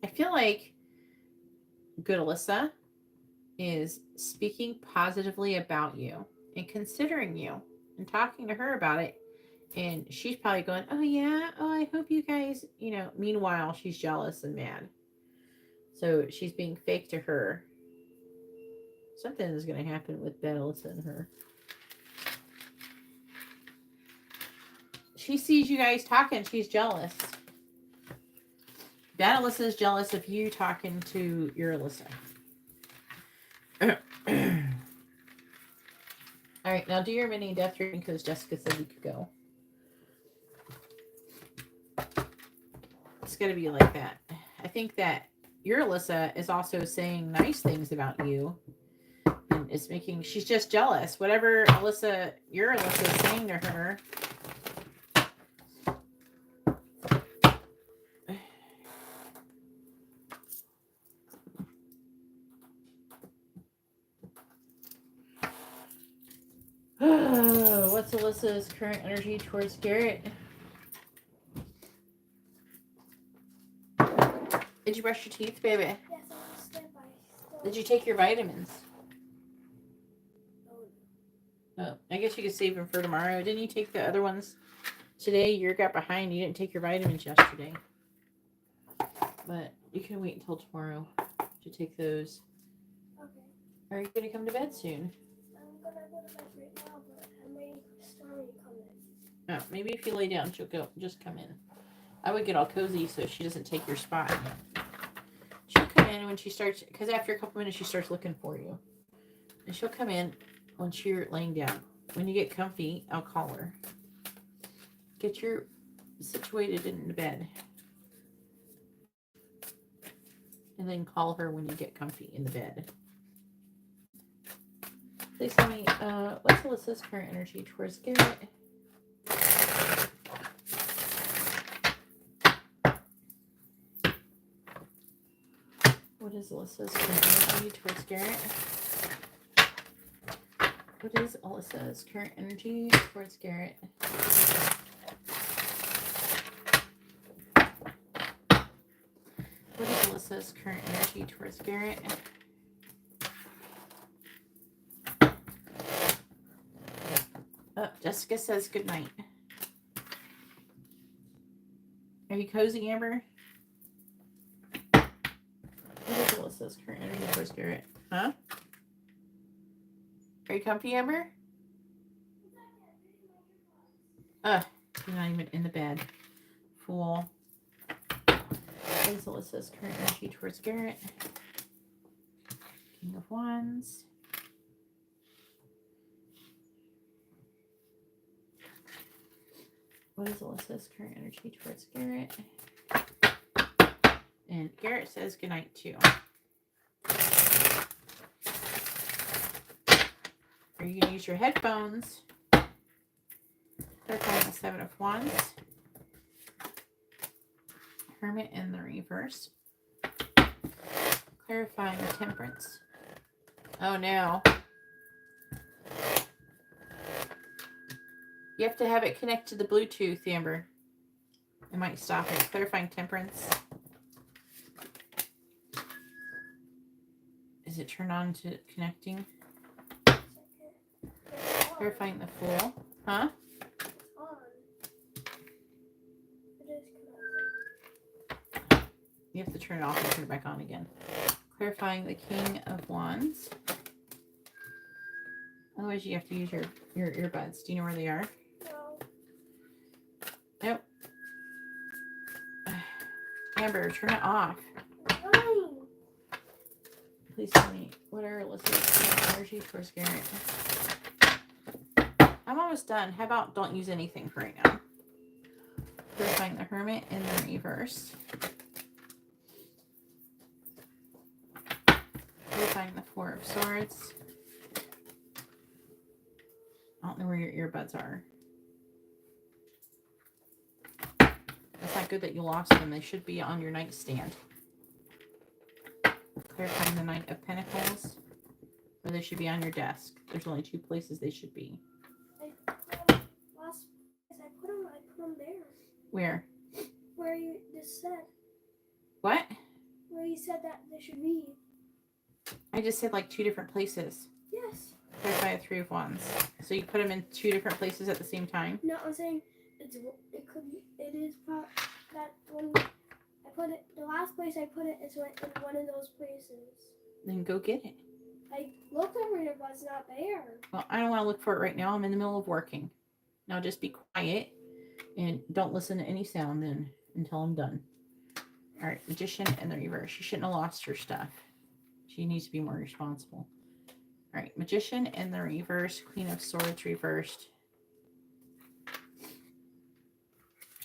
I feel like good Alyssa is speaking positively about you and considering you and talking to her about it. And she's probably going, oh yeah, oh I hope you guys, you know, meanwhile she's jealous and mad. So she's being fake to her. Something is going to happen with bad Alyssa and her. She sees you guys talking, she's jealous. Bad Alyssa is jealous of you talking to your Alyssa. All right, now do your mini death reading because Jessica said we could go. It's got to be like that. I think that your Alyssa is also saying nice things about you. And it's making, she's just jealous. Whatever Alyssa, your Alyssa is saying to her. What's Alyssa's current energy towards Garrett? Did you brush your teeth, baby? Yes, I'm step by step. Did you take your vitamins? Oh, I guess you could save them for tomorrow. Didn't you take the other ones today? You got behind. You didn't take your vitamins yesterday. But you can wait until tomorrow to take those. Okay. Are you going to come to bed soon? I'm gonna go to bed right now, but I'm waiting for Stormy to come in. Oh, maybe if you lay down, she'll just come in. I would get all cozy so she doesn't take your spot. She'll come in when she starts, because after a couple minutes she starts looking for you. And she'll come in once you're laying down. When you get comfy, I'll call her. Get you situated in the bed. And then call her when you get comfy in the bed. Please tell me, what's Alyssa's current energy towards Garrett? What is Alyssa's current energy towards Garrett? What is Alyssa's current energy towards Garrett? What is Alyssa's current energy towards Garrett? Oh, Jessica says good night. Are you cozy, Amber? What is Alyssa's current energy towards Garrett? Huh? Are you comfy, Amber? You're not even in the bed. Fool. What is Alyssa's current energy towards Garrett? King of Wands. What is Alyssa's current energy towards Garrett? And Garrett says goodnight too. Are you going to use your headphones? Clarifying the Seven of Wands. Hermit in the reverse. Clarifying the Temperance. Oh no. You have to have it connect to the Bluetooth, Amber. It might stop it. Clarifying Temperance. Is it turned on to connecting? Clarifying the Fool. Huh? You have to turn it off and turn it back on again. Clarifying the King of Wands. Otherwise, you have to use your earbuds. Do you know where they are? No. Nope. Amber, turn it off. Fine. Please tell me, what are Alyssa's energy towards Garrett? I'm almost done. How about don't use anything for right now? Clarifying the Hermit in the reverse. Clarifying the Four of Swords. I don't know where your earbuds are. It's not good that you lost them. They should be on your nightstand. Clarifying the Knight of Pentacles. Or they should be on your desk. There's only 2 places they should be. I put them there. Where? Where you just said. What? Where you said that they should be. I just said like 2 different places. Yes. Clarify a 3 of Wands. So you put them in 2 different places at the same time? No, I'm saying it is that one. I put it, the last place I put it is in one of those places. Then go get it. I looked over it, but it's not there. Well, I don't want to look for it right now. I'm in the middle of working. Now just be quiet and don't listen to any sound then until I'm done. All right, Magician in the reverse. She shouldn't have lost her stuff. She needs to be more responsible. All right, Magician in the reverse. Queen of Swords reversed.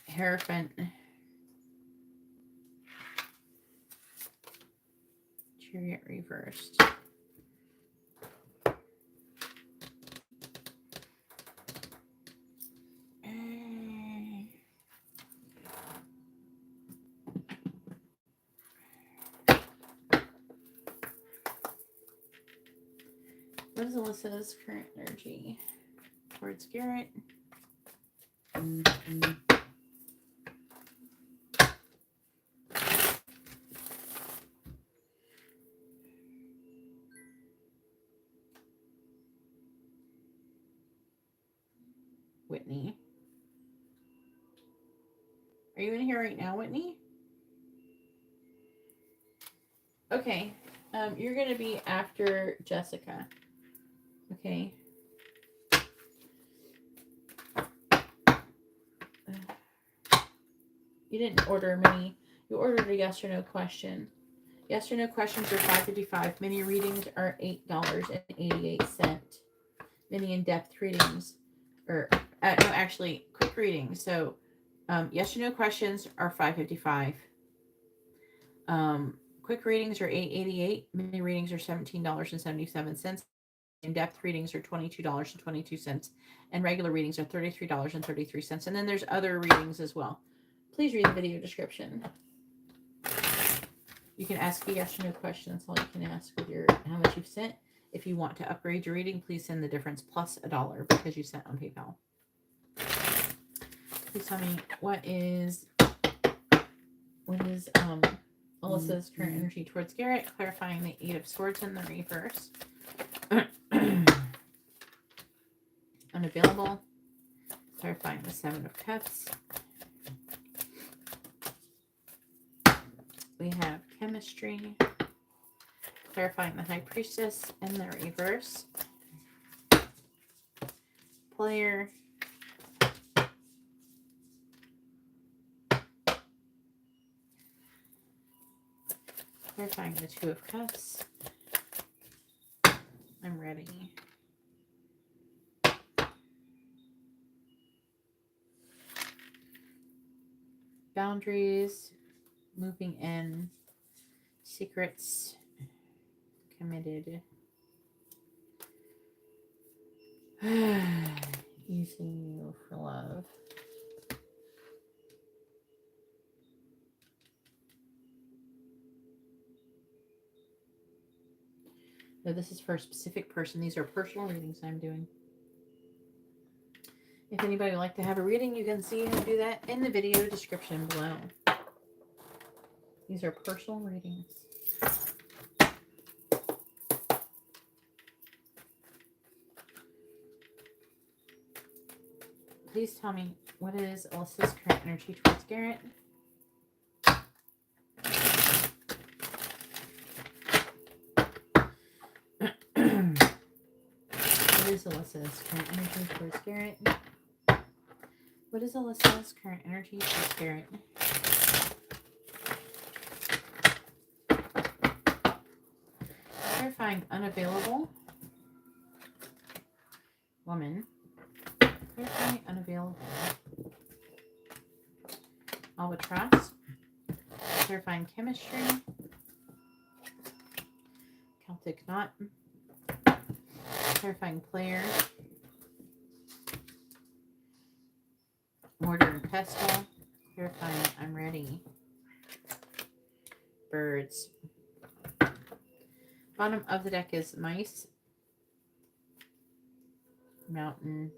Hierophant. Chariot reversed. What is Alyssa's current energy towards Garrett? Whitney. Are you in here right now, Whitney? Okay. You're going to be after Jessica. Okay. You didn't order many. You ordered a yes or no question. Yes or no questions are $5.55. Mini readings are $8.88. Mini in-depth readings are no, actually quick readings. So yes or no questions are $5.55. Quick readings are $8.88. Mini readings are $17.77. In-depth readings are $22.22. And regular readings are $33.33. And then there's other readings as well. Please read the video description. You can ask a yes or no question. That's all you can ask with your how much you've sent. If you want to upgrade your reading, please send the difference plus $1 because you sent on PayPal. Please tell me what is Alyssa's current energy towards Garrett, clarifying the 8 of Swords in the reverse. Unavailable. Clarifying the 7 of Cups. We have chemistry. Clarifying the High Priestess in the reverse. Player. Clarifying the 2 of Cups. I'm ready. Boundaries. Moving in. Secrets. Committed. Using you for love. No, this is for a specific person. These are personal readings I'm doing. If anybody would like to have a reading, you can see how to do that in the video description below. These are personal readings. Please tell me, what is Alyssa's current energy towards Garrett? What is Alyssa's current energy towards Garrett? What is Alyssa's current energy towards Garrett? Clarifying unavailable. Woman. Clarifying unavailable. Albatross. Clarifying chemistry. Celtic knot. Clarifying player. Mortar and pestle. Clarifying I'm ready. Birds. Bottom of the deck is mice. Mountain.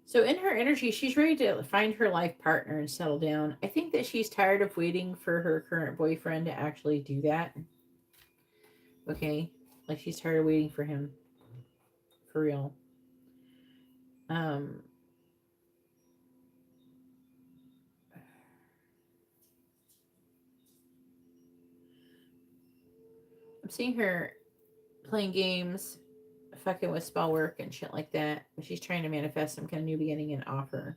So in her energy, she's ready to find her life partner and settle down. I think that she's tired of waiting for her current boyfriend to actually do that. Okay? Like she's tired of waiting for him. For real. I'm seeing her playing games, fucking with spell work and shit like that. She's trying to manifest some kind of new beginning and offer.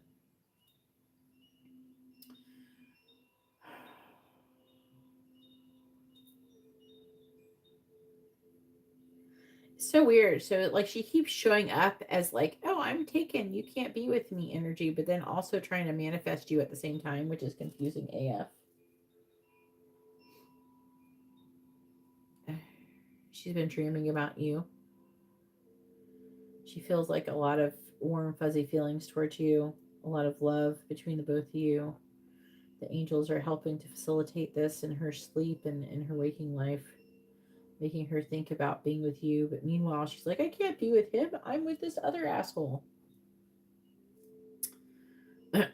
So weird. So like she keeps showing up as like, oh, I'm taken, you can't be with me energy, but then also trying to manifest you at the same time, which is confusing AF. She's been dreaming about you. She feels like a lot of warm, fuzzy feelings towards you, a lot of love between the both of you. The angels are helping to facilitate this in her sleep and in her waking life, making her think about being with you. But meanwhile, she's like, I can't be with him. I'm with this other asshole. But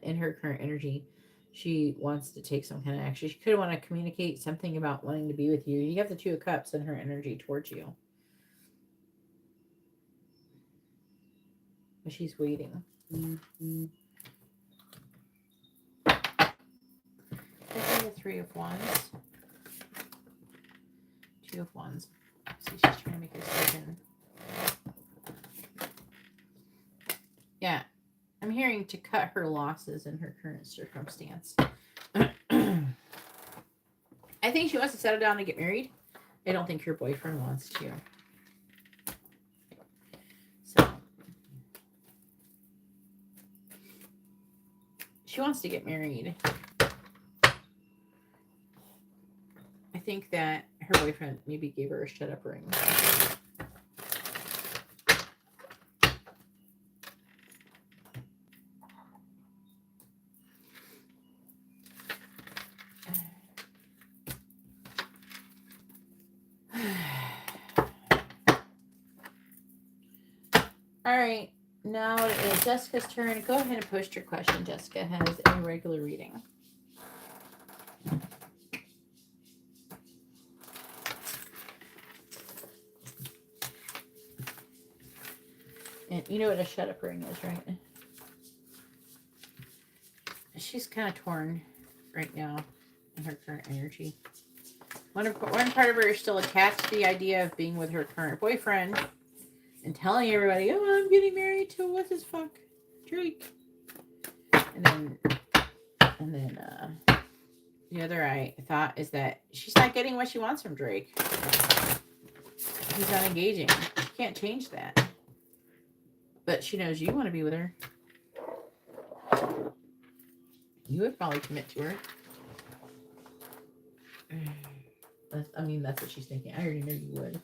in her current energy, she wants to take some kind of action. She could want to communicate something about wanting to be with you. You have the Two of Cups in her energy towards you. But she's waiting. The Three of Wands. Two of Wands. See, she's trying to make a decision. Yeah. I'm hearing to cut her losses in her current circumstance. I think she wants to settle down and get married. I don't think her boyfriend wants to. So she wants to get married. I think that her boyfriend maybe gave her a shut-up ring. All right, now it is Jessica's turn. Go ahead and post your question. Jessica has a regular reading. And you know what a shut-up ring is, right? She's kind of torn right now in her current energy. One part of her is still attached to the idea of being with her current boyfriend and telling everybody, oh, I'm getting married to what's his fuck, Drake. And then the other thought is that she's not getting what she wants from Drake. He's not engaging. She can't change that. But she knows you want to be with her. You would probably commit to her. That's what she's thinking. I already know you would.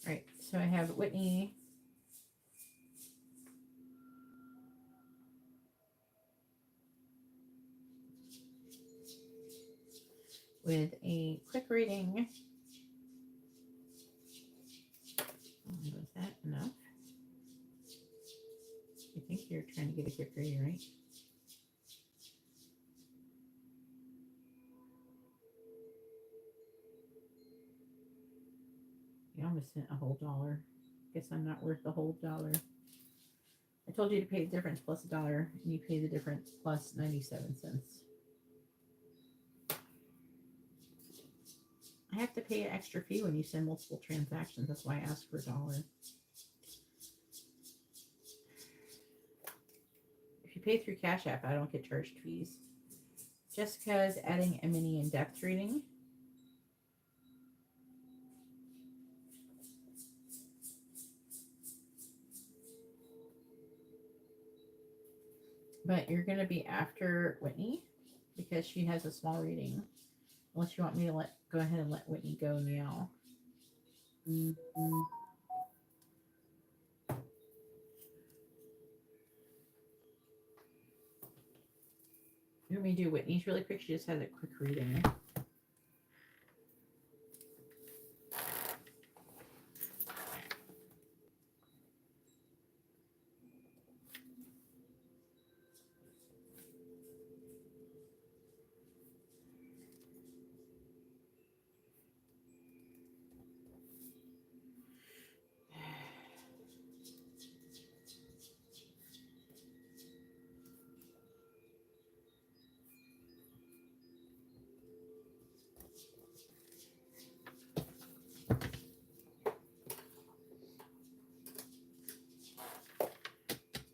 Right. So I have Whitney. With a quick reading. Was that enough? I think you're trying to get a quick reading, right? You almost sent a whole $1. Guess I'm not worth the whole $1. I told you to pay the difference plus $1, and you pay the difference plus 97 cents. I have to pay an extra fee when you send multiple transactions. That's why I asked for $1. If you pay through Cash App, I don't get charged fees. Jessica's adding a mini in-depth reading. But you're going to be after Whitney because she has a small reading. Unless you want me to go ahead and let Whitney go now. You want me to do Whitney's really quick? She just has a quick reading.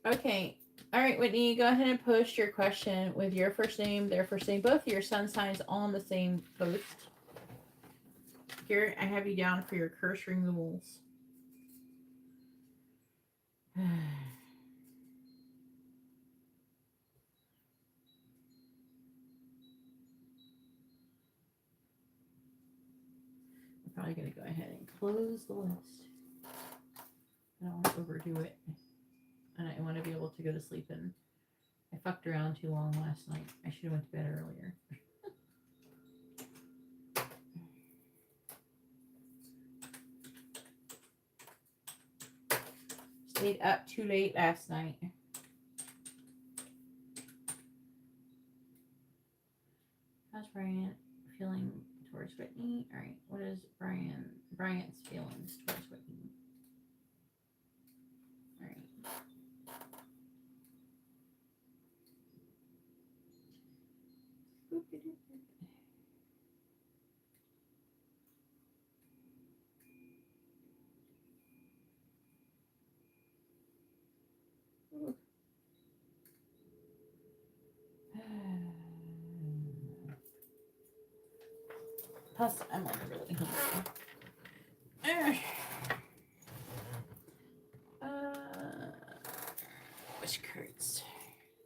Okay. All right, Whitney, go ahead and post your question with your first name, their first name, both of your sun signs on the same post. Garrett, I have you down for your curse removals. I'm probably going to go ahead and close the list. I don't want to overdo it. And I want to be able to go to sleep. And I fucked around too long last night. I should have went to bed earlier. Stayed up too late last night. How's Brian feeling towards Whitney? All right, what is Brian's feelings towards Whitney? All right. Plus, I'm like really hungry. Which cards?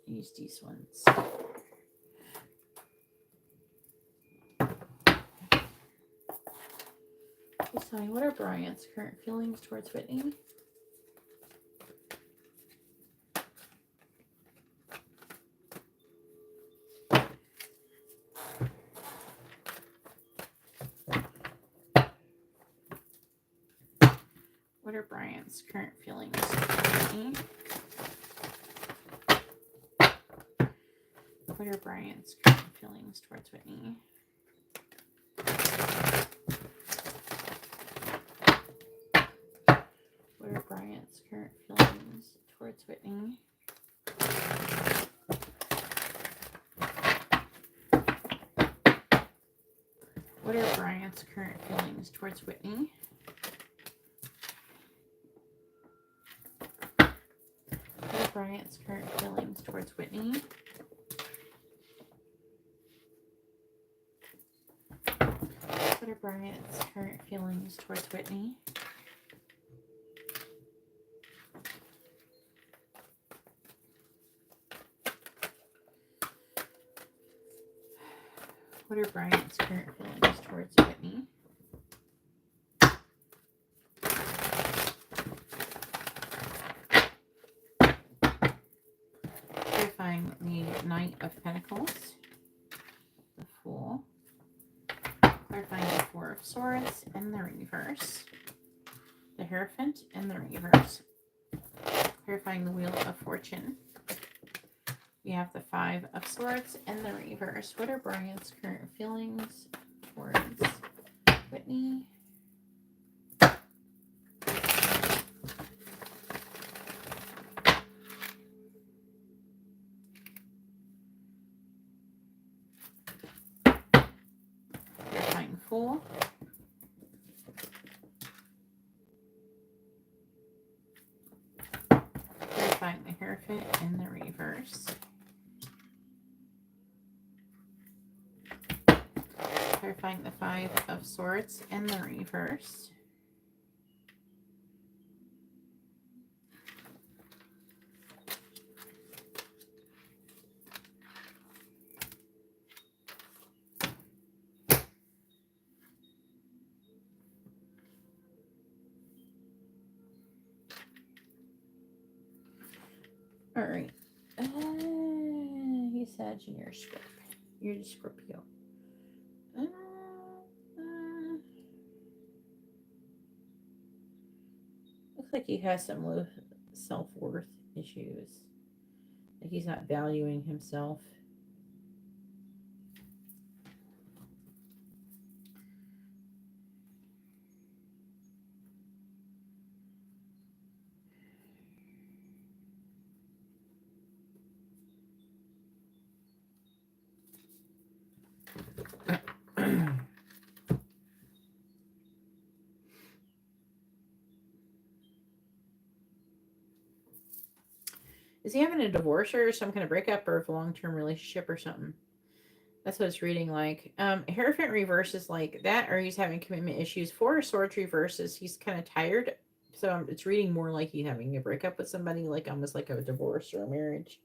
Use these ones. Please tell me, what are Brian's current feelings towards Whitney? What are Brian's current feelings towards Whitney? What are Brian's current feelings towards Whitney? What are Brian's current feelings towards Whitney? What are Brian's current feelings towards Whitney? What are Brian's current feelings towards Whitney? What are Brian's current feelings towards Whitney? What are Brian's current feelings towards Whitney? Clarifying the Knight of Pentacles, the Fool. Clarifying the Four of Swords in the reverse. The Hierophant in the reverse. Clarifying the Wheel of Fortune. We have the Five of Swords in the reverse. What are Brian's current feelings towards Whitney? Clarifying the Hierophant in the reverse. Clarifying the Five of Swords in the reverse. All right. He said you're Scorpio. You're the Scorpio. Looks like he has some low self-worth issues. Like he's not valuing himself. Is he having a divorce or some kind of breakup or a long-term relationship or something? That's what it's reading like. Hierophant reverse is like that, or he's having commitment issues. Four of Swords reverses, he's kind of tired. So it's reading more like he's having a breakup with somebody, like almost like a divorce or a marriage.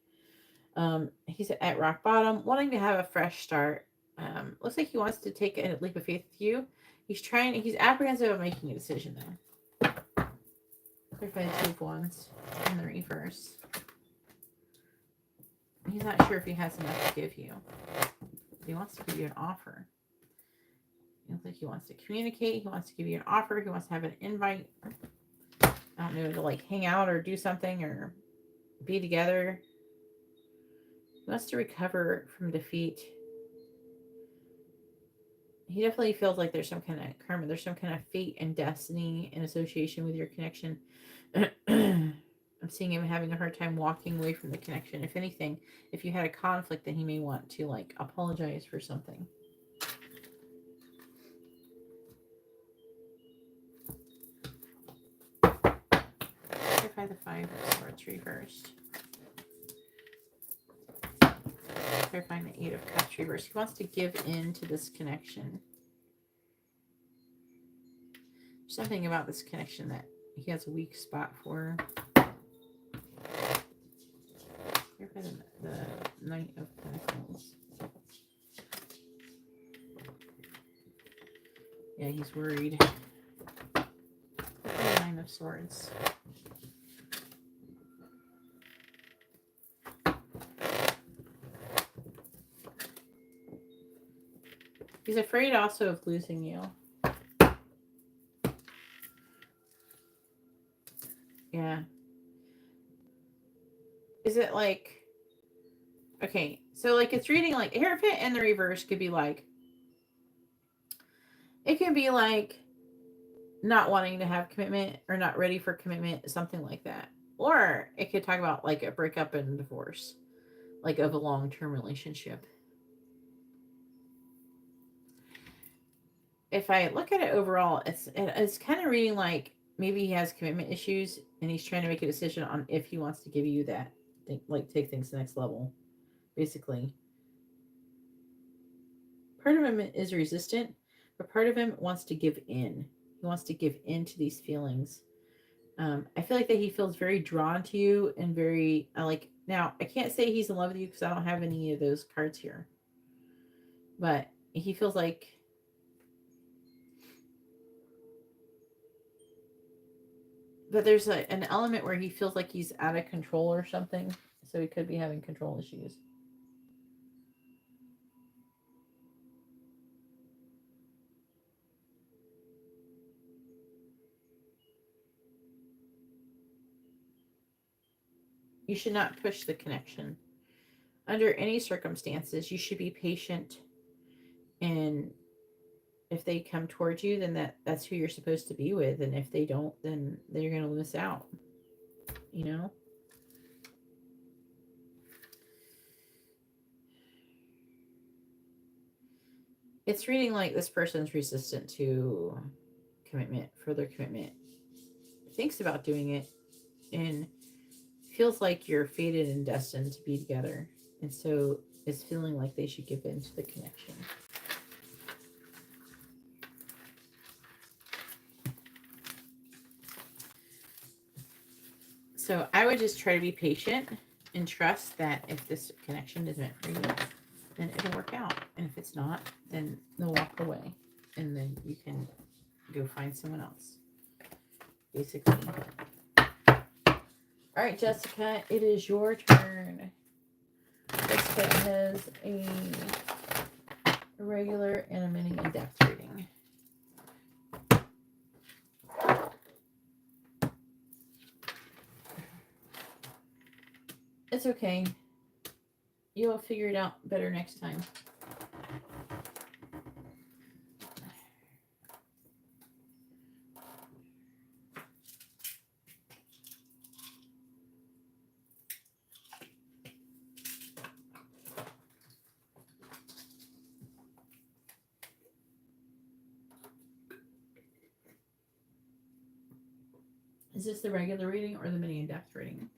He's at rock bottom, wanting to have a fresh start. Looks like he wants to take a leap of faith with you. He's apprehensive of making a decision though. Clarify the Two of Wands in the reverse. He's not sure if he has enough to give you. He wants to give you an offer. It looks like he wants to communicate. He wants to give you an offer. He wants to have an invite. I don't know, to like hang out or do something or be together. He wants to recover from defeat. He definitely feels like there's some kind of karma. There's some kind of fate and destiny in association with your connection. I'm seeing him having a hard time walking away from the connection. If anything, if you had a conflict, then he may want to like apologize for something. Clarify the Five of Swords reversed. Clarifying the Eight of Cups reversed. He wants to give in to this connection. There's something about this connection that he has a weak spot for. Clarify the Knight of Pentacles. Yeah, he's worried. Clarify the Nine of Swords. He's afraid also of losing you. Yeah. Is it like... Okay, so like it's reading like Hierophant in the reverse could be like... It can be like not wanting to have commitment or not ready for commitment, something like that. Or it could talk about like a breakup and divorce, like of a long-term relationship. If I look at it overall, it's kind of reading like maybe he has commitment issues and he's trying to make a decision on if he wants to give you that, like take things to the next level, basically. Part of him is resistant, but part of him wants to give in. He wants to give in to these feelings. I feel like that he feels very drawn to you and very like. Now I can't say he's in love with you because I don't have any of those cards here, but he feels like. But there's an element where he feels like he's out of control or something. So he could be having control issues. You should not push the connection. Under any circumstances, you should be patient. And if they come towards you, then that's who you're supposed to be with. And if they don't, then you're going to miss out. You know? It's reading like this person's resistant to commitment, further commitment. Thinks about doing it and feels like you're fated and destined to be together. And so it's feeling like they should give in to the connection. So I would just try to be patient and trust that if this connection is meant for you, then it'll work out. And if it's not, then they'll walk away. And then you can go find someone else. Basically. All right, Jessica, it is your turn. Jessica has a regular and a mini in-depth reading. It's okay. You'll figure it out better next time. Is this the regular reading or the mini in-depth reading?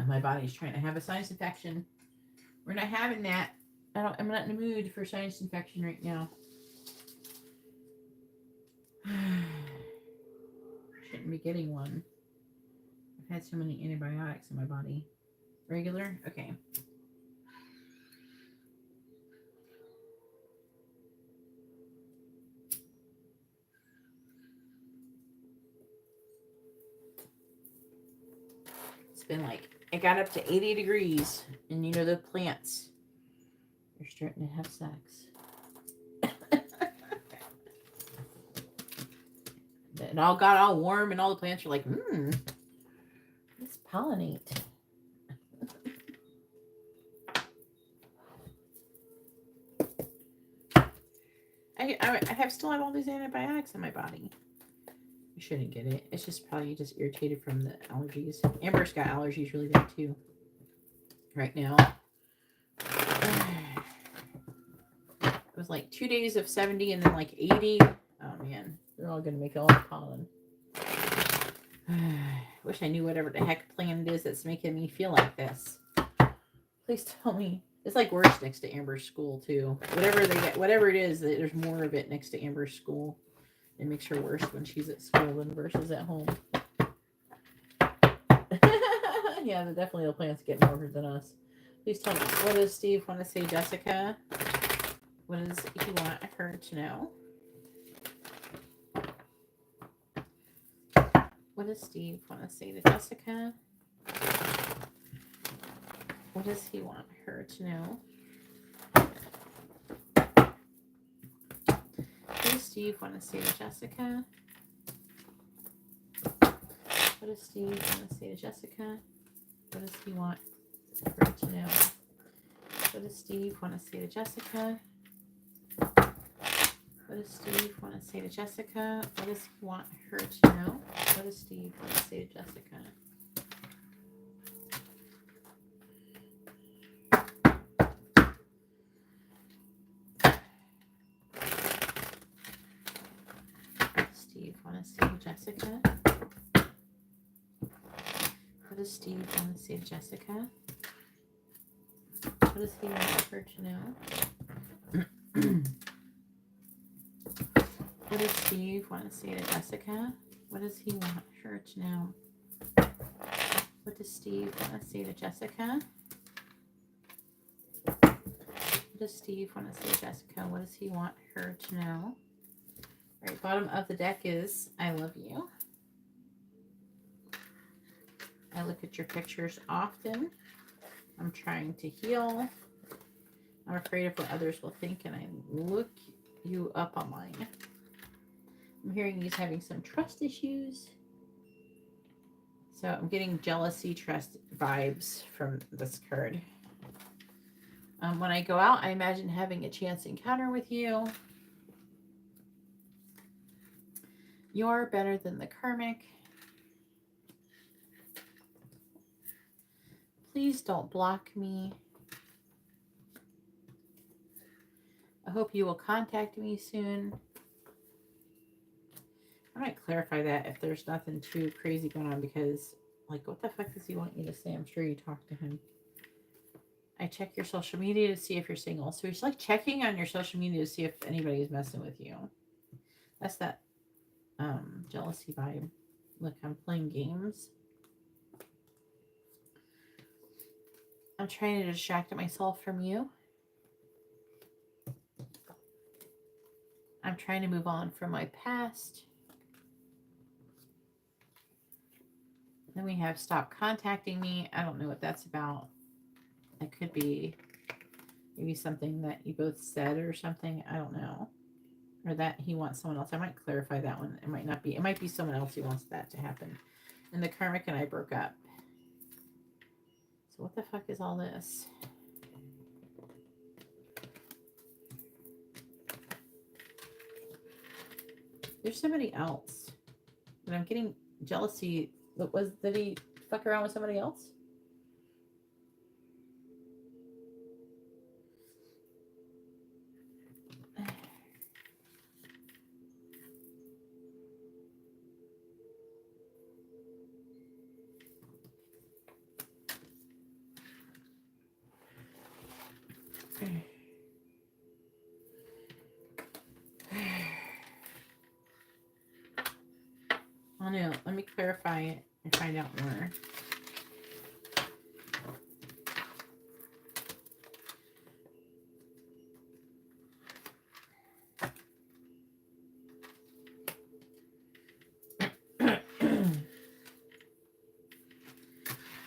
My body's trying to have a sinus infection. We're not having that. I'm not in the mood for sinus infection right now. Shouldn't be getting one. I've had so many antibiotics in my body. Regular? Okay. It's been like, it got up to 80 degrees. And you know the plants, they're starting to have sex. It all got all warm and all the plants are like, let's pollinate. I still have all these antibiotics in my body. You shouldn't get it. It's just probably just irritated from the allergies. Amber's got allergies really bad too. Right now. It was like 2 days of 70 and then like 80. Oh man, they're all gonna make all the pollen. Wish I knew whatever the heck plant it is that's making me feel like this. Please tell me. It's like worse next to Amber's school too. Whatever they get, whatever it is, there's more of it next to Amber's school. It makes her worse when she's at school than versus at home. Yeah, definitely the plants get more than us. Please tell me, what does Steve want to say, Jessica? What does he want her to know? What does Steve want to say to Jessica? What does he want her to know? What does Steve want to say to Jessica? What does Steve want to say to Jessica? What does he want her to know? What does Steve want to say to Jessica? What does Steve want to say to Jessica? What does he want her to know? What does Steve want to say to Jessica? Steve want to say to Jessica? What does Steve want to say to Jessica? What does he want her to know? What does Steve want to say to Jessica? What does he want her to know? What does Steve want to say to Jessica? What does Steve want to say to Jessica? What does he want her to know? All right, bottom of the deck is I love you. I look at your pictures often. I'm trying to heal. I'm afraid of what others will think, and I look you up online. I'm hearing he's having some trust issues. So I'm getting jealousy, trust vibes from this card. When I go out, I imagine having a chance encounter with you. You're better than the karmic. Please don't block me. hope you will contact me soon. I might clarify that if there's nothing too crazy going on, because, like, what the fuck does he want you to say? I'm sure you talked to him. I check your social media to see if you're single. So he's like checking on your social media to see if anybody's messing with you. That's that jealousy vibe. Look, I'm playing games. I'm trying to distract myself from you. I'm trying to move on from my past. Then we have stop contacting me. I don't know what that's about. It could be maybe something that you both said or something. I don't know. Or that he wants someone else. I might clarify that one. It might not be. It might be someone else who wants that to happen. And the karmic and I broke up. So what the fuck is all this? There's somebody else. But I'm getting jealousy. Did he fuck around with somebody else? Oh no, let me clarify it and find out more.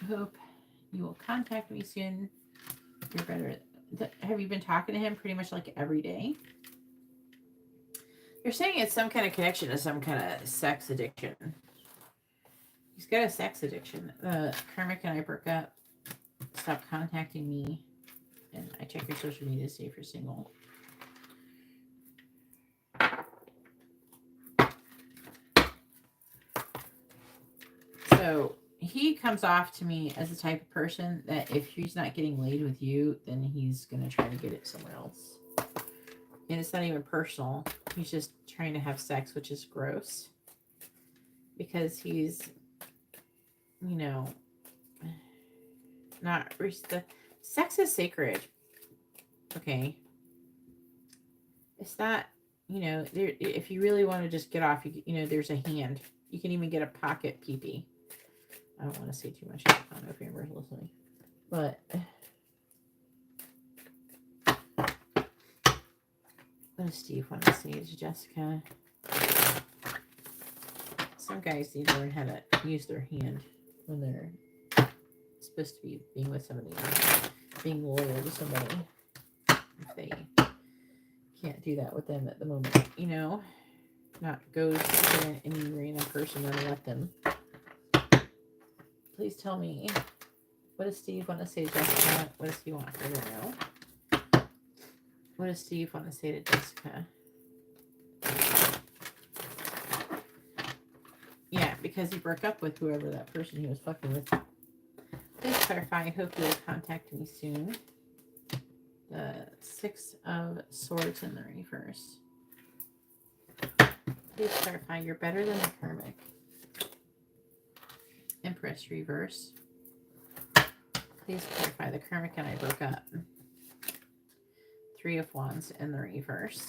Hope you will contact me soon. You're better. Have you been talking to him pretty much like every day? You're saying it's some kind of connection to some kind of sex addiction. He's got a sex addiction. Karmic and I broke up. Stop contacting me. And I check your social media to see if you're single. So he comes off to me as the type of person that if he's not getting laid with you, then he's going to try to get it somewhere else. And it's not even personal. He's just trying to have sex, which is gross. Because he's, you know, not... Sex is sacred. Okay? It's not, you know, if you really want to just get off, you know, there's a hand. You can even get a pocket pee-pee. I don't want to say too much. I don't know if Amber's listening. But... what does Steve want to say to Jessica? Some guys need to learn how to use their hand when they're supposed to be being with somebody, being loyal to somebody. If they can't do that with them at the moment, you know, not go to any random person and let them. Please tell me, what does Steve want to say to Jessica? What does he want her to know? What does Steve want to say to Jessica? Yeah, because he broke up with whoever that person he was fucking with. Please clarify. I hope you will contact me soon. The Six of Swords in the reverse. Please clarify. You're better than the karmic. Empress reverse. Please clarify. The karmic and I broke up. Three of Wands in the reverse.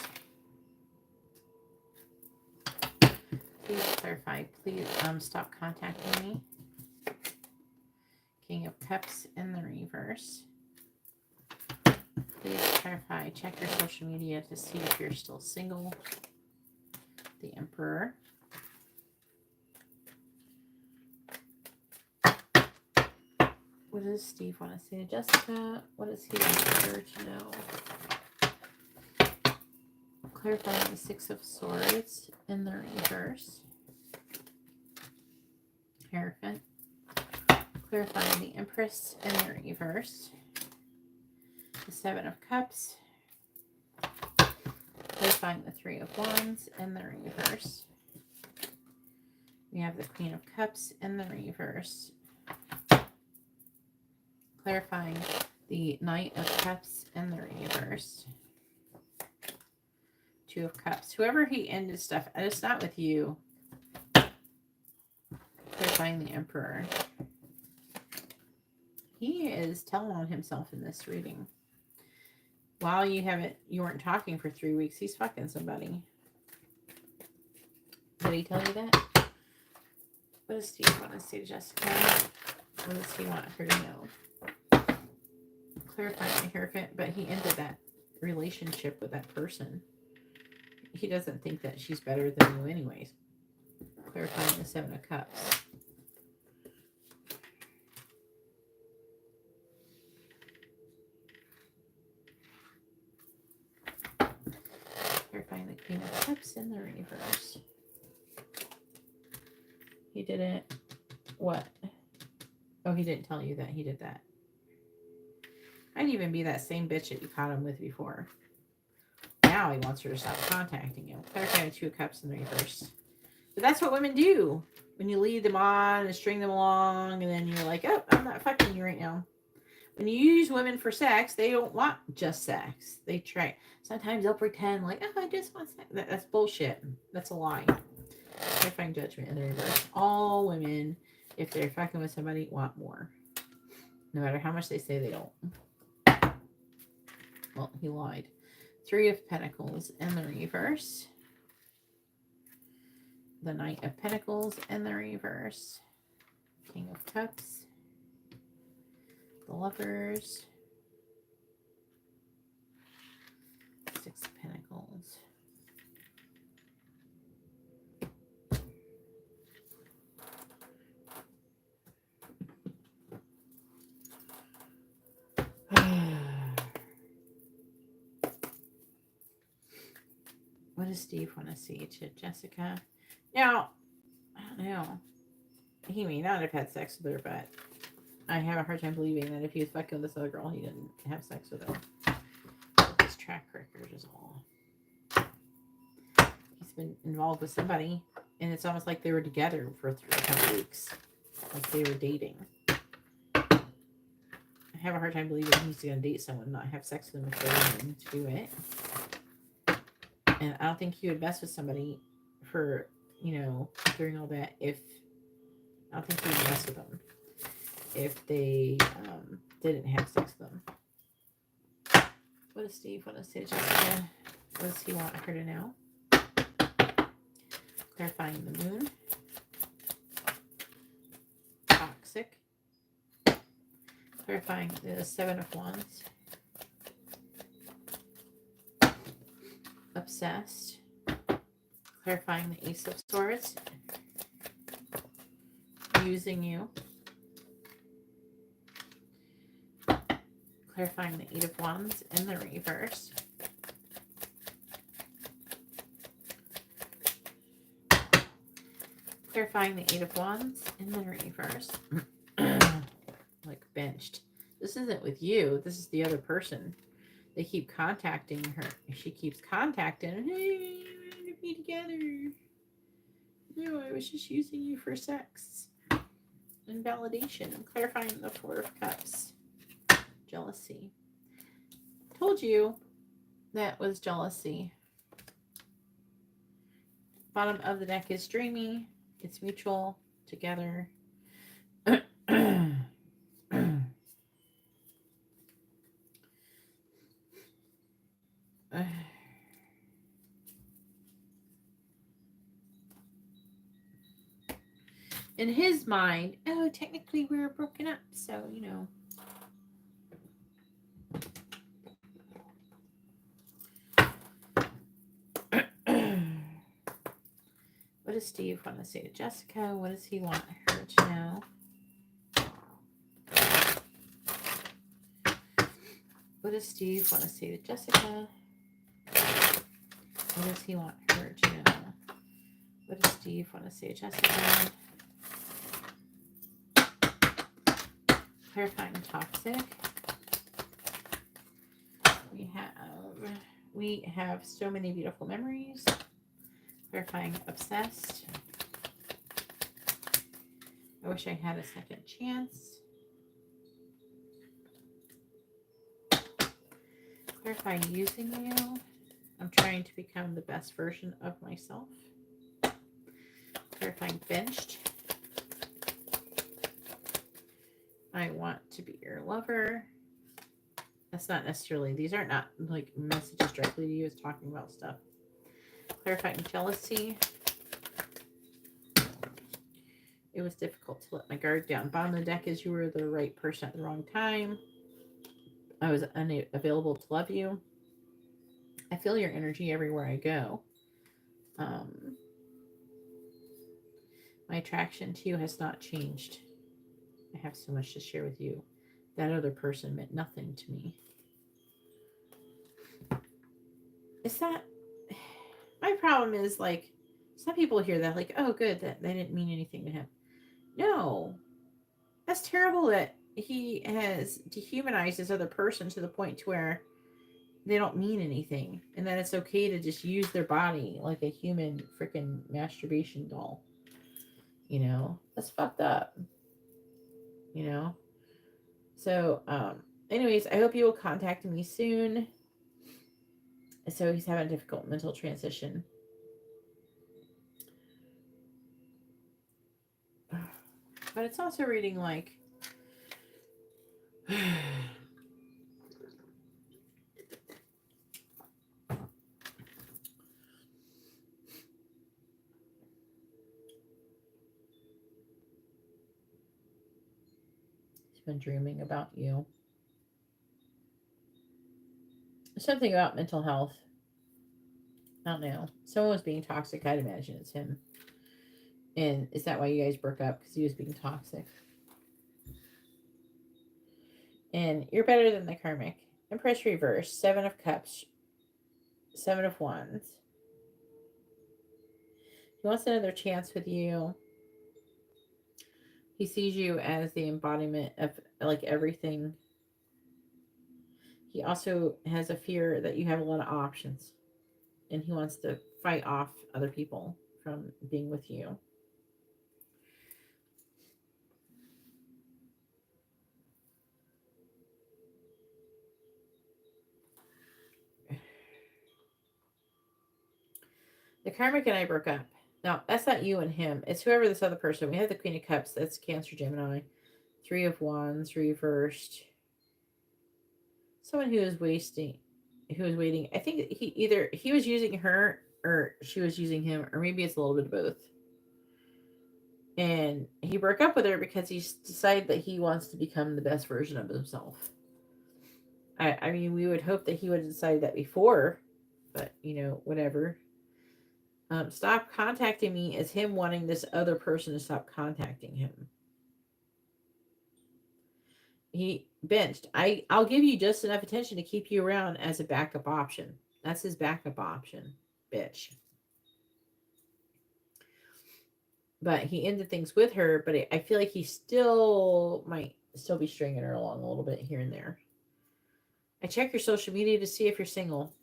Please clarify. Please stop contacting me. King of Cups in the reverse. Please clarify. Check your social media to see if you're still single. The Emperor. What does Steve want to say to Jessica? What does he want her to know? Clarifying the Six of Swords in the reverse. Hierophant. Clarifying the Empress in the reverse. The Seven of Cups. Clarifying the Three of Wands in the reverse. We have the Queen of Cups in the reverse. Clarifying the Knight of Cups in the reverse. Two of Cups. Whoever he ended stuff, and it's not with you. Clarifying the Emperor. He is telling on himself in this reading. While you weren't talking for 3 weeks, he's fucking somebody. Did he tell you that? What does Steve want to say to Jessica? What does he want her to know? Clarifying the haircut, but he ended that relationship with that person. He doesn't think that she's better than you anyways. Clarifying the Seven of Cups. Clarifying the Queen of Cups in the reverse. He didn't. What? Oh, he didn't tell you that he did that. I'd even be that same bitch that you caught him with before. Now he wants her to stop contacting you. Clarifying the Two of Cups in the reverse. But that's what women do. When you lead them on and string them along, and then you're like, oh, I'm not fucking you right now. When you use women for sex, they don't want just sex. They try. Sometimes they'll pretend like, oh, I just want sex. That's bullshit. That's a lie. Clarifying Judgment in the reverse. All women, if they're fucking with somebody, want more. No matter how much they say they don't. Well, he lied. Three of Pentacles in the reverse. The Knight of Pentacles in the reverse. King of Cups. The Lovers. Six of Pentacles. What does Steve want to see to Jessica? Now, I don't know. He may not have had sex with her, but I have a hard time believing that if he was fucking with this other girl, he didn't have sex with her. His track record is all. He's been involved with somebody, and it's almost like they were together for a couple weeks. Like they were dating. I have a hard time believing he's going to date someone, not have sex with them if they're willing to do it. And I don't think he would mess with somebody for, during all that I don't think he would mess with them if they didn't have sex with them. What does Steve want to say to Jessica? What does he want her to know? Clarifying the Moon. Toxic. Clarifying the Seven of Wands. Obsessed. Clarifying the Ace of Swords. Using you. Clarifying the Eight of Wands in the reverse. Clarifying the Eight of Wands in the reverse. Like benched. This isn't with you. This is the other person. They keep contacting her. She keeps contacting her. Hey, we want to be together. No, I was just using you for sex. And validation. I'm clarifying the Four of Cups. Jealousy. Told you that was jealousy. Bottom of the deck is dreamy. It's mutual. Together. In his mind, oh, technically we were broken up, so, What does Steve want to say to Jessica? What does he want her to know? What does Steve want to say to Jessica? What does he want her to know? What does Steve want to say to Jessica? Clarifying toxic. We have so many beautiful memories. Clarifying obsessed. I wish I had a second chance. Clarifying using you. I'm trying to become the best version of myself. Clarifying benched. I want to be your lover. That's not necessarily, these aren't not like messages directly to you. It's talking about stuff. Clarifying jealousy. It was difficult to let my guard down. Bottom of the deck is you were the right person at the wrong time. I was unavailable to love you. I feel your energy everywhere I go. My attraction to you has not changed. I have so much to share with you. That other person meant nothing to me. Is that... My problem is, like, some people hear that, like, oh, good, that they didn't mean anything to him. No. That's terrible that he has dehumanized this other person to the point to where they don't mean anything. And that it's okay to just use their body like a human freaking masturbation doll. You know? That's fucked up. You know? So, anyways, I hope you will contact me soon. So he's having a difficult mental transition. But it's also reading like... He's been dreaming about you. Something about mental health. I don't know. Someone was being toxic. I'd imagine it's him. And is that why you guys broke up? Because he was being toxic. And you're better than the karmic. Empress reverse. 7 of Cups. 7 of Wands. He wants another chance with you. He sees you as the embodiment of like everything. He also has a fear that you have a lot of options. And he wants to fight off other people from being with you. The karmic and I broke up. Now, that's not you and him. It's whoever this other person. We have the Queen of Cups. That's Cancer, Gemini. 3 of Wands, reversed. Someone who is waiting. I think he was using her or she was using him, or maybe it's a little bit of both. And he broke up with her because he decided that he wants to become the best version of himself. I mean, we would hope that he would have decided that before, but, you know, whatever. Stop contacting me as him wanting this other person to stop contacting him. He benched. I'll give you just enough attention to keep you around as a backup option. That's his backup option, bitch. But he ended things with her, but I feel like he still might still be stringing her along a little bit here and there. I check your social media to see if you're single.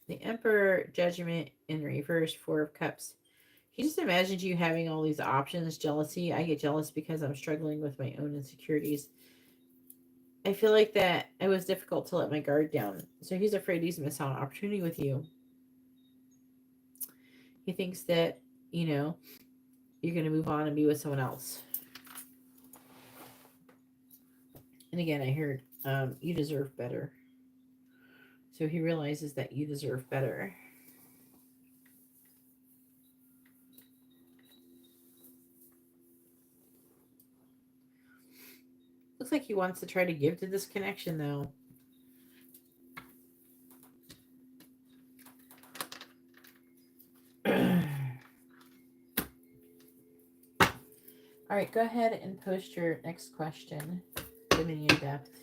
The Emperor, Judgment in reverse, 4 of Cups. He just imagines you having all these options. Jealousy. I get jealous because I'm struggling with my own insecurities. I feel like that it was difficult to let my guard down. So he's afraid he's missed out on an opportunity with you. He thinks that, you know, you're going to move on and be with someone else. And again, I heard you deserve better. So he realizes that you deserve better. Looks like he wants to try to give to this connection, though. All right, go ahead and post your next question. Dominion depth.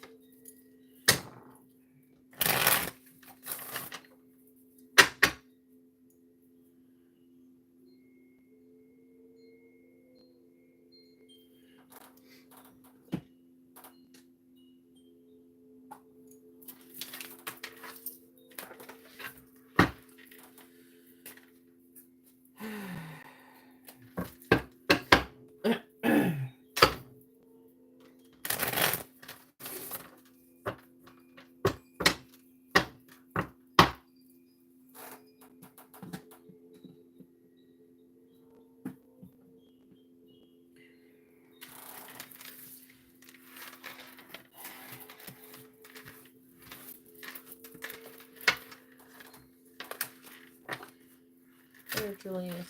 Where Julius?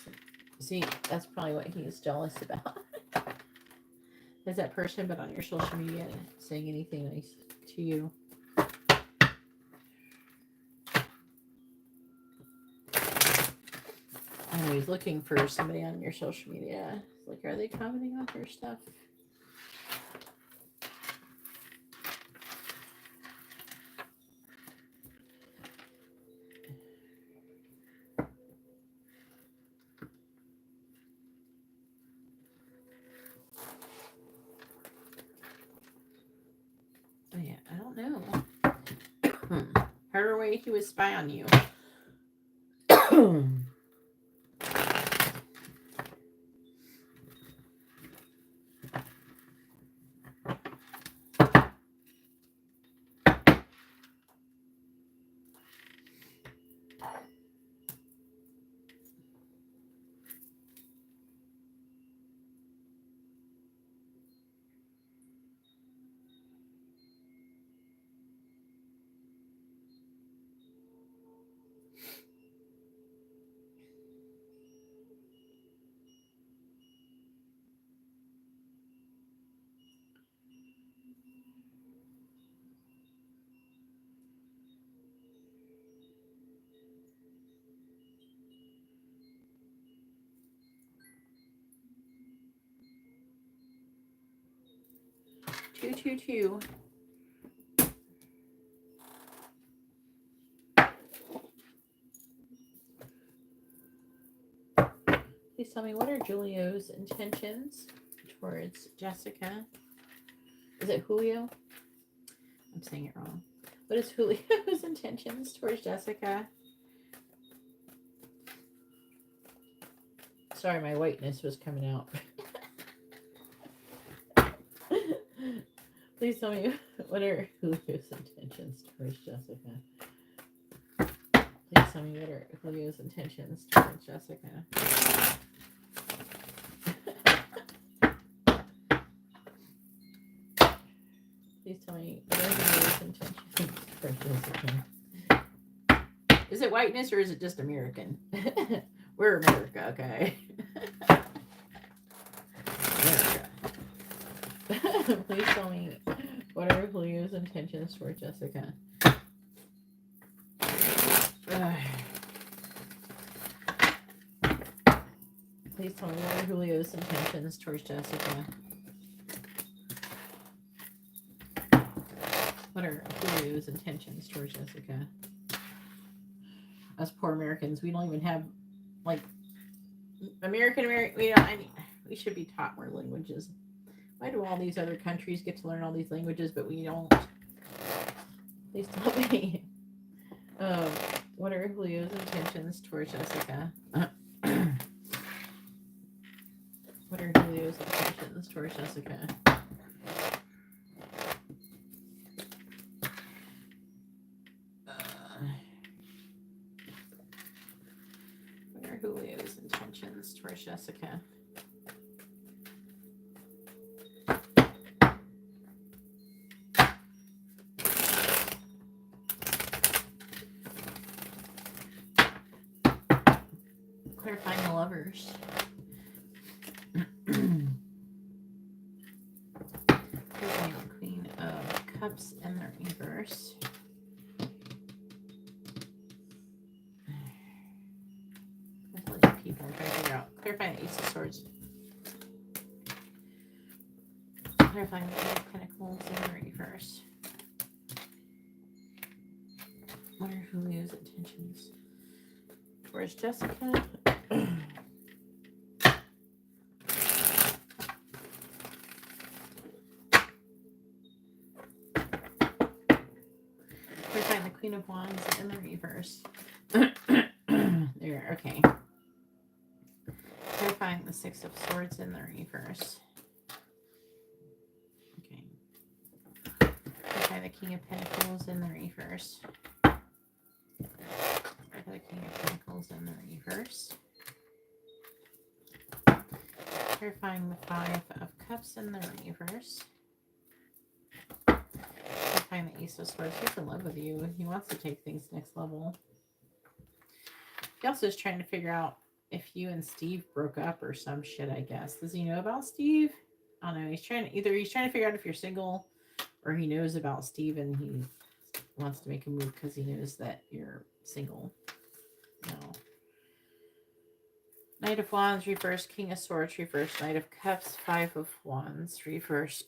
See, that's probably what he's jealous about. Has that person been on your social media saying anything nice to you? I'm always looking for somebody on your social media. Like, are they commenting on your stuff? Oh, yeah, I don't know. Her way he would spy on you. Two. Please tell me, what are Julio's intentions towards Jessica? Is it Julio? I'm saying it wrong. What is Julio's intentions towards Jessica? Sorry, my whiteness was coming out. Please tell me, what are Julio's intentions towards Jessica? Please tell me, what are Julio's intentions towards Jessica? Please tell me, what are Julio's intentions towards Jessica? Is it whiteness or is it just American? We're America, okay? America. Please tell me, what are Julio's intentions towards Jessica? Please tell me, what are Julio's intentions towards Jessica? What are Julio's intentions towards Jessica? Us poor Americans, we don't even have, like, American, we should be taught more languages. Why do all these other countries get to learn all these languages, but we don't? Please tell me. What are Julio's intentions towards Jessica? What are Julio's intentions towards Jessica? What are Julio's intentions towards Jessica? Clarifying the lovers. Clarifying the Queen of Cups in the reverse. People, I'm trying to figure out. Clarifying the Ace of Swords. Clarifying the King of Pentacles in the reverse. What are Julio's intentions? Where's Jessica? Clarifying the Queen of Wands in the reverse. There, okay. Clarifying the Six of Swords in the reverse. Okay. Clarify the King of Pentacles in the reverse. Clarify the King of Pentacles in the reverse. Clarifying the Five of Cups in the reverse. Clarifying the Ace of Swords. He's in love with you. He wants to take things next level. He also is trying to figure out if you and Steve broke up or some shit, I guess. Does he know about Steve? I don't know. He's trying to figure out if you're single or he knows about Steve and he wants to make a move because he knows that you're single. No. Knight of Wands reverse, King of Swords reverse, Knight of Cups, Five of Wands reverse.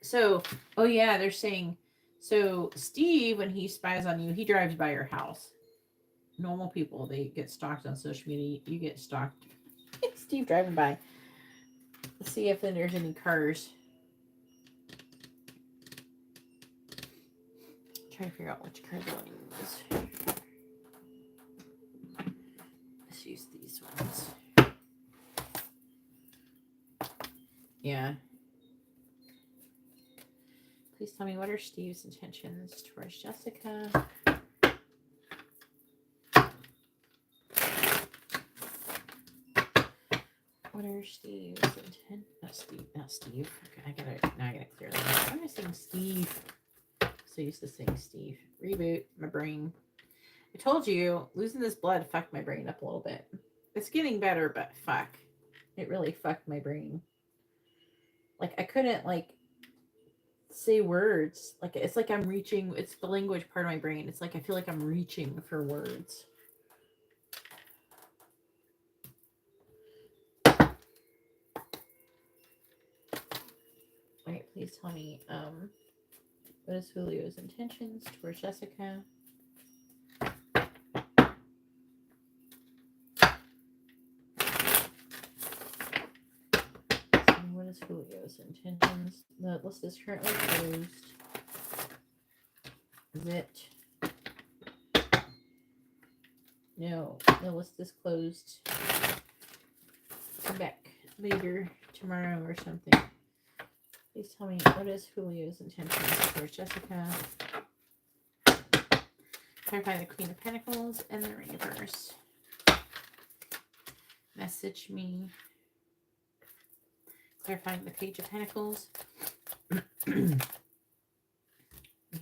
So, oh yeah, they're saying, so Steve, when he spies on you, he drives by your house. Normal people, they get stalked on social media. You get stalked. Steve driving by. Let's see if then there's any cars. Trying to figure out which card they want to use. Let's use these ones. Yeah. Please tell me, what are Steve's intentions towards Jessica? What are Steve's intentions? Not Steve. Okay, now I gotta clear that. Why am I saying Steve? So used to saying Steve. Reboot my brain. I told you, losing this blood fucked my brain up a little bit. It's getting better, but fuck. It really fucked my brain. Like, I couldn't, like, say words. Like, it's like I'm reaching. It's the language part of my brain. It's like I feel like I'm reaching for words. Wait, please tell me, what is Julio's intentions towards Jessica? What is Julio's intentions? The list is currently closed. Is it? No, the list is closed. Come back later tomorrow or something. Please tell me, what is Julio's intentions towards Jessica? Clarify the Queen of Pentacles and the reverse. Message me. Clarifying the Page of Pentacles. We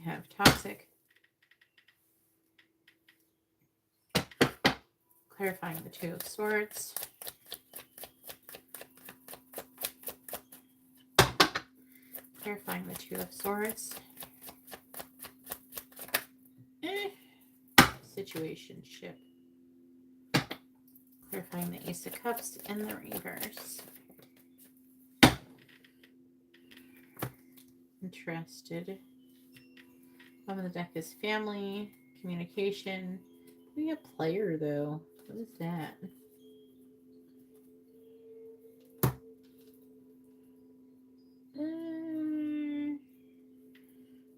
have toxic. Clarifying the Two of Swords. Clarifying the Two of Swords. Situationship. Clarifying the Ace of Cups and the reverse. Interested. Bottom of the deck is family, communication. We have player though. What is that?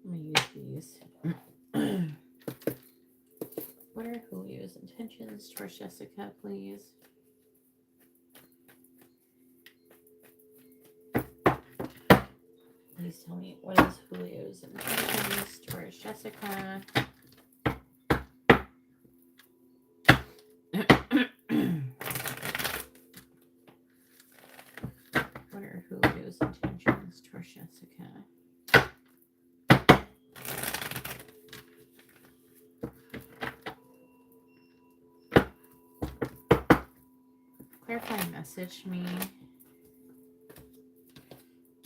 Let me use these. What are Julio's intentions towards Jessica, please? Please tell me, what is Julio's intentions towards Jessica? What are Julio's intentions towards Jessica? Clarifying message me.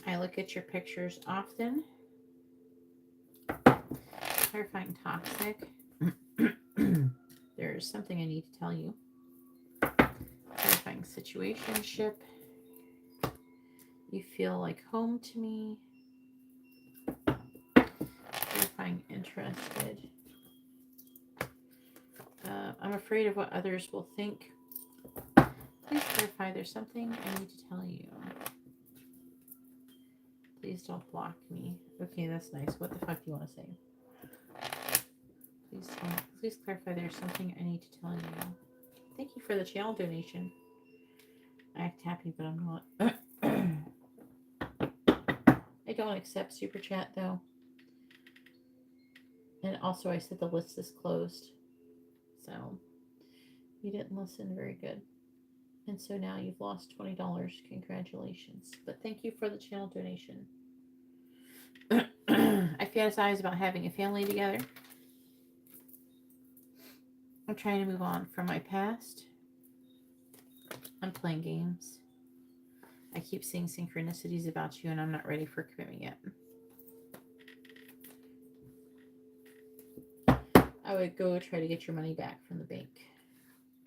I look at your pictures often. Clarifying toxic. There's something I need to tell you. Clarifying situationship. You feel like home to me. Clarifying interested. I'm afraid of what others will think. Please clarify, there's something I need to tell you. Please don't block me. Okay, that's nice. What the fuck do you want to say? Please clarify, there's something I need to tell you. Thank you for the channel donation. I act happy, but I'm not. I don't accept super chat though. And also I said the list is closed. So you didn't listen very good. And so now you've lost $20. Congratulations. But thank you for the channel donation. I fantasize about having a family together. I'm trying to move on from my past. I'm playing games. I keep seeing synchronicities about you, and I'm not ready for commitment yet. I would go try to get your money back from the bank.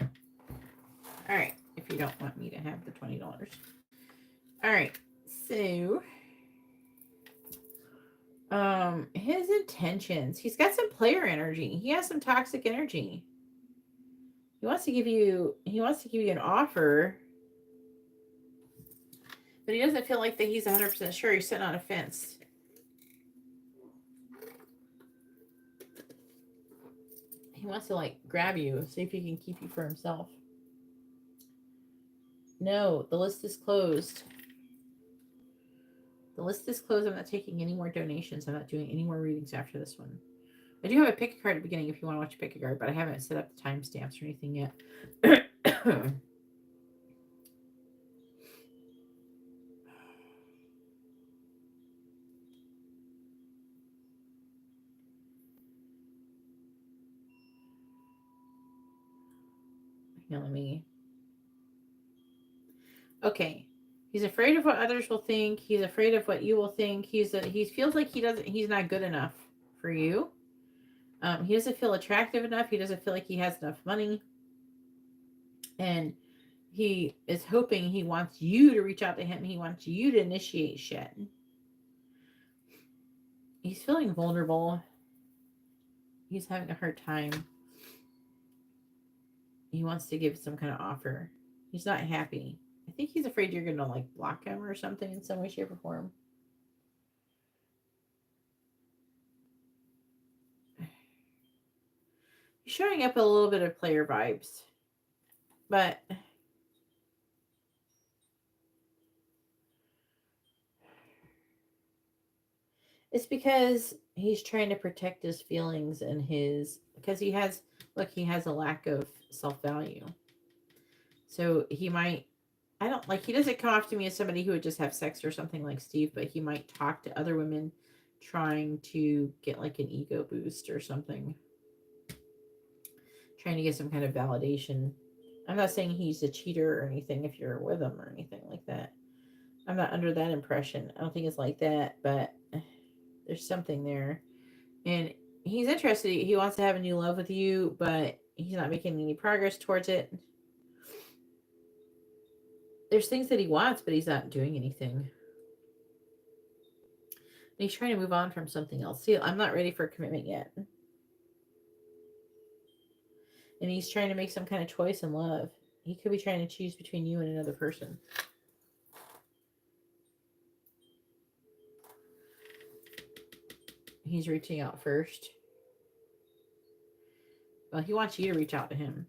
All right, if you don't want me to have the $20. All right, so his intentions. He's got some player energy. He has some toxic energy. He wants to give you an offer, but he doesn't feel like that he's 100% sure. He's sitting on a fence. He wants to like grab you, see if he can keep you for himself. No, the list is closed. The list is closed. I'm not taking any more donations. I'm not doing any more readings after this one. I do have a pick a card at the beginning if you want to watch a pick a card, but I haven't set up the timestamps or anything yet. Now let me. Okay. He's afraid of what others will think. He's afraid of what you will think. He feels like he's not good enough for you. He doesn't feel attractive enough. He doesn't feel like he has enough money. And he is hoping, he wants you to reach out to him. He wants you to initiate shit. He's feeling vulnerable. He's having a hard time. He wants to give some kind of offer. He's not happy. I think he's afraid you're going to like block him or something in some way, shape, or form. He's showing up a little bit of player vibes. But it's because he's trying to protect his feelings and because he has a lack of self-value. So he might, he doesn't come off to me as somebody who would just have sex or something like Steve, but he might talk to other women trying to get like an ego boost or something. Trying to get some kind of validation. I'm not saying he's a cheater or anything if you're with him or anything like that. I'm not under that impression. I don't think it's like that, but there's something there. And he's interested. He wants to have a new love with you, but he's not making any progress towards it. There's things that he wants, but he's not doing anything. And he's trying to move on from something else. See, I'm not ready for a commitment yet. And he's trying to make some kind of choice in love. He could be trying to choose between you and another person. He's reaching out first. Well, he wants you to reach out to him.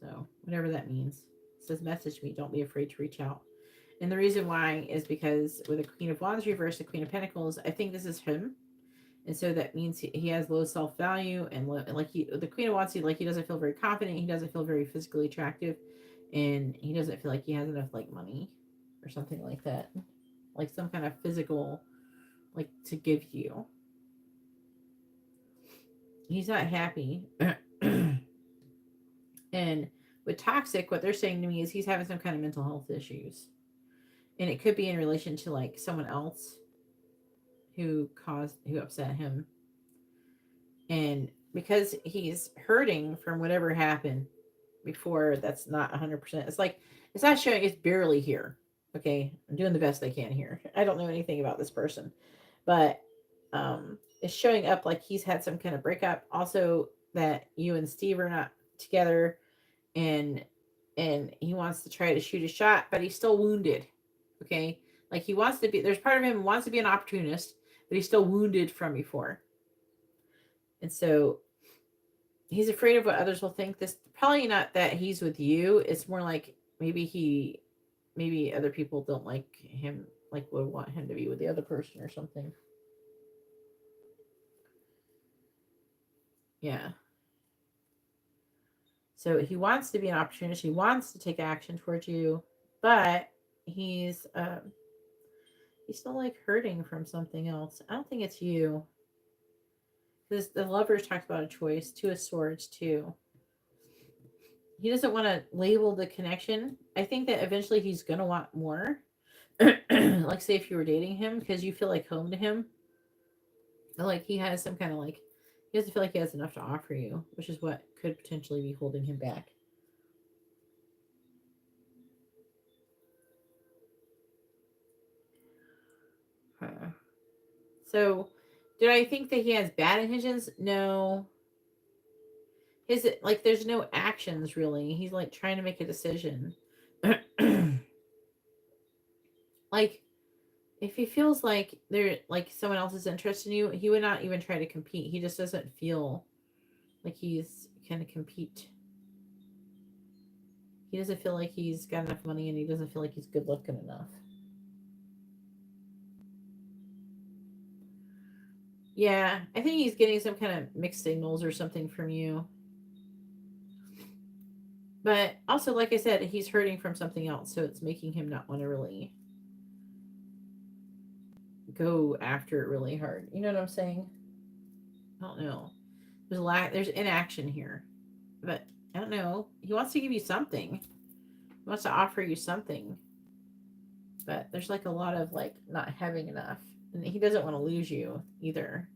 So, whatever that means. It says, message me. Don't be afraid to reach out. And the reason why is because with the Queen of Wands reversed, the Queen of Pentacles, I think this is him. And so that means he has low self-value and the Queen of Wands, he doesn't feel very confident. He doesn't feel very physically attractive. And he doesn't feel like he has enough like money or something like that. Like some kind of physical, like to give you. He's not happy. And with toxic, what they're saying to me is he's having some kind of mental health issues. And it could be in relation to like someone else who upset him. And because he's hurting from whatever happened before, that's not 100%. It's like, it's not showing, it's barely here. Okay. I'm doing the best I can here. I don't know anything about this person, but it's showing up like he's had some kind of breakup. Also that you and Steve are not together, and he wants to try to shoot a shot, but he's still wounded. Okay. Like he wants to be, there's part of him who wants to be an opportunist, but he's still wounded from before. And so he's afraid of what others will think. This probably not that he's with you. It's more like maybe other people don't like him, like would want him to be with the other person or something. Yeah. So he wants to be an opportunist. He wants to take action towards you, but he's still like hurting from something else. I don't think it's you. Because the Lovers talks about a choice. Two of Swords too. he doesn't want to label the connection. I think that eventually he's going to want more. Like, say if you were dating him because you feel like home to him. Like, he has some kind of like, he doesn't feel like he has enough to offer you, which is what could potentially be holding him back. So, did I think that he has bad intentions? No. Is it like there's no actions really? He's like trying to make a decision. Like, if he feels like someone else is interested in you, he would not even try to compete. He just doesn't feel like he's gonna compete. He doesn't feel like he's got enough money, and he doesn't feel like he's good looking enough. Yeah, I think he's getting some kind of mixed signals or something from you. But also, like I said, he's hurting from something else, so it's making him not want to really go after it really hard. You know what I'm saying? I don't know. There's inaction here. But I don't know. He wants to give you something. He wants to offer you something. But there's like a lot of like not having enough. And he doesn't want to lose you either.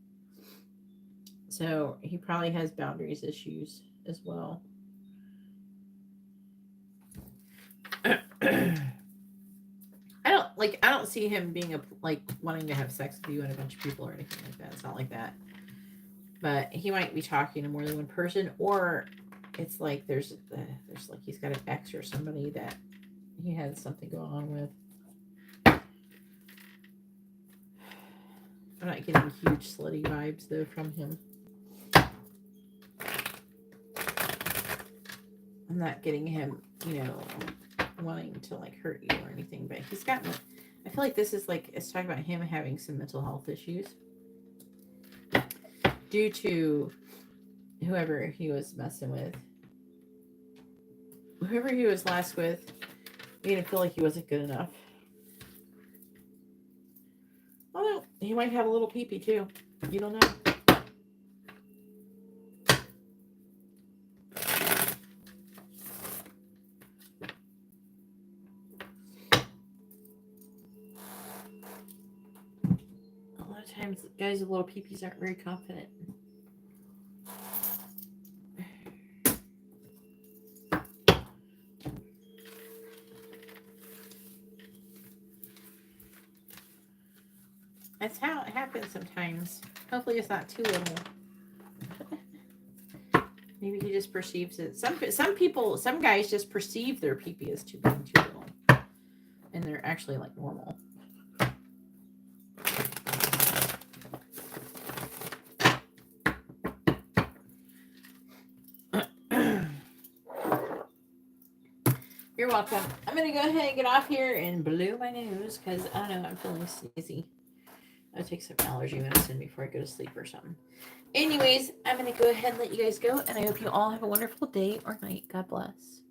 So he probably has boundaries issues as well. I don't see him being wanting to have sex with you and a bunch of people or anything like that. It's not like that. But he might be talking to more than one person, or it's like there's like he's got an ex or somebody that he has something going on with. I'm not getting huge slutty vibes though from him. I'm not getting him, wanting to like hurt you or anything, but he's got, I feel like this is like, it's talking about him having some mental health issues due to whoever he was messing with. Whoever he was last with made him feel like he wasn't good enough. Well, he might have a little pee-pee too. You don't know. Sometimes guys with little peepees aren't very confident. That's how it happens sometimes. Hopefully it's not too little. Maybe he just perceives it. Some guys just perceive their peepee as being too little. And they're actually like normal. You're welcome. I'm going to go ahead and get off here and blow my nose because I don't know, I'm feeling sneezy. I'll take some allergy medicine before I go to sleep or something. Anyways, I'm going to go ahead and let you guys go, and I hope you all have a wonderful day or night. God bless.